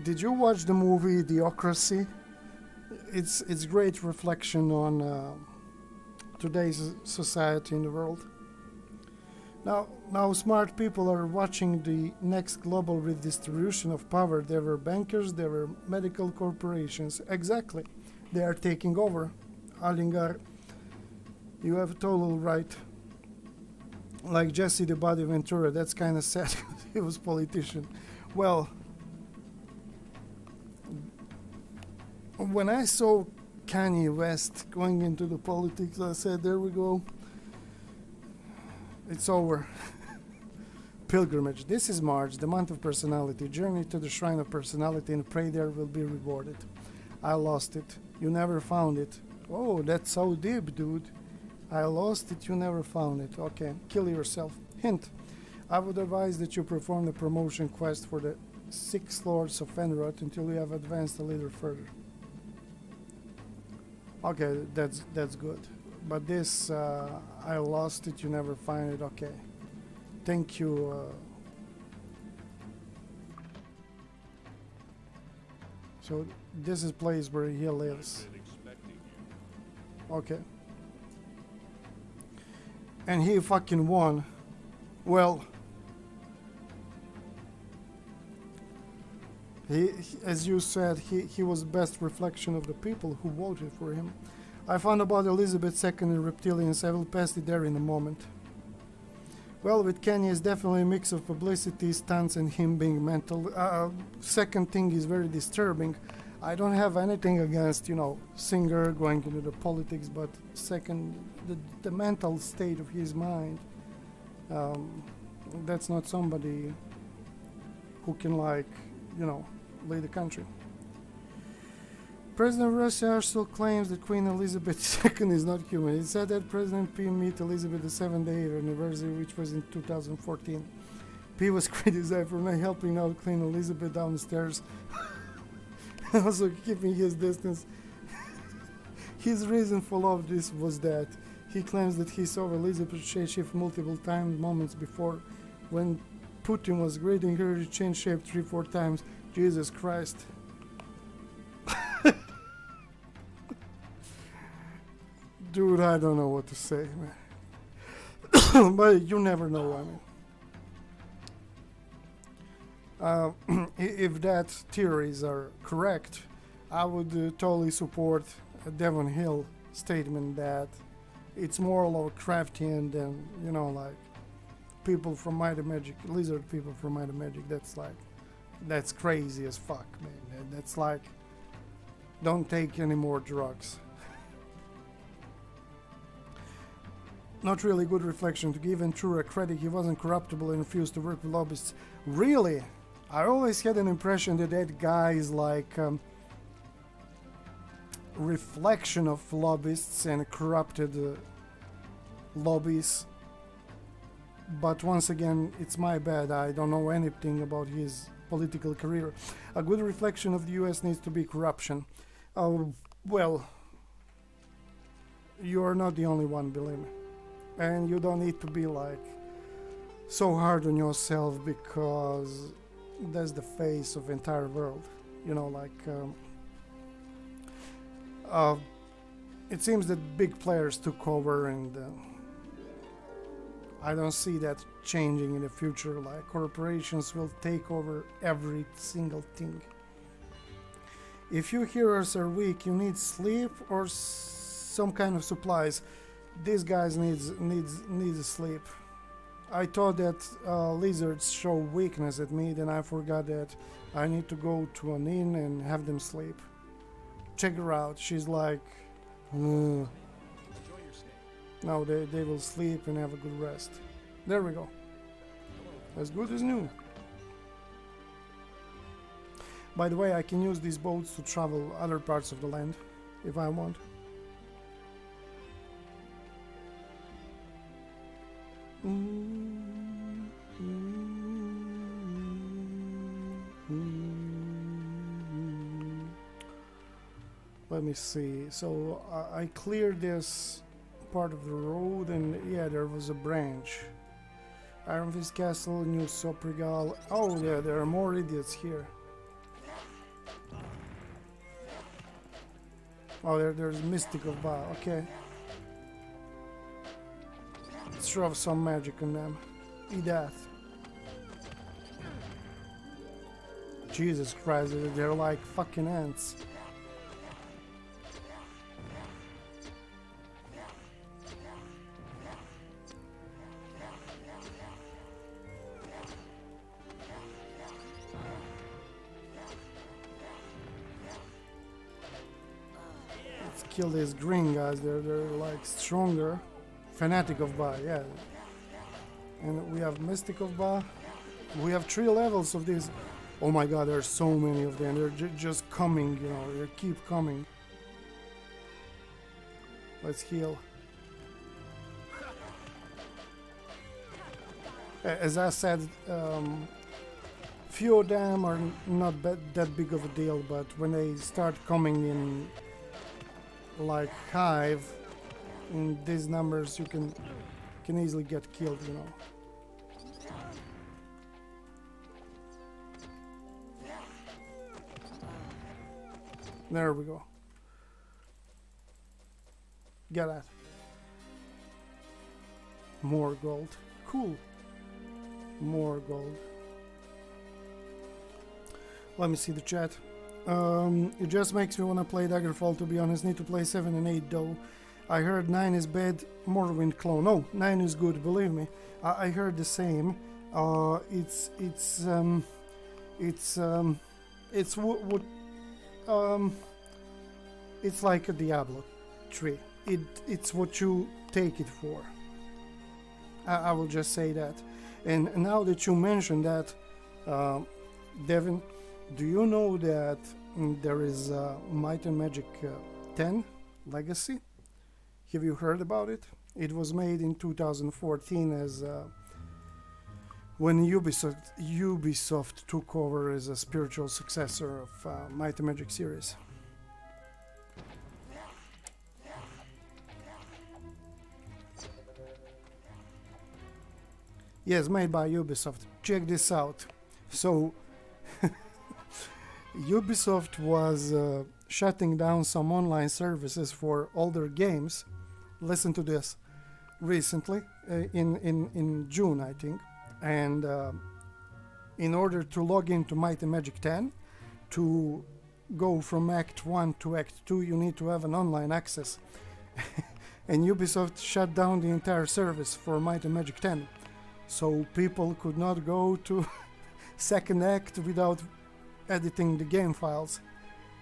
Did you watch the movie Idiocracy? It's great reflection on today's society in the world. Now smart people are watching the next global redistribution of power. There were bankers, there were medical corporations. Exactly. They are taking over. Alingar, you have total right. Like Jesse the Body Ventura, that's kind of sad. He was politician. Well, when I saw Kanye West going into the politics, I said, there we go. It's over. Pilgrimage. This is March, the month of personality. Journey to the shrine of personality and pray there will be rewarded. I lost it. You never found it. Oh, that's so deep, dude. I lost it. You never found it. Okay, kill yourself. Hint. I would advise that you perform the promotion quest for the 6 Lords of Fenrod until you have advanced a little further. Okay, that's good. But this, I lost it. You never find it. Okay. Thank you. So this is place where he lives. Okay. And he fucking won. Well, as you said, he was best reflection of the people who voted for him. I found about Elizabeth II and reptilians. I will pass it there in a moment. Well, with Kanye, it's definitely a mix of publicity, stunts, and him being mental. Second thing is very disturbing. I don't have anything against, singer going into the politics, but second, the mental state of his mind. That's not somebody who can, lead the country. President of Russia still claims that Queen Elizabeth II is not human. It said that President P met Elizabeth the 7th anniversary, which was in 2014. P was criticized for not helping out Queen Elizabeth downstairs, also keeping his distance. His reason for all of this was that he claims that he saw Elizabeth shape multiple times, moments before, when Putin was greeting her, she changed shape 3-4 times. Jesus Christ. Dude, I don't know what to say, man. But you never know, if that theories are correct, I would totally support a Devon Hill statement that it's more Lovecraftian than, people from Might and Magic, lizard people from Might and Magic. That's crazy as fuck, man. That's like, don't take any more drugs. Not really good reflection. To give Ventura credit, he wasn't corruptible and refused to work with lobbyists. Really? I always had an impression that that guy is like reflection of lobbyists and corrupted lobbies. But once again, it's my bad. I don't know anything about his political career. A good reflection of the US needs to be corruption. Well, you're not the only one, believe me. And you don't need to be so hard on yourself, because that's the face of the entire world. It seems that big players took over, and I don't see that changing in the future. Corporations will take over every single thing. If your heroes are weak, you need sleep or some kind of supplies. These guys needs sleep. I thought that lizards show weakness at me, then I forgot that I need to go to an inn and have them sleep. Check her out. She's like, Enjoy your stay. no, they will sleep and have a good rest. There we go. As good as new. By the way, I can use these boats to travel other parts of the land if I want. Let me see. So I cleared this part of the road, and yeah, there was a branch. Iron Fist Castle, New Soprigal. Oh yeah, there are more idiots here. Oh, there's Mystic of Ba. Okay. Let's shove some magic on them. Eat that. Jesus Christ, they're like fucking ants. Let's kill these green guys. They're like stronger. Fanatic of Ba, yeah. And we have Mystic of Ba. We have 3 levels of these. Oh my god, there's so many of them. They're just coming, you know, they keep coming. Let's heal. As I said, few of them are not that big of a deal, but when they start coming in like hive, in these numbers, you can easily get killed, you know. There we go. Get that. More gold. Cool. More gold. Let me see the chat. It just makes me want to play Daggerfall, to be honest. Need to play 7 and 8 though. I heard 9 is bad. Morrowind clone. No, 9 is good, believe me. I heard the same. It's like a Diablo 3. It's what you take it for. I will just say that. And now that you mentioned that, Devin, do you know that there is Might and Magic 10 Legacy? Have you heard about it? It was made in 2014 as when Ubisoft took over as a spiritual successor of Might and Magic series. Yes, made by Ubisoft. Check this out. So, Ubisoft was shutting down some online services for older games. Listen to this. Recently, in June, I think. And in order to log into Might and Magic 10, to go from Act 1 to Act 2, you need to have an online access. And Ubisoft shut down the entire service for Might and Magic 10. So people could not go to second act without editing the game files.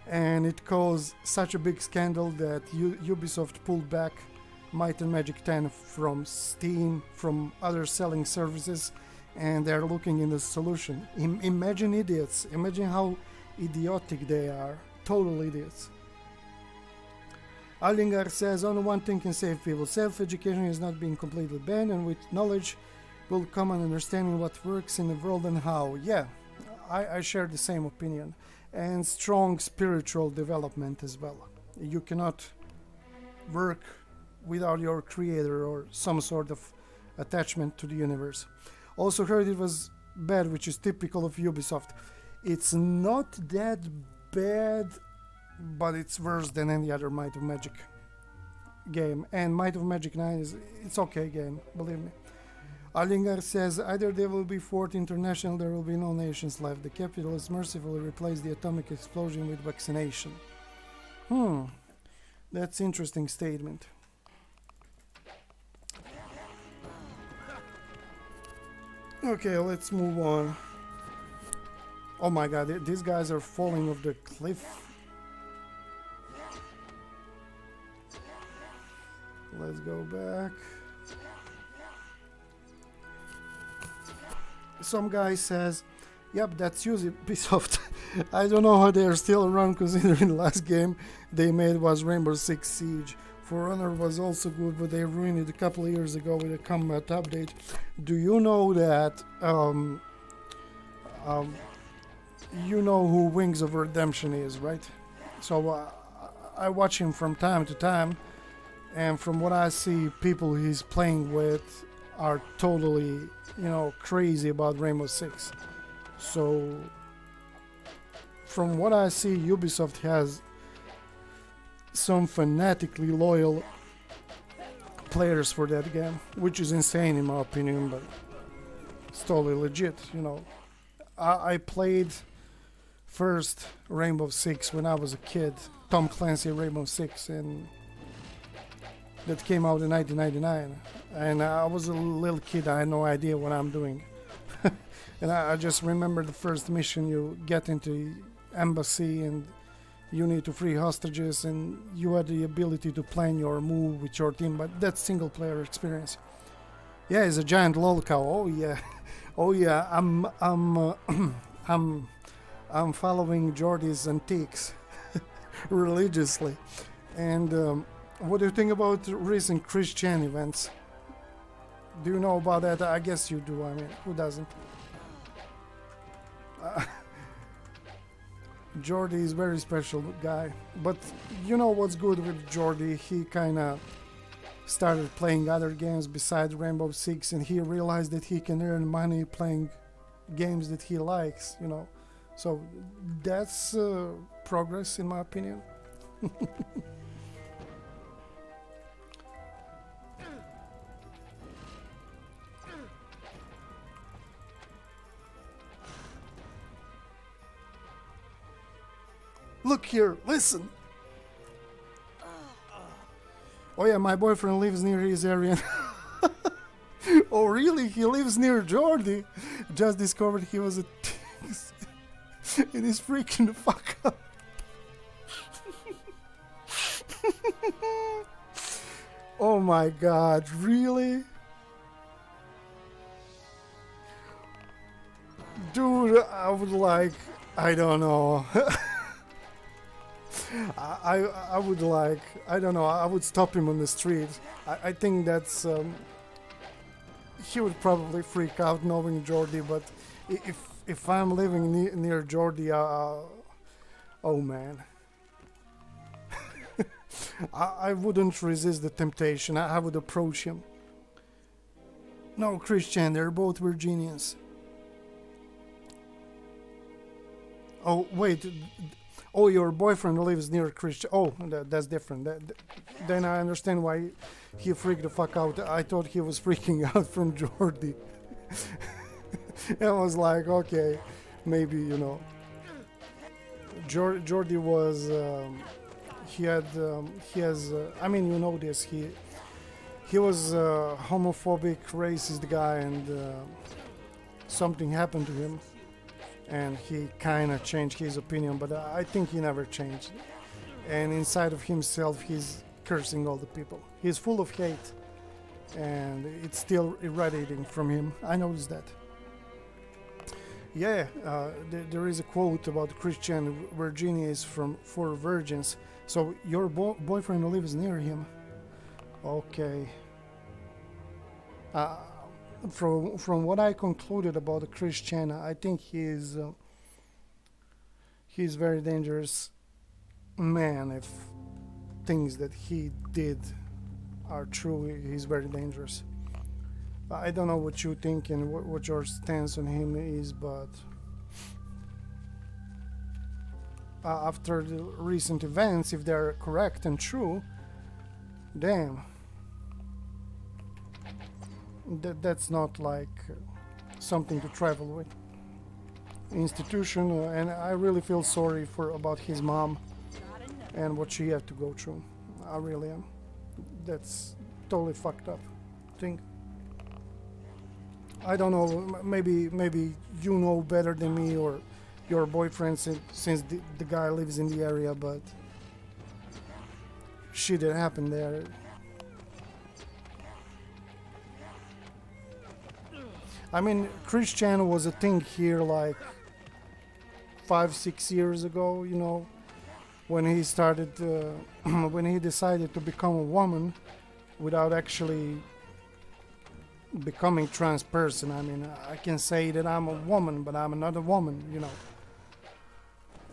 And it caused such a big scandal that Ubisoft pulled back Might and Magic 10 from Steam, from other selling services, and they're looking in the solution. Imagine idiots. Imagine how idiotic they are. Total idiots. Allingar says, only one thing can save people. Self-education is not being completely banned, and with knowledge will come an understanding what works in the world and how. Yeah, I share the same opinion. And strong spiritual development as well. You cannot work without your creator or some sort of attachment to the universe. Also heard it was bad, which is typical of Ubisoft. It's not that bad, but it's worse than any other Might of Magic game. And Might of Magic 9 it's okay game, believe me. Allingar says, either there will be fourth international, there will be no nations left. The capitalists mercifully replace the atomic explosion with vaccination. That's interesting statement. Okay, let's move on. Oh my god, these guys are falling off the cliff. Let's go back. Some guy says, yep, that's Ubisoft. I don't know how they are still around, considering the last game they made was Rainbow Six Siege. For Honor was also good, but they ruined it a couple of years ago with a combat update. Do you know that you know who Wings of Redemption is, right? So I watch him from time to time, and from what I see, people he's playing with are totally, crazy about Rainbow Six. So from what I see, Ubisoft has some fanatically loyal players for that game, which is insane in my opinion, but it's totally legit, I played first Rainbow Six when I was a kid, Tom Clancy Rainbow Six, and that came out in 1999, and I was a little kid. I had no idea what I'm doing. And I just remember the first mission. You get into embassy and you need to free hostages, and you had the ability to plan your move with your team, but that's single player experience. Yeah, he's a giant lolcow. Oh yeah, oh yeah. I'm following Jordy's antiques religiously. And what do you think about recent Christian events? Do you know about that? I guess you do. I mean, who doesn't? Jordy is very special guy. But you know what's good with Jordy? He kind of started playing other games besides Rainbow Six, and he realized that he can earn money playing games that he likes, you know. So that's progress, in my opinion. Look here, listen. Oh yeah, my boyfriend lives near his area. Oh really? He lives near Jordy. Just discovered he was a and he's freaking the fuck out. Oh my god, really? Dude, I would like, I don't know. I would like, I don't know, I would stop him on the street. I think that's, he would probably freak out knowing Jordy, but if I'm living near Jordy, oh man. I wouldn't resist the temptation, I would approach him. No, Christian, they're both Virginians. Oh, wait. Oh, your boyfriend lives near Christian. Oh, that's different. Then I understand why he freaked the fuck out. I thought he was freaking out from Jordy. I was like, okay, maybe, you know. Jordy was, he has, I mean, you know this, he was a homophobic, racist guy, and something happened to him. And he kind of changed his opinion, but I think he never changed. And inside of himself, he's cursing all the people. He's full of hate, and it's still irradiating from him. I noticed that. Yeah, there is a quote about Christian Virginia is from four virgins. So your boyfriend lives near him. Okay. From what I concluded about the Christian, I think he's very dangerous man. If things that he did are true, he's very dangerous. I don't know what you think and what your stance on him is, but after the recent events, if they're correct and true, damn. That's not like something to travel with. Institution, and I really feel sorry about his mom and what she had to go through. I really am. That's totally fucked up thing. I don't know, maybe you know better than me, or your boyfriend, since the guy lives in the area, but shit that happened there. I mean, Christian was a thing here like 5-6 years ago, you know, when he started, when he decided to become a woman without actually becoming trans person. I mean, I can say that I'm a woman, but I'm not a woman, you know.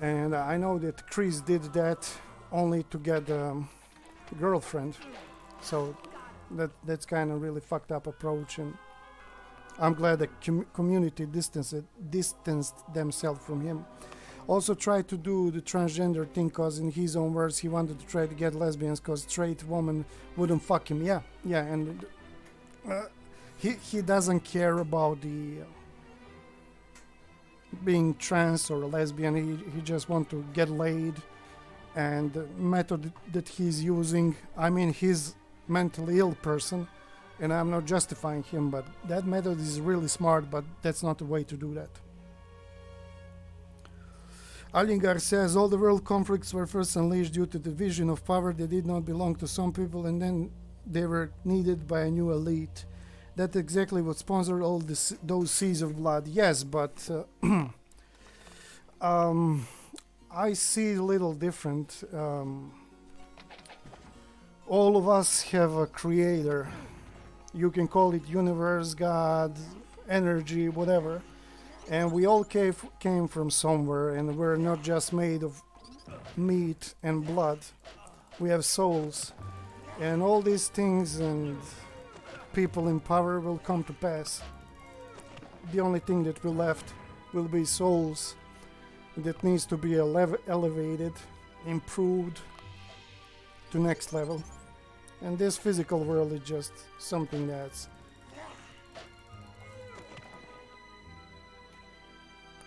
And I know that Chris did that only to get a girlfriend, so that's kind of really fucked up approach, and I'm glad the community distanced themselves from him. Also tried to do the transgender thing because in his own words he wanted to try to get lesbians because straight women wouldn't fuck him. Yeah, and he doesn't care about the being trans or lesbian. He just wants to get laid, and the method that he's using, I mean, he's mentally ill person, and I'm not justifying him, but that method is really smart, but that's not the way to do that. Allingar says all the world conflicts were first unleashed due to the division of power that did not belong to some people, and then they were needed by a new elite. That's exactly what sponsored all those seas of blood. Yes, but I see a little different. All of us have a creator. You can call it universe, God, energy, whatever. And we all came from somewhere, and we're not just made of meat and blood. We have souls. And all these things and people in power will come to pass. The only thing that will left will be souls that needs to be elevated, improved to next level. And this physical world is just something that's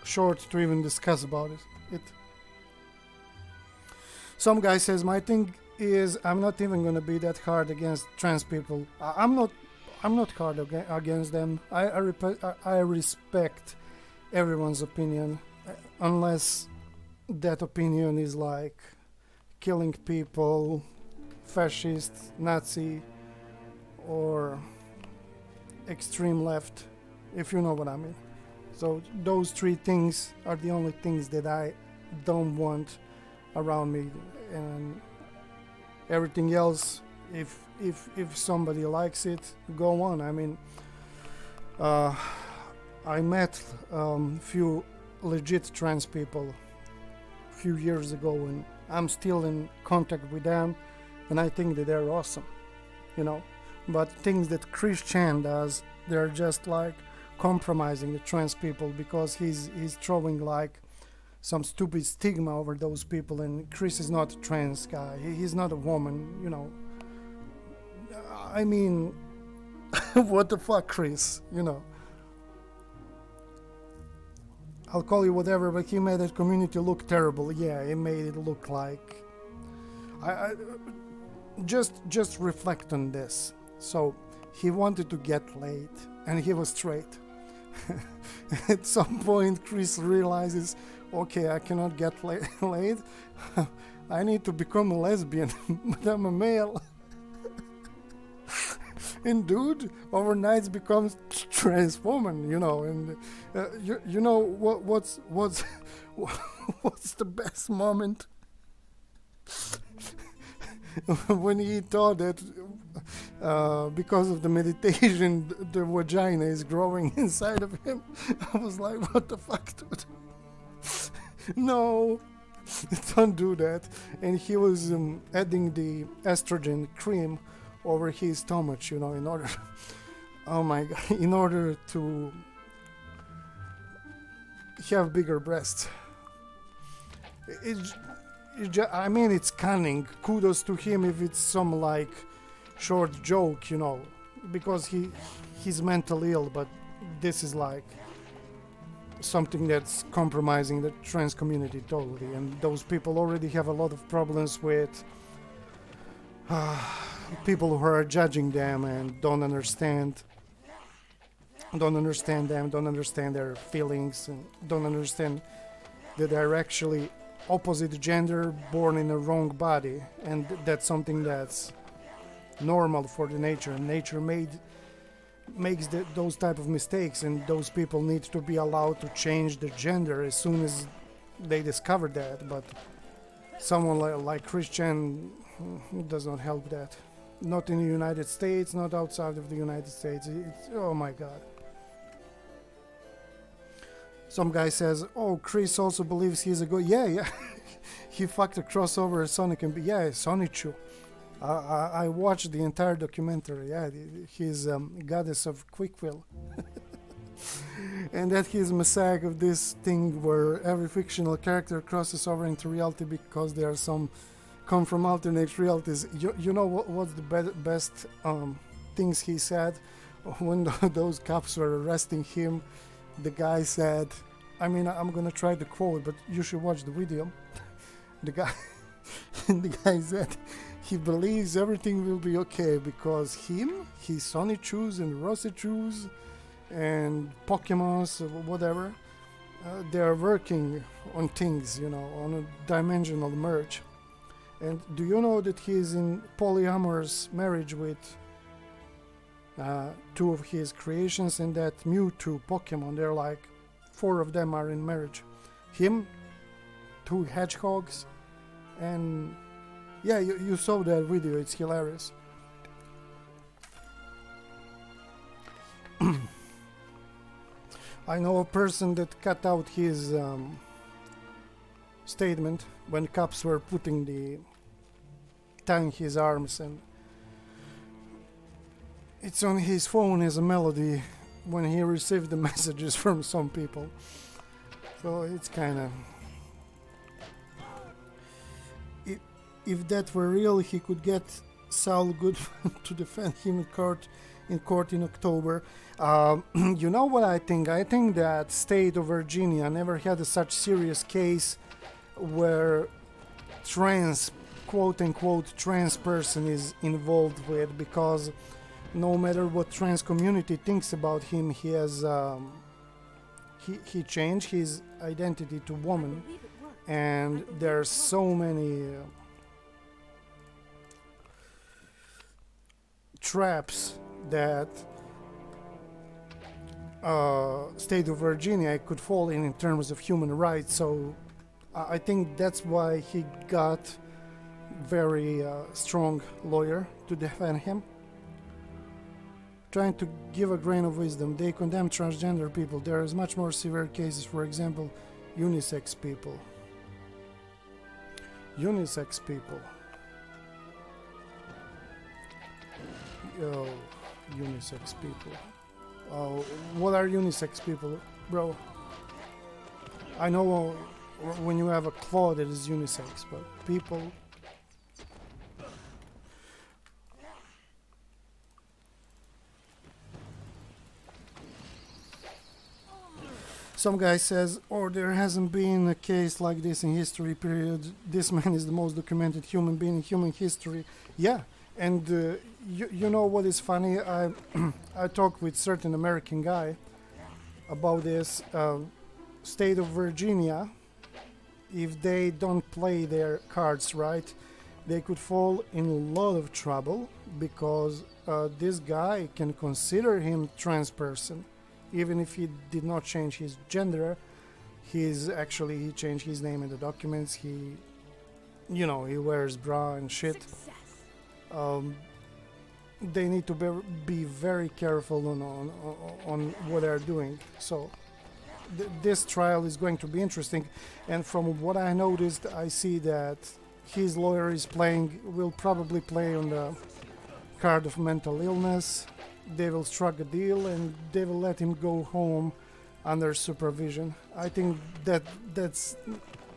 short to even discuss about it. Some guy says my thing is I'm not even gonna be that hard against trans people. I'm not hard against them. I respect everyone's opinion, unless that opinion is like killing people, fascist, Nazi, or extreme left, if you know what I mean. So those three things are the only things that I don't want around me, and everything else, if somebody likes it, go on. I mean, I met few legit trans people a few years ago, and I'm still in contact with them, and I think that they're awesome, you know. But things that Chris Chan does, they're just like compromising the trans people, because he's throwing like some stupid stigma over those people, and Chris is not a trans guy. He's not a woman, you know. I mean, what the fuck, Chris, you know. I'll call you whatever, but he made that community look terrible. Yeah, he made it look like... I just reflect on this. So, he wanted to get laid, and he was straight. At some point, Chris realizes, okay, I cannot get laid. I need to become a lesbian, but I'm a male. And dude overnight becomes trans woman, you know. And you know what's what's the best moment? When he thought that because of the meditation the vagina is growing inside of him. I was like, what the fuck, dude? No, don't do that. And he was adding the estrogen cream over his stomach, you know, in order oh my god, in order to have bigger breasts. I mean, it's cunning. Kudos to him if it's some like short joke, you know, because he's mentally ill, but this is like something that's compromising the trans community totally, and those people already have a lot of problems with people who are judging them and don't understand them, don't understand their feelings, and don't understand that they're actually opposite gender born in a wrong body, and that's something that's normal for the nature, and nature makes those type of mistakes, and those people need to be allowed to change their gender as soon as they discover that. But someone like Christian does not help that, not in the United States, not outside of the United States. It's, oh my god. Some guy says, oh, Chris also believes he's a good... Yeah. He fucked a crossover Sonic and... Yeah, Sonichu. I watched the entire documentary. Yeah, he's goddess of Quickville. And that he's messiah of this thing where every fictional character crosses over into reality because there are some come from alternate realities. You know what's the best things he said? When those cops were arresting him, the guy said, I mean, I'm gonna try to quote, but you should watch the video. The guy said he believes everything will be okay because his Sonichus and Rossichus and Pokemons or whatever, they're working on things, you know, on a dimensional merge. And do you know that he's in polyamorous marriage with two of his creations, and that Mewtwo Pokemon. They're like 4 of them are in marriage. Him, 2 hedgehogs, and yeah, you saw that video. It's hilarious. I know a person that cut out his statement when cops were tying his arms, and it's on his phone as a melody when he received the messages from some people. So it's kind of... If that were real, he could get Saul Goodman to defend him in court in October. You know what I think? I think that state of Virginia never had such serious case where quote-unquote trans person is involved with, because no matter what trans community thinks about him, he has he changed his identity to woman, and there are so many traps that state of Virginia could fall in terms of human rights. So I think that's why he got very strong lawyer to defend him. Trying to give a grain of wisdom, they condemn transgender people. There is much more severe cases, for example, unisex people. Unisex people. Oh, unisex people. Oh, what are unisex people, bro? I know when you have a claw that is unisex, but people... Some guy says, oh, there hasn't been a case like this in history, period. This man is the most documented human being in human history. Yeah, and you know what is funny? I talked with certain American guy about this. State of Virginia, if they don't play their cards right, they could fall in a lot of trouble, because this guy can consider him trans person. Even if he did not change his gender, he changed his name in the documents. He wears bra and shit. They need to be very careful on what they're doing. So this trial is going to be interesting. And from what I noticed, I see that his lawyer will probably play on the card of mental illness. They will strike a deal and they will let him go home under supervision. I think that's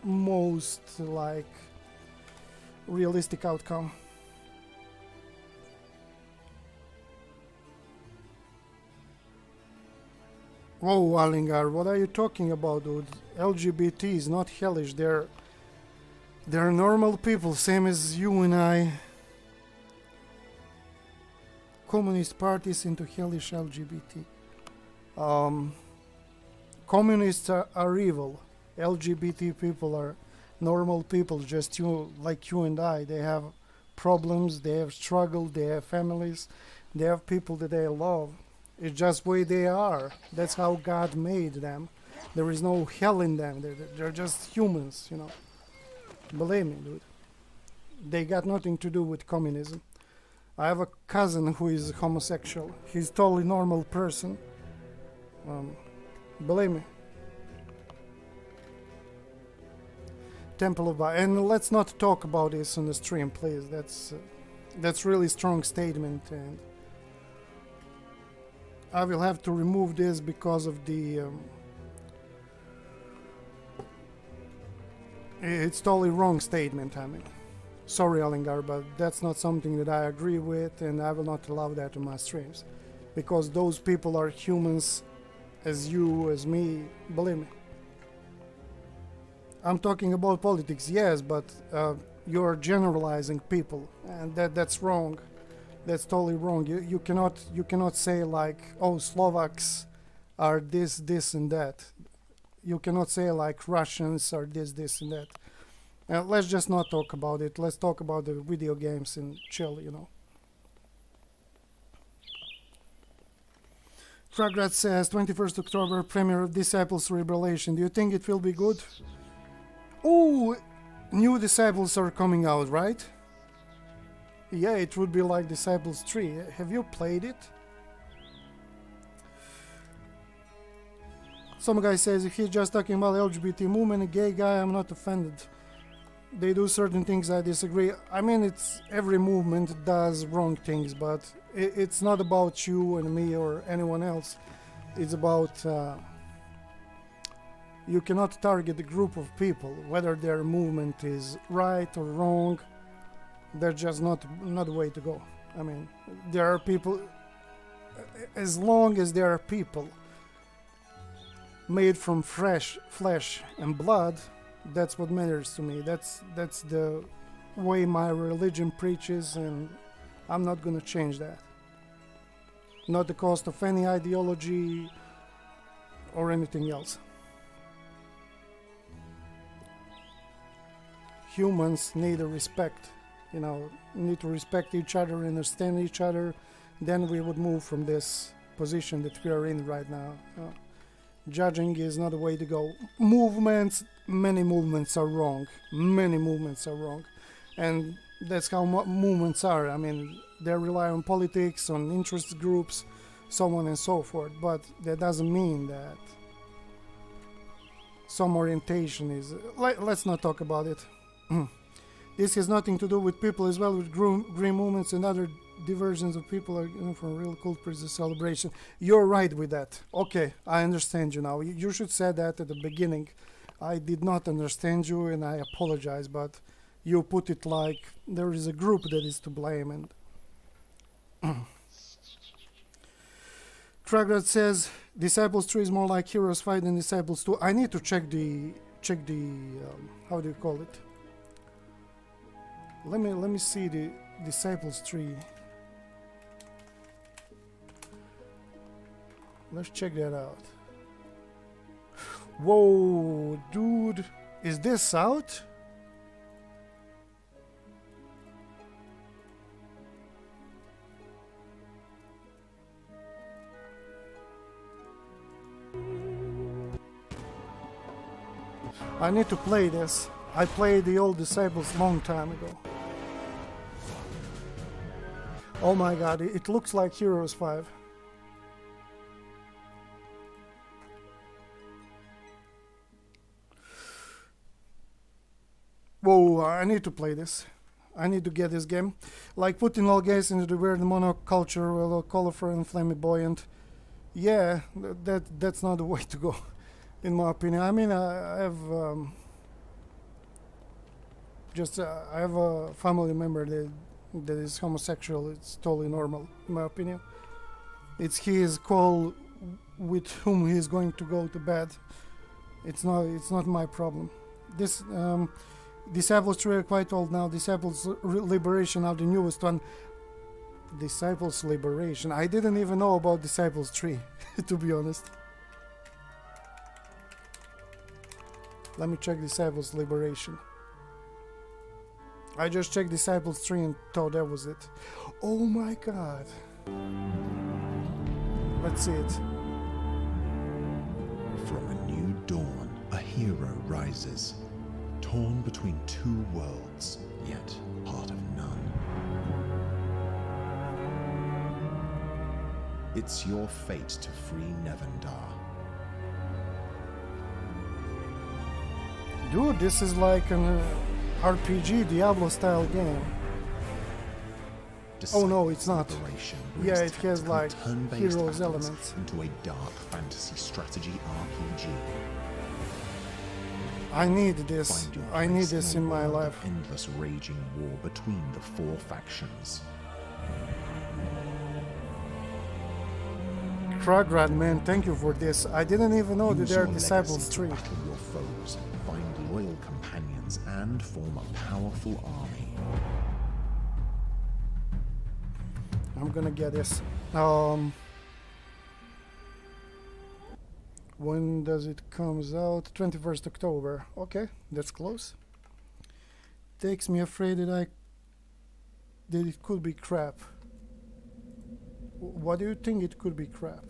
most like realistic outcome. Oh, Alingar, what are you talking about, dude? LGBT is not hellish. They're normal people, same as you and I. Communist parties into hellish LGBT. Communists are evil. LGBT people are normal people, just like you and I. They have problems, they have struggle, they have families, they have people that they love. It's just the way they are. That's how God made them. There is no hell in them. They're just humans, Believe me, dude. They got nothing to do with communism. I have a cousin who is homosexual. He's a totally normal person. Believe me. Temple of Ba. And let's not talk about this on the stream, please. That's really strong statement, and I will have to remove this because of the... it's totally wrong statement, I mean. Sorry, Alingar, but that's not something that I agree with, and I will not allow that on my streams. Because those people are humans as you, as me, believe me. I'm talking about politics, yes, but you're generalizing people, and that's wrong. That's totally wrong. You cannot say like, oh, Slovaks are this and that. You cannot say like Russians are this and that. Let's just not talk about it. Let's talk about the video games and chill, Kragrat says 21st October premiere of Disciples Revelation. Do you think it will be good? Oh, new Disciples are coming out, right? Yeah, it would be like Disciples 3. Have you played it? Some guy says if he's just talking about LGBT movement, a gay guy, I'm not offended. They do certain things I disagree. I mean, it's every movement does wrong things, but it's not about you and me or anyone else. It's about you cannot target a group of people, whether their movement is right or wrong. They're just not the way to go. I mean, there are people, as long as there are people made from fresh flesh and blood, that's what matters to me. That's the way my religion preaches, and I'm not gonna change that. Not the cost of any ideology or anything else. Humans need a respect, you know, need to respect each other, understand each other. Then we would move from this position that we are in right now. Judging is not the way to go. Movements, many movements are wrong. Many movements are wrong. And that's how movements are. I mean, they rely on politics, on interest groups, so on and so forth. But that doesn't mean that some orientation is... Let's not talk about it. This has nothing to do with people as well, with green movements and other diversions of people are, you know, from real cult prison celebration. You're right with that. Okay, I understand you now. You should say that at the beginning. I did not understand you and I apologize, but you put it like there is a group that is to blame. And Kragrat says Disciples 3 is more like Heroes 5 than Disciples 2. I need to check the how do you call it? Let me see the Disciples 3. Let's check that out. Whoa, dude, is this out? I need to play this. I played the old Disciples long time ago. Oh my god, it looks like Heroes 5. Whoa, I need to play this. I need to get this game. Like putting all gays into the weird monoculture, colorful and flamboyant. Yeah, that's not the way to go, in my opinion. I mean, I have I have a family member that is homosexual. It's totally normal, in my opinion. It's his call with whom he is going to go to bed. It's not my problem. This Disciples 3 are quite old now. Disciples Liberation are the newest one. Disciples Liberation. I didn't even know about Disciples 3, to be honest. Let me check Disciples Liberation. I just checked Disciples 3 and thought that was it. Oh my god. Let's see it. From a new dawn, a hero rises, torn between two worlds, yet part of none. It's your fate to free Nevendar. Dude, this is like an RPG Diablo-style game. Oh no, it's not. Yeah, it has like Heroes elements. Into a dark fantasy strategy RPG. I need this. Find your I need place this in in a my world of life. endless raging war between the four factions. Kragrat, man, thank you for this. I didn't even know that Use there are your Disciples legacy to 3. battle your foes, find loyal companions, and form a powerful army. I'm gonna get this. When does it comes out? 21st October. Okay, that's close. Takes me afraid that it could be crap. What do you think it could be crap?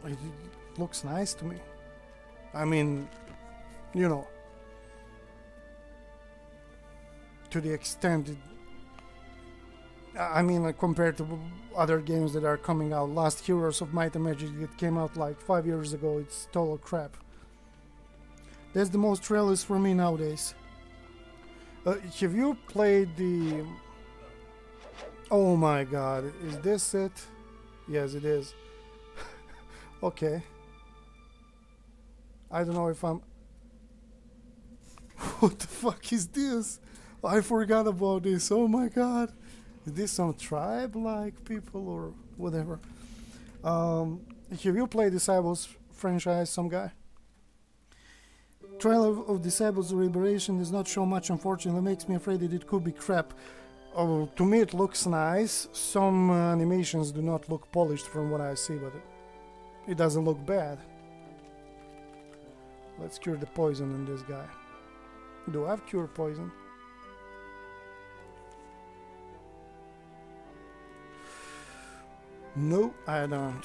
It looks nice to me. I mean, you know, to the extent it, I mean, compared to other games that are coming out. Last Heroes of Might and Magic, it came out like 5 years ago. It's total crap. That's the most trailers for me nowadays. Have you played the... Oh my god, is this it? Yes, it is. Okay. I don't know if I'm... What the fuck is this? I forgot about this. Oh my god. Is this some tribe-like people or whatever? Have you played Disciples franchise, some guy? Trial of Disciples Liberation does not show much, unfortunately. Makes me afraid that it could be crap. Oh, to me it looks nice. Some animations do not look polished from what I see, but it doesn't look bad. Let's cure the poison in this guy. Do I have cure poison? No, I don't.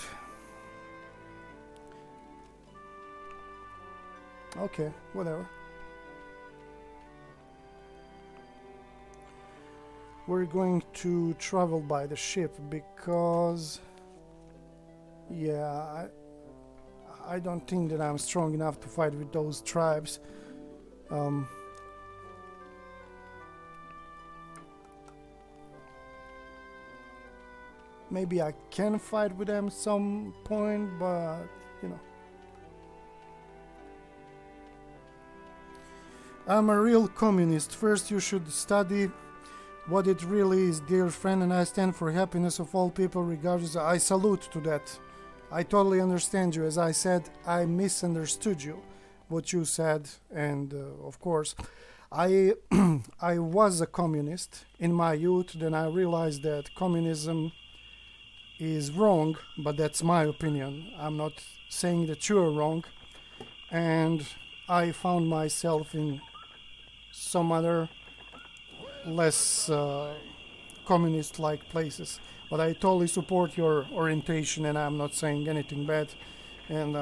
Okay, whatever. We're going to travel by the ship because... Yeah, I don't think that I'm strong enough to fight with those tribes. Maybe I can fight with them some point, but you know. I'm a real communist. First you should study what it really is, dear friend, and I stand for happiness of all people regardless. I salute to that. I totally understand you. As I said, I misunderstood you, what you said, and of course, I was a communist in my youth. Then I realized that communism is wrong, but that's my opinion. I'm not saying that you're wrong, and I found myself in some other less communist-like places. But I totally support your orientation, and I'm not saying anything bad. And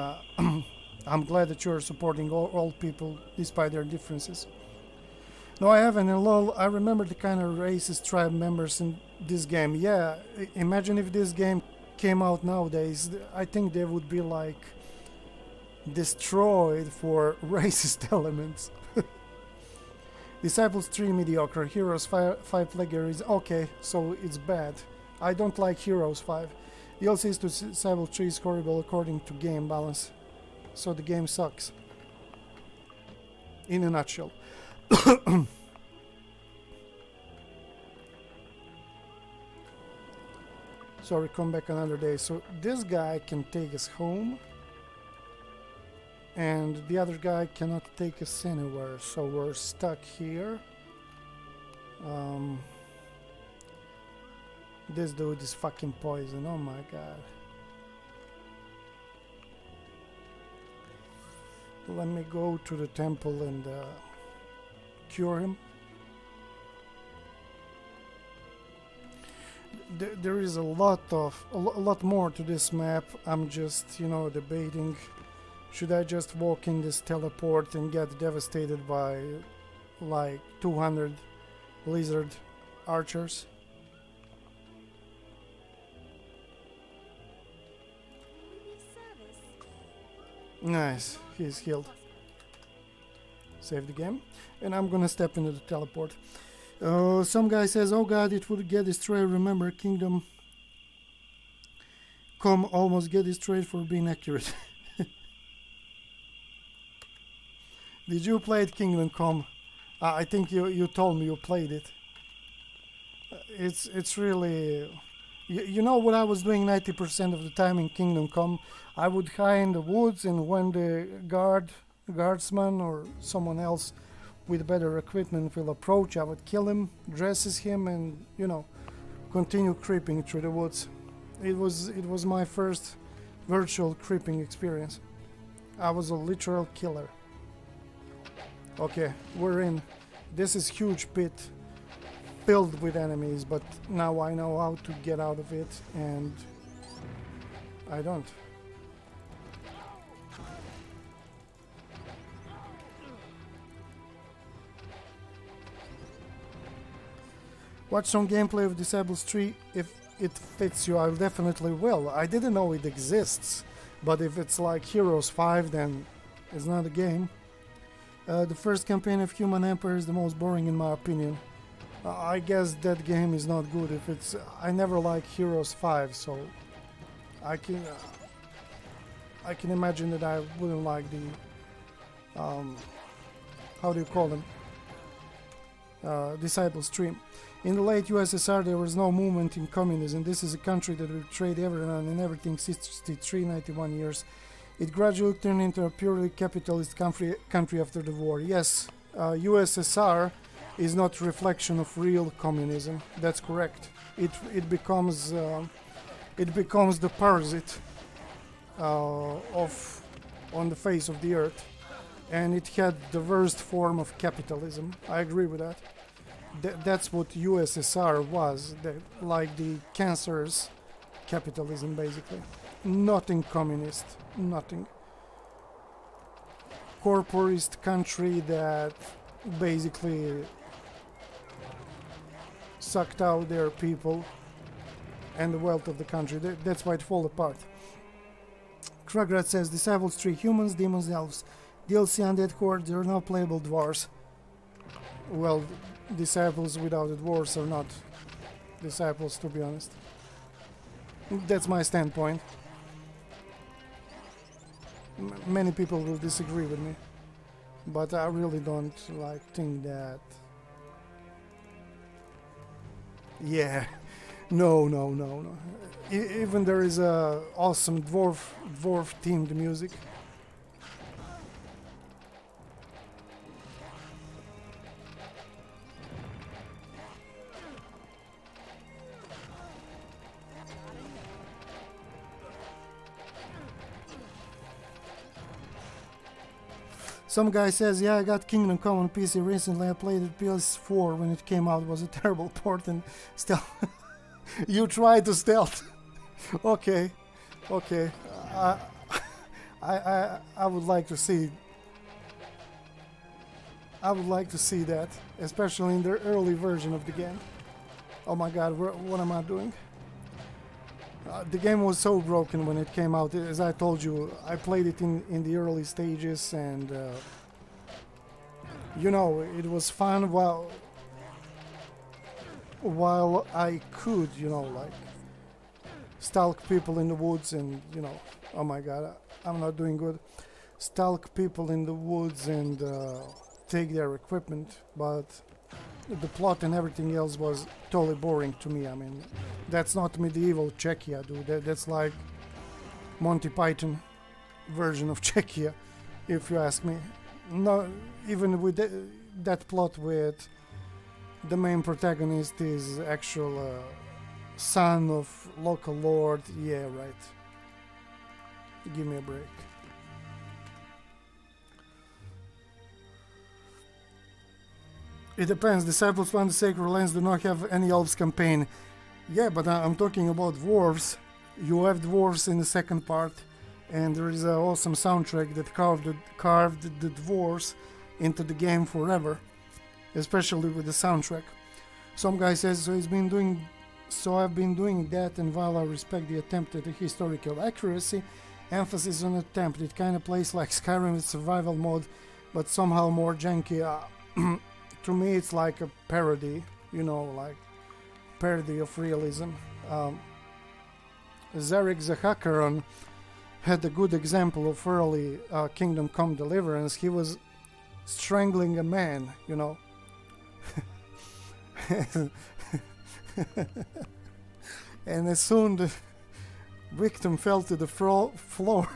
I'm glad that you're supporting all people despite their differences. No, I haven't. And lol, I remember the kind of racist tribe members in this game. Yeah, imagine if this game came out nowadays. I think they would be like destroyed for racist elements. Disciples 3 mediocre, Heroes 5 legger is okay, so it's bad. I don't like Heroes 5. DLCs to Disciple 3 is horrible according to game balance, so the game sucks. In a nutshell. Sorry, come back another day. So this guy can take us home, and the other guy cannot take us anywhere, so we're stuck here. This dude is fucking poison, oh my god. Let me go to the temple and cure him. There is a lot more to this map. I'm just, you know, debating. Should I just walk in this teleport and get devastated by like 200 lizard archers? Nice, he's healed. Save the game. And I'm gonna step into the teleport. Some guy says, oh god, it would get destroyed. Remember, Kingdom Come almost get destroyed for being accurate. Did you play it, Kingdom Come? I think you told me you played it. It's really... You know what I was doing 90% of the time in Kingdom Come? I would hide in the woods, and when the guardsman or someone else with better equipment will approach, I would kill him, dress as him, and, you know, continue creeping through the woods. It was my first virtual creeping experience. I was a literal killer. Okay, we're in. This is huge pit filled with enemies, but now I know how to get out of it, and I don't. Watch some gameplay of Disabled 3 if it fits you. I definitely will. I didn't know it exists, but if it's like Heroes 5, then it's not a game. The first campaign of Human Empire is the most boring in my opinion. I guess that game is not good if it's... I never liked Heroes 5, so I can imagine that I wouldn't like the... how do you call them? Disciples Stream. In the late USSR there was no movement in communism. This is a country that betrayed everyone and everything 91 years. It gradually turned into a purely capitalist country after the war. Yes, USSR is not a reflection of real communism. That's correct. It becomes the parasite on the face of the earth, and it had the worst form of capitalism. I agree with that. That's what USSR was, like the cancerous capitalism, basically. Nothing communist, nothing. Corporist country that basically sucked out their people and the wealth of the country. That's why it fell apart. Kragrat says, Disabled 3, humans, demons, elves. DLC Undead Horde, there are no playable dwarves. Well, disciples without the dwarves are not disciples, to be honest. That's my standpoint. Many people will disagree with me, but I really don't think that. Yeah, no. Even there is a awesome dwarf themed music. Some guy says, yeah, I got Kingdom Come on PC recently. I played it PS4 when it came out. It was a terrible port and stealth. You tried to stealth. Okay. I would like to see. I would like to see that, especially in the early version of the game. Oh my God, what am I doing? The game was so broken when it came out. As I told you, I played it in the early stages, and you know, it was fun while I could, you know, like stalk people in the woods and, you know, oh my God, I'm not doing good. Stalk people in the woods and take their equipment, but the plot and everything else was totally boring to me. I mean, that's not medieval Czechia, dude. That's like Monty Python version of Czechia, if you ask me. No, even with that plot with the main protagonist is actual son of local lord. Yeah, right. Give me a break. It depends. Disciples One, the Sacred Lands do not have any elves campaign. Yeah, but I'm talking about dwarves. You have dwarves in the second part, and there is an awesome soundtrack that carved the dwarves into the game forever, especially with the soundtrack. Some guy says, so I've been doing that, and while I respect the attempt at the historical accuracy, emphasis on attempt, it kind of plays like Skyrim with survival mode, but somehow more janky. To me, it's like a parody, you know, like parody of realism. Zarek Zahakaron had a good example of early Kingdom Come Deliverance. He was strangling a man, you know. And as soon the victim fell to the floor,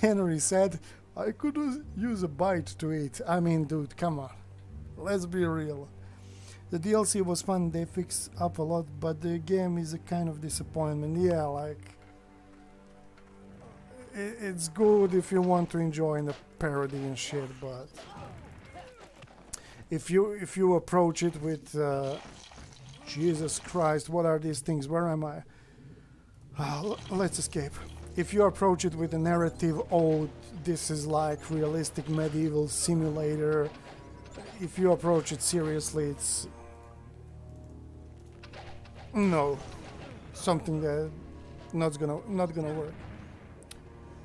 Henry said, I could use a bite to eat. I mean, dude, come on. Let's be real. The DLC was fun, they fixed up a lot, but the game is a kind of disappointment. Yeah, like it's good if you want to enjoy the parody and shit, but if you approach it with Jesus Christ, what are these things? Where am I? Let's escape. If you approach it with a narrative, oh, this is like realistic medieval simulator. If you approach it seriously, No, something that not gonna work.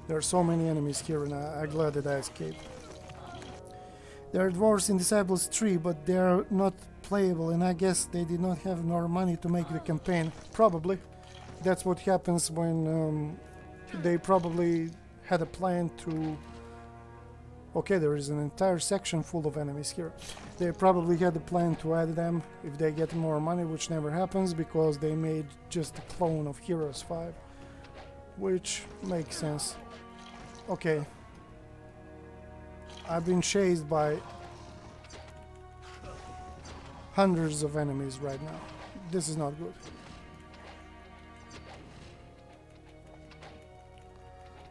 There are so many enemies here, and I'm glad that I escaped. There are dwarves in Disciples 3, but they are not playable, and I guess they did not have nor money to make the campaign. Probably. That's what happens when they probably had a plan to... Okay, there is an entire section full of enemies here. They probably had a plan to add them if they get more money, which never happens because they made just a clone of Heroes 5. Which makes sense. Okay. I've been chased by hundreds of enemies right now. This is not good.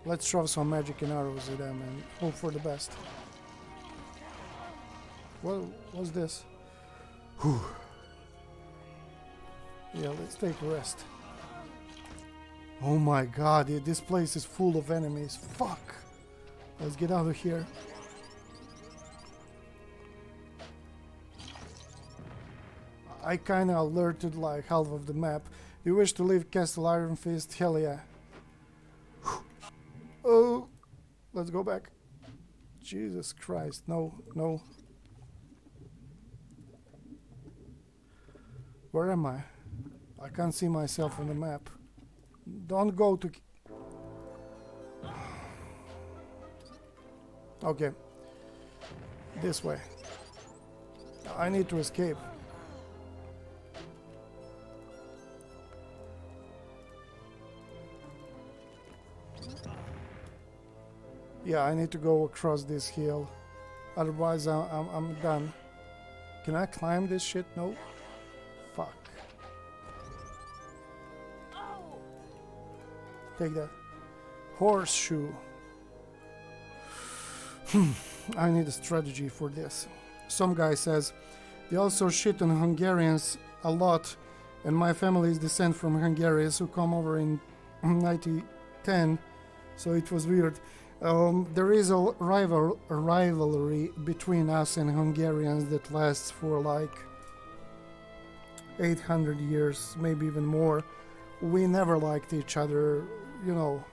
Let's throw some magic and arrows at them and hope for the best. What was this? Whew. Yeah, let's take a rest. Oh my god, this place is full of enemies. Fuck! Let's get out of here. I kinda alerted like half of the map. You wish to leave Castle Iron Fist? Hell yeah. Oh, let's go back. Jesus Christ, no, no. Where am I? I can't see myself on the map. Don't go to... Okay. This way. I need to escape. Yeah, I need to go across this hill. Otherwise, I'm done. Can I climb this shit? No. Fuck. Take that. Horseshoe. I need a strategy for this. Some guy says, they also shit on Hungarians a lot, and my family's descent from Hungarians who come over in 1910, so it was weird. There is a rivalry between us and Hungarians that lasts for like 800 years, maybe even more. We never liked each other, you know.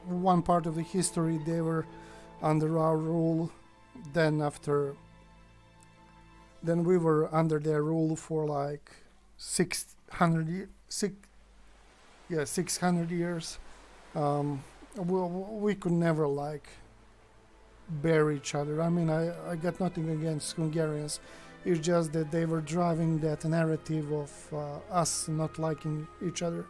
One part of the history they were under our rule, then we were under their rule for like 600 years. We could never like bear each other. I mean, I got nothing against Hungarians. It's just that they were driving that narrative of us not liking each other.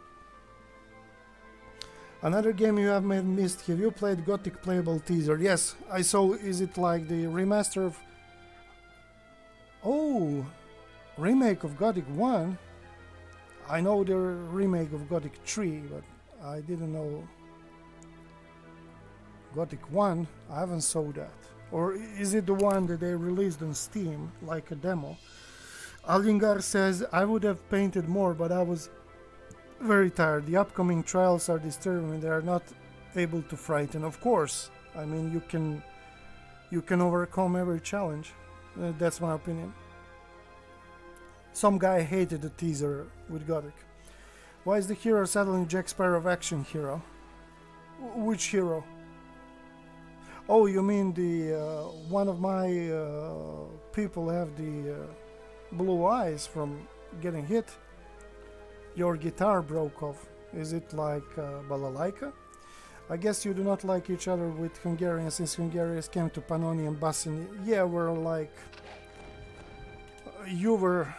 Another game you have missed. Have you played Gothic playable teaser? Yes, I saw. Is it like the remaster of... Oh, remake of Gothic 1? I know the remake of Gothic 3, but I didn't know Gothic 1. I haven't saw that. Or is it the one that they released on Steam, like a demo? Allingar says, I would have painted more, but I was very tired. The upcoming trials are disturbing. They are not able to frighten. Of course, I mean, you can overcome every challenge. That's my opinion. Some guy hated the teaser with Gothic. Why is the hero saddling Jack Sparrow action hero? Which hero? Oh, you mean the one of my people have the blue eyes from getting hit? Your guitar broke off. Is it like balalaika? I guess you do not like each other with Hungarians since Hungarians came to Pannonia and Bassin. Yeah, we're like... you were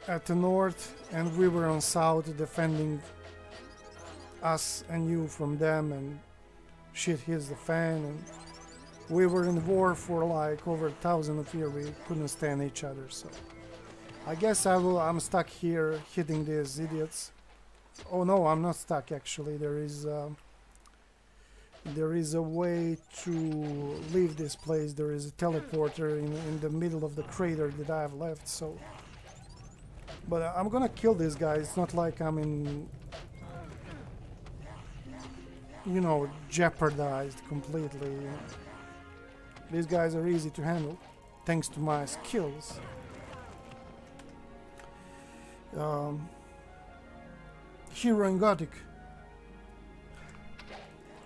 at the north and we were on south defending us and you from them, and shit hits the fan, and we were in war for like over 1,000 years. We couldn't stand each other, so I guess I'm stuck here hitting these idiots. Oh no, I'm not stuck actually. There is a way to leave this place. There is a teleporter in the middle of the crater that I have left, so... But I'm gonna kill this guy. It's not like I'm in... you know, jeopardized completely. These guys are easy to handle, thanks to my skills. Hero in Gothic.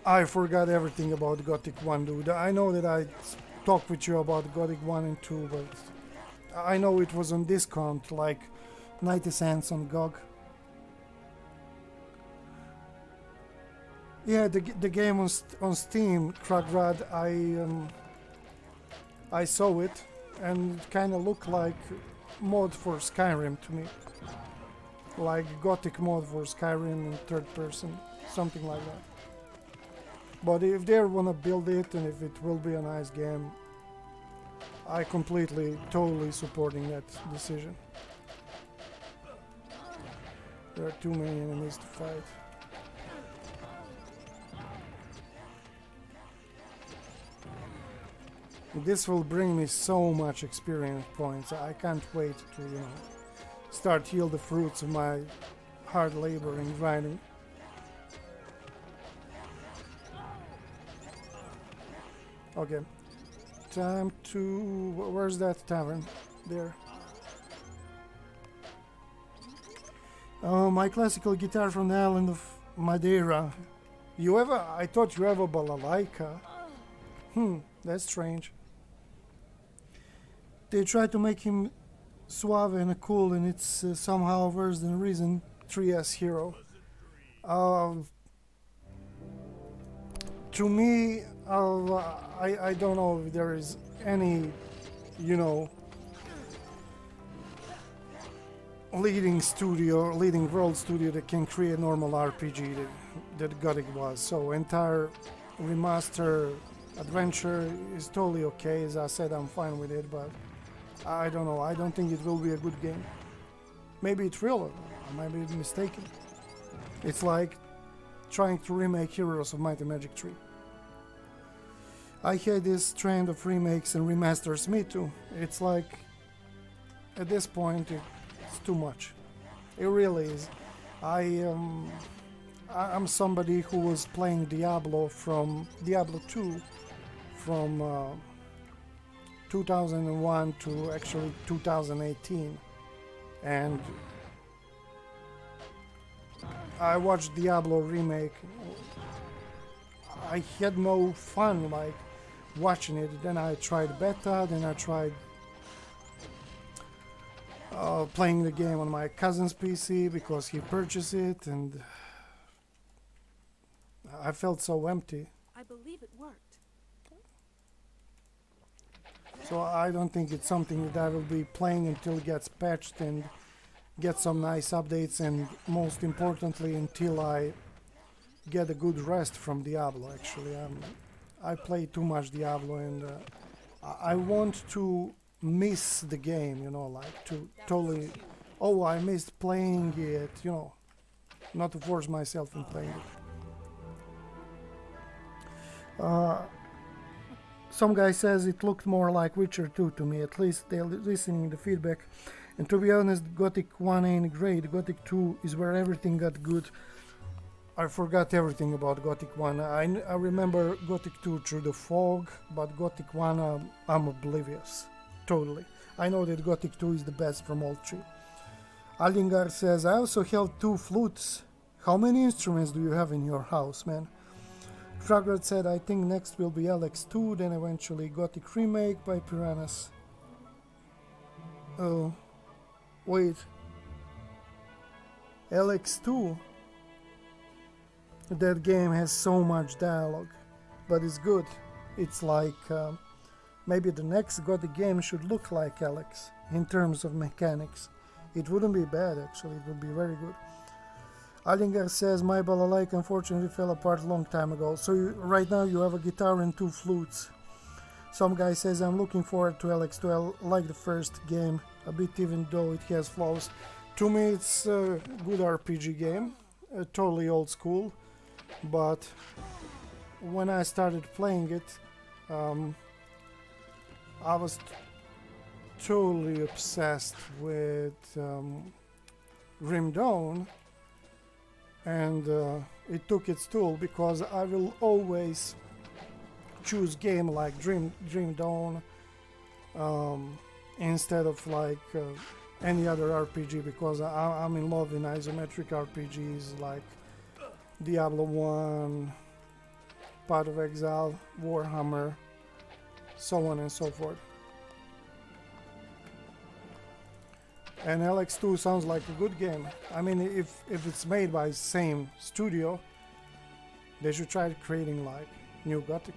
I forgot everything about Gothic 1, dude. I know that I talked with you about Gothic 1 and 2, but I know it was on discount, like 90 cents on GOG. Yeah, the game on Steam, Kragrad, I saw it, and it kind of looked like mod for Skyrim to me. Like Gothic mod for Skyrim in third person, something like that. But if they wanna build it and if it will be a nice game, I completely, totally supporting that decision. There are too many enemies to fight. This will bring me so much experience points. I can't wait to, start yield the fruits of my hard labor and grinding. Okay, time to... Where's that tavern? There. Oh, my classical guitar from the island of Madeira. I thought you have a balalaika. That's strange. They try to make him suave and cool, and it's somehow worse than Reason 3S Hero. To me, I don't know if there is any, leading world studio that can create a normal RPG that Gothic was. So entire remaster adventure is totally okay. As I said, I'm fine with it, but I don't know. I don't think it will be a good game. Maybe it will. I might be mistaken. It's like trying to remake Heroes of Might and Magic 3. I had this trend of remakes and remasters, me too. It's like, at this point, it's too much. It really is. I'm somebody who was playing Diablo 2 from 2001 to actually 2018, and I watched Diablo remake. I had no fun like watching it. Then I tried beta, then I tried playing the game on my cousin's PC because he purchased it, and I felt so empty. I believe it worked. So I don't think it's something that I will be playing until it gets patched and get some nice updates, and most importantly until I get a good rest from Diablo. Actually, I play too much Diablo, and I want to miss the game, like to totally, I missed playing it, not to force myself in playing it. Some guy says it looked more like Witcher 2 to me, at least they're listening to the feedback. And to be honest, Gothic 1 ain't great. Gothic 2 is where everything got good. I forgot everything about Gothic 1. I remember Gothic 2 through the fog, but Gothic 1 I'm oblivious. Totally. I know that Gothic 2 is the best from all three. Allingar says, I also held 2 flutes. How many instruments do you have in your house, man? Kragrad said, I think next will be LX2, then eventually Gothic Remake by Piranhas. Oh, wait. LX2? That game has so much dialogue, but it's good. It's like, maybe the next Gothic game should look like LX in terms of mechanics. It wouldn't be bad, actually, it would be very good. Allinger says, my balalaika unfortunately fell apart a long time ago. So right now you have a guitar and 2 flutes. Some guy says, I'm looking forward to LX2. I like the first game a bit, even though it has flaws. To me it's a good RPG game, totally old school. But when I started playing it, I was totally obsessed with Grim Dawn. And it took its toll, because I will always choose game like Dream Dawn instead of like any other RPG because I'm in love in isometric RPGs like Diablo 1, Path of Exile, Warhammer, so on and so forth. And LX2 sounds like a good game. I mean, if it's made by same studio, they should try creating like New Gothic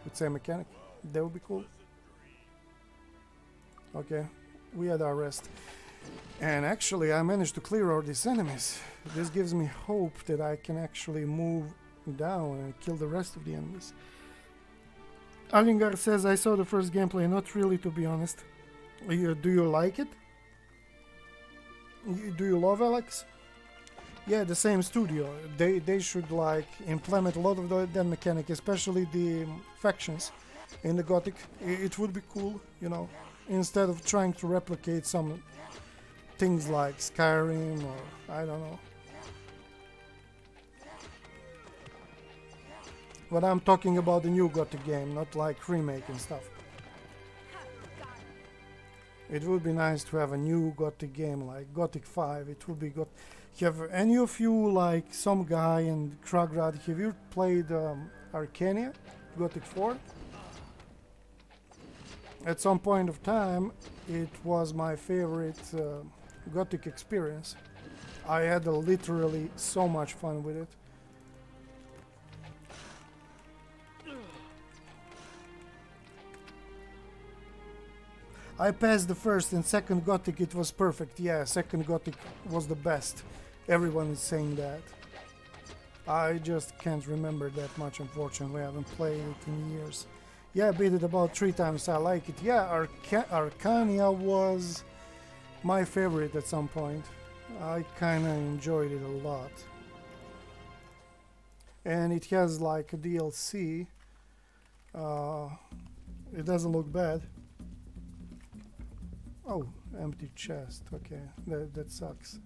with same mechanic. That would be cool. Okay, we had our rest. And actually I managed to clear all these enemies. This gives me hope that I can actually move down and kill the rest of the enemies. Alingar says, I saw the first gameplay, not really to be honest. Do you like it? Do you love Alex? Yeah, the same studio. They should like implement a lot of that mechanic, especially the factions in the Gothic. It would be cool, you know, instead of trying to replicate some things like Skyrim or I don't know. But I'm talking about the new Gothic game, not like remake and stuff. It would be nice to have a new Gothic game like Gothic 5. It would be good. Have any of you, like some guy in Kragrad, have you played Arcania, Gothic 4? At some point of time, it was my favorite Gothic experience. I had literally so much fun with it. I passed the first and second Gothic, it was perfect. Yeah, second Gothic was the best. Everyone is saying that. I just can't remember that much, unfortunately. I haven't played it in years. Yeah, I beat it about 3 times. I like it. Yeah, Arcania was my favorite at some point. I kinda enjoyed it a lot. And it has like a DLC. It doesn't look bad. Oh, empty chest. Okay, that sucks.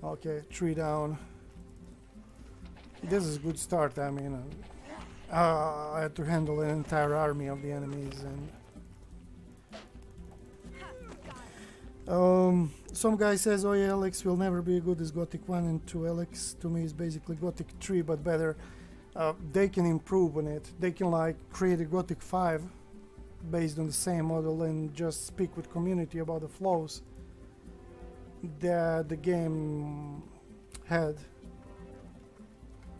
Okay, 3 down. This is a good start. I mean, I had to handle an entire army of the enemies and some guy says, oh yeah, Alex will never be as good as Gothic 1 and 2. Alex to me is basically Gothic 3 but better. They can improve on it. They can like create a Gothic 5 based on the same model and just speak with community about the flaws that the game had.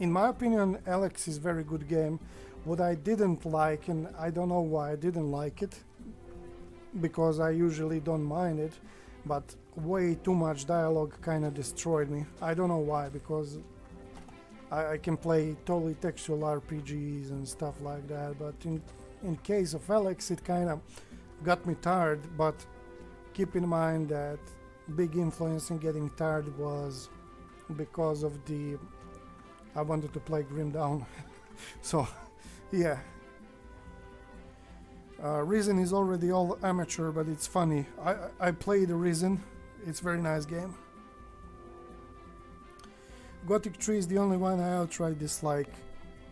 In my opinion, Alex is a very good game. What I didn't like, and I don't know why I didn't like it, because I usually don't mind it, but way too much dialogue kind of destroyed me. I don't know why, because I can play totally textual RPGs and stuff like that, but in case of Alex it kind of got me tired. But keep in mind that big influence in getting tired was because of I wanted to play Grim Dawn. So yeah. Risen is already all amateur, but it's funny. I played Risen. It's a very nice game. Gothic 3 is the only one I outright dislike.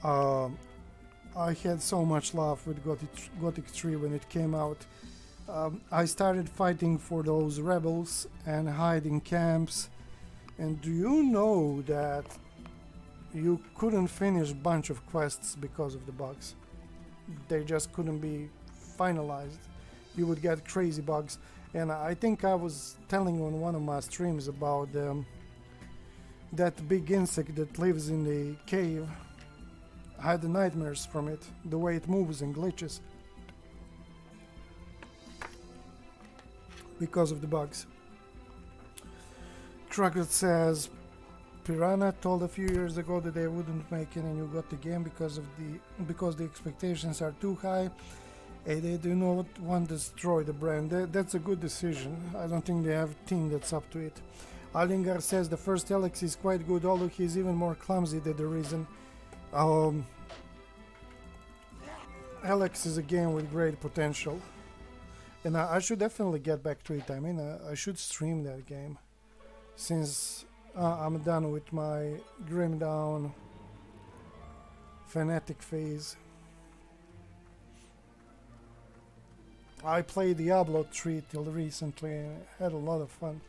I had so much love with Gothic 3 when it came out. I started fighting for those rebels and hiding camps. And do you know that you couldn't finish a bunch of quests because of the bugs? They just couldn't be finalized. You would get crazy bugs. And I think I was telling on one of my streams about that big insect that lives in the cave. I had nightmares from it, the way it moves and glitches because of the bugs. Crockett says Piranha told a few years ago that they wouldn't make any new Gothic game because the expectations are too high and they do not want to destroy the brand. That's a good decision. I don't think they have a team that's up to it. Allingar says the first Alex is quite good, although he's even more clumsy than the Risen. Alex is a game with great potential, and I should definitely get back to it. I mean, I should stream that game. since I'm done with my Grim Dawn fanatic phase. I played Diablo 3 till recently and had a lot of fun.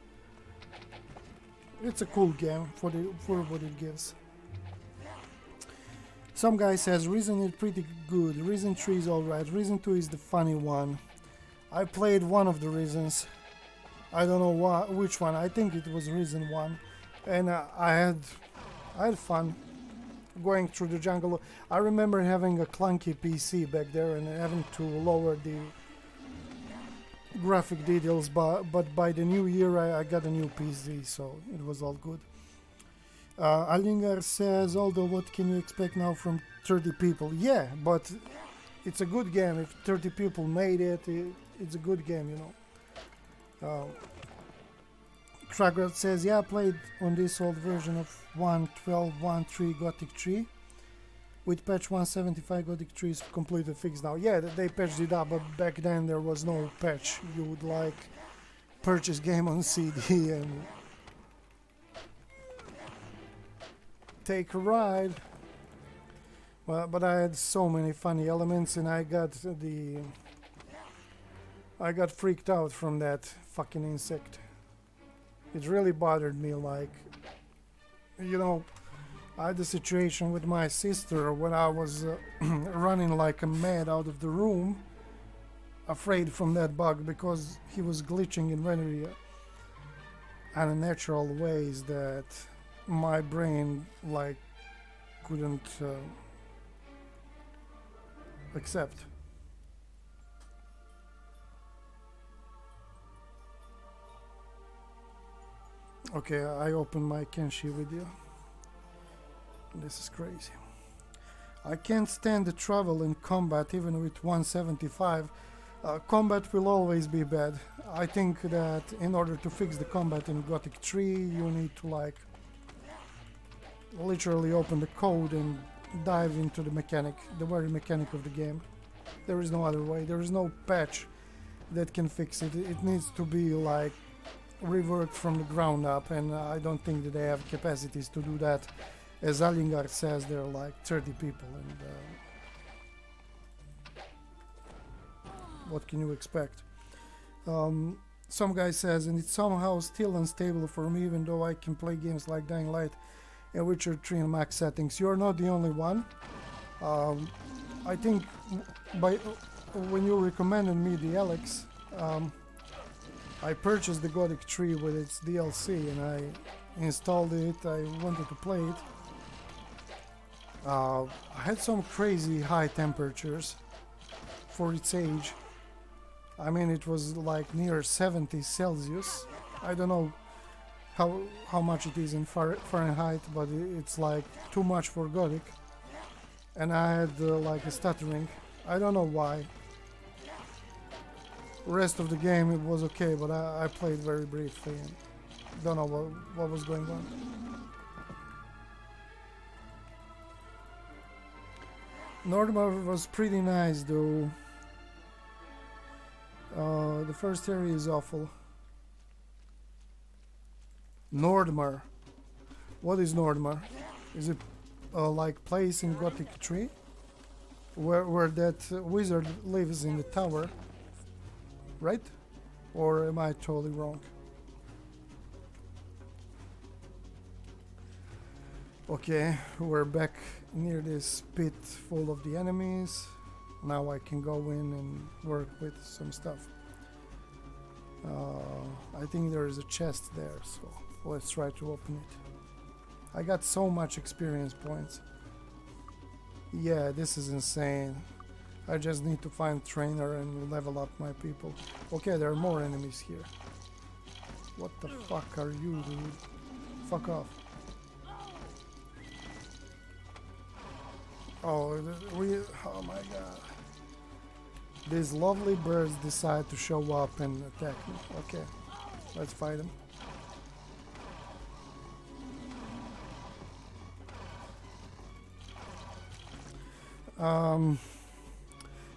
It's a cool game for what it gives. Some guy says Reason is pretty good, Reason 3 is alright, Reason 2 is the funny one. I played one of the Reasons. I don't know which one, I think it was Reason 1. And I had fun going through the jungle. I remember having a clunky PC back there and having to lower the graphic details, but by the new year I got a new PC, so it was all good. Alingar says, although what can you expect now from 30 people? Yeah, but it's a good game. If 30 people made it, it's a good game, you know. Kragrad says, yeah, I played on this old version of 1.12.1.3 Gothic 3. With patch 175, Gothic 3 is completely fixed now. Yeah, they patched it up, but back then there was no patch. You would like purchase game on CD and take a ride. But I had so many funny elements, and I got freaked out from that fucking insect. It really bothered me, like, you know, I had a situation with my sister when I was running like a mad out of the room, afraid from that bug because he was glitching in very unnatural ways that my brain like couldn't accept. Okay, I opened my Kenshi with you. This is crazy. I can't stand the trouble in combat even with 175. Combat will always be bad. I think that in order to fix the combat in Gothic 3 you need to like literally open the code and dive into the mechanic, the very mechanic of the game. There is no other way. There is no patch that can fix it. It needs to be like reworked from the ground up, and I don't think that they have capacities to do that. As Alingar says, there are like 30 people, and what can you expect? Some guy says, and it's somehow still unstable for me, even though I can play games like Dying Light and Witcher 3 in max settings. You're not the only one. I think when you recommended me the Alex, I purchased the Gothic 3 with its DLC and I installed it. I wanted to play it. I had some crazy high temperatures for its age. I mean, it was like near 70 Celsius. I don't know how much it is in Fahrenheit, but it's like too much for Gothic. And I had like a stuttering. I don't know why. Rest of the game it was okay, but I played very briefly and don't know what was going on. Nordmar was pretty nice though. The first area is awful. Nordmar. What is Nordmar? Is it like place in Gothic 3? Where that wizard lives in the tower? Right? Or am I totally wrong? Okay, we're back near this pit full of the enemies. Now I can go in and work with some stuff. I think there is a chest there, so let's try to open it. I got so much experience points. Yeah, this is insane. I just need to find trainer and level up my people. Okay, there are more enemies here. What the fuck are you, dude? Fuck off. Oh my god. These lovely birds decide to show up and attack me. Okay, let's fight them.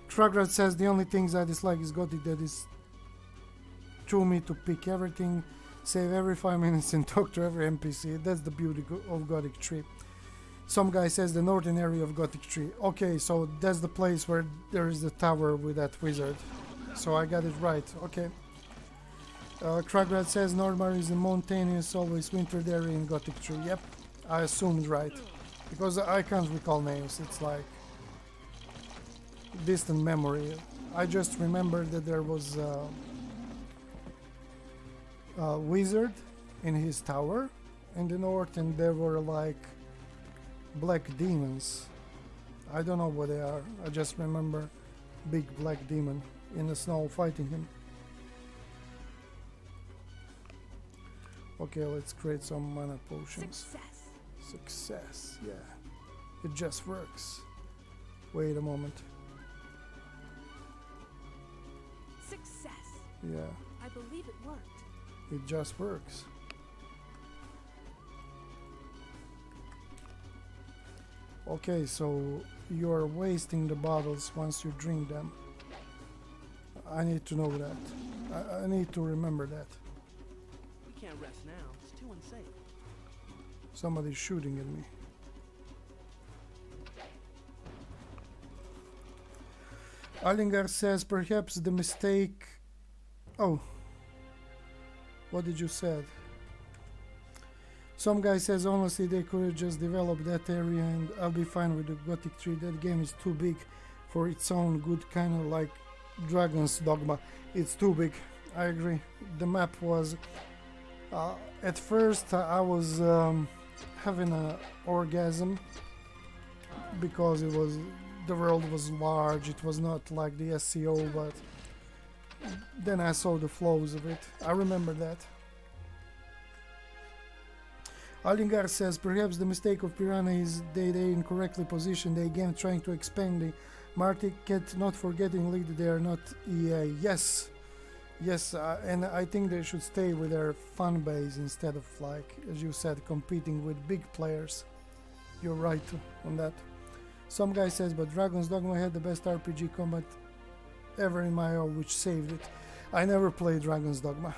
Trugrad says the only things I dislike is Gothic, that is to me to pick everything. Save every 5 minutes and talk to every NPC. That's the beauty of Gothic 3. Some guy says the northern area of Gothic 3. Okay, so that's the place where there is the tower with that wizard. So I got it right. Okay. Kragrad says Nordmar is a mountainous, always wintered area in Gothic 3. Yep, I assumed right. Because I can't recall names. It's like distant memory. I just remember that there was a wizard in his tower in the north, and there were like black demons. I don't know what they are. I just remember big black demon in the snow fighting him. Okay, let's create some mana potions. Success, yeah. It just works. Wait a moment. Success. Yeah, I believe it worked. it just works. Okay, so you're wasting the bottles once you drink them. I need to know that. I need to remember that. We can't rest now. It's too unsafe. Somebody's shooting at me. Allingar says perhaps the mistake... Oh. What did you say? Some guy says honestly they could have just developed that area and I'll be fine with the Gothic 3. That game is too big for its own good, kind of like Dragon's Dogma. It's too big. I agree. The map was... at first I was having an orgasm because it was... The world was large. It was not like the SEO, but then I saw the flows of it. I remember that. Allingar says perhaps the mistake of Piranha is they incorrectly positioned the game trying to expand the market, not forgetting lead they are not EA. Yes, and I think they should stay with their fan base instead of, like as you said, competing with big players. You're right on that. Some guy says, but Dragon's Dogma had the best RPG combat ever in my own, which saved it. I never played Dragon's Dogma.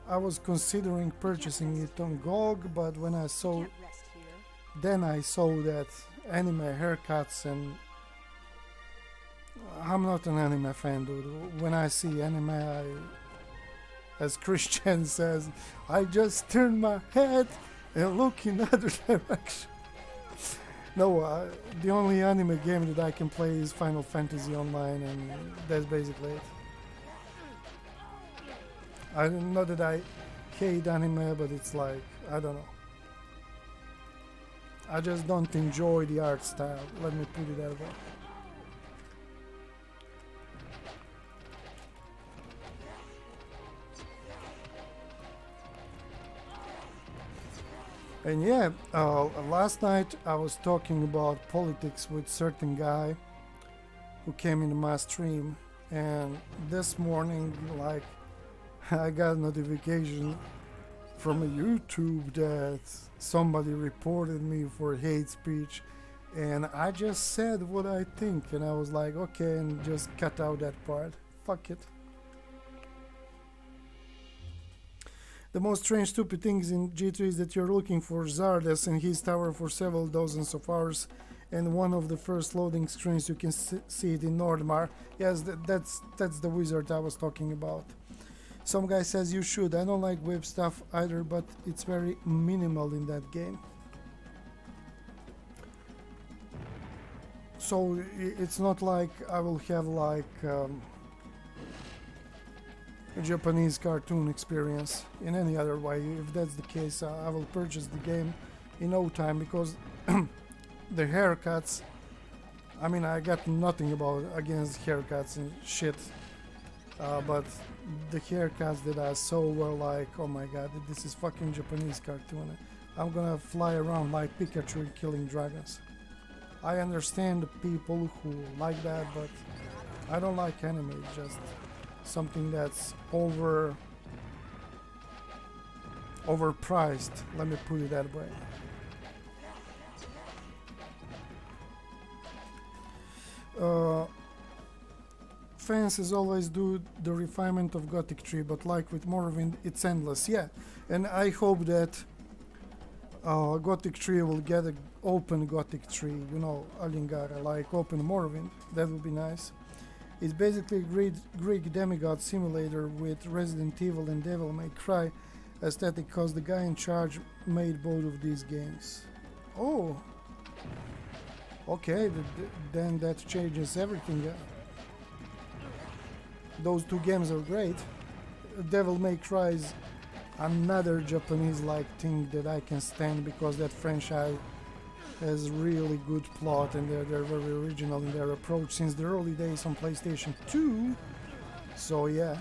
I was considering purchasing it on GOG, but when I saw... Can't rest here. Then I saw that anime haircuts, and I'm not an anime fan, dude. When I see anime, as Christian says, I just turn my head and look in other direction. No, the only anime game that I can play is Final Fantasy Online, and that's basically it. I don't know that I hate anime, but it's like, I don't know. I just don't enjoy the art style, let me put it that way. And yeah, last night I was talking about politics with certain guy who came into my stream, and this morning, like, I got a notification from a YouTube that somebody reported me for hate speech, and I just said what I think, and I was like, okay, and just cut out that part. Fuck it. The most strange stupid things in G3 is that you're looking for Zardes and his tower for several dozens of hours, and one of the first loading screens you can see it in Nordmar. Yes, that's the wizard I was talking about. Some guy says you should. I don't like web stuff either, but it's very minimal in that game. So it's not like I will have like a Japanese cartoon experience in any other way. If that's the case, I will purchase the game in no time, because the haircuts, I mean, I got nothing against haircuts and shit, but the haircuts that I saw were like, oh my god, this is fucking Japanese cartoon. I'm gonna fly around like Pikachu killing dragons. I understand the people who like that, but I don't like anime. It's just something that's overpriced, let me put it that way. fans always do the refinement of Gothic 3, but like with Morrowind, it's endless. Yeah, and I hope that Gothic 3 will get an open Gothic 3, you know, Alingara, like open Morrowind. That would be nice. It's basically a Greek demigod simulator with Resident Evil and Devil May Cry aesthetic, cause the guy in charge made both of these games. Oh, okay, then that changes everything. Those two games are great. Devil May Cry is another Japanese-like thing that I can stand, because that franchise has really good plot and they're very original in their approach since the early days on PlayStation 2. So yeah.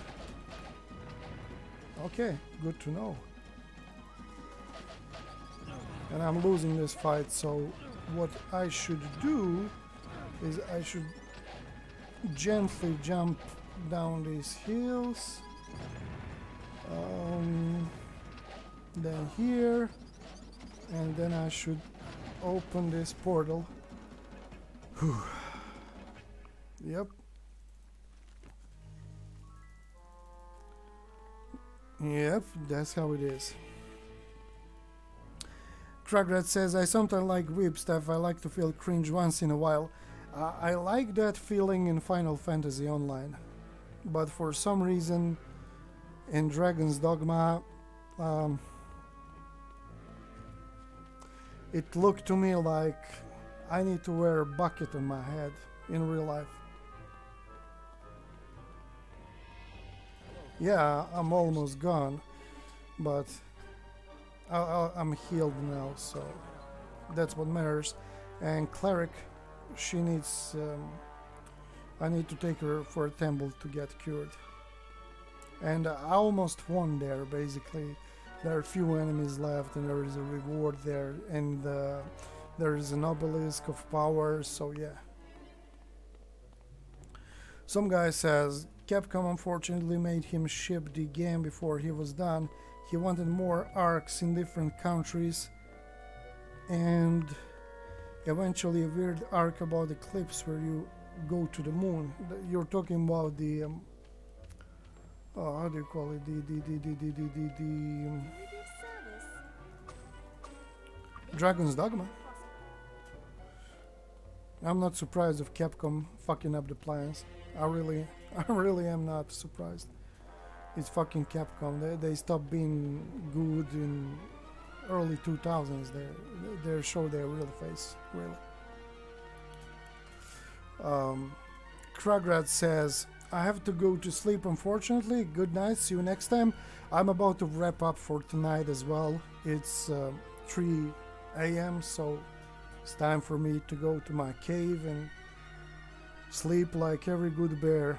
Okay, good to know. And I'm losing this fight, so what I should do is I should gently jump down these hills. Then here, and then I should open this portal. Whew. Yep. Yep, that's how it is. Kragrat says, I sometimes like whip stuff. I like to feel cringe once in a while. I like that feeling in Final Fantasy Online, but for some reason in Dragon's Dogma, it looked to me like I need to wear a bucket on my head in real life. Yeah, I'm almost gone, but I'm healed now, so that's what matters. And Cleric, she needs... I need to take her for a temple to get cured. And I almost won there, basically. There are a few enemies left and there is a reward there, and there is an obelisk of power, so yeah. Some guy says, Capcom unfortunately made him ship the game before he was done. He wanted more arcs in different countries, and eventually a weird arc about eclipse where you go to the moon. You're talking about the how do you call it? Dragon's Dogma. I'm not surprised if Capcom fucking up the plans. I really am not surprised. It's fucking Capcom. They stopped being good in early 2000s. They show their real face, really. Kragrat says, I have to go to sleep, unfortunately. Good night, see you next time. I'm about to wrap up for tonight as well. It's 3 a.m. so it's time for me to go to my cave and sleep like every good bear.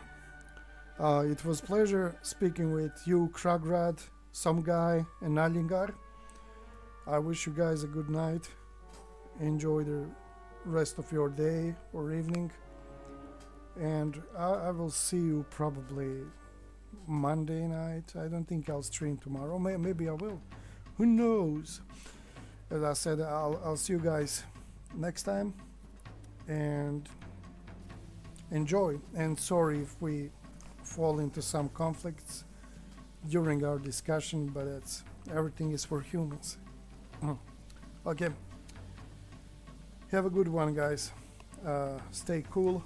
It was pleasure speaking with you, Kragrat, some guy, and Nalingar. I wish you guys a good night. Enjoy the rest of your day or evening. And I will see you probably Monday night. I don't think I'll stream tomorrow. Maybe I will. Who knows? As I said, I'll see you guys next time. And enjoy. And sorry if we fall into some conflicts during our discussion, but everything is for humans. Okay. Have a good one, guys. Stay cool.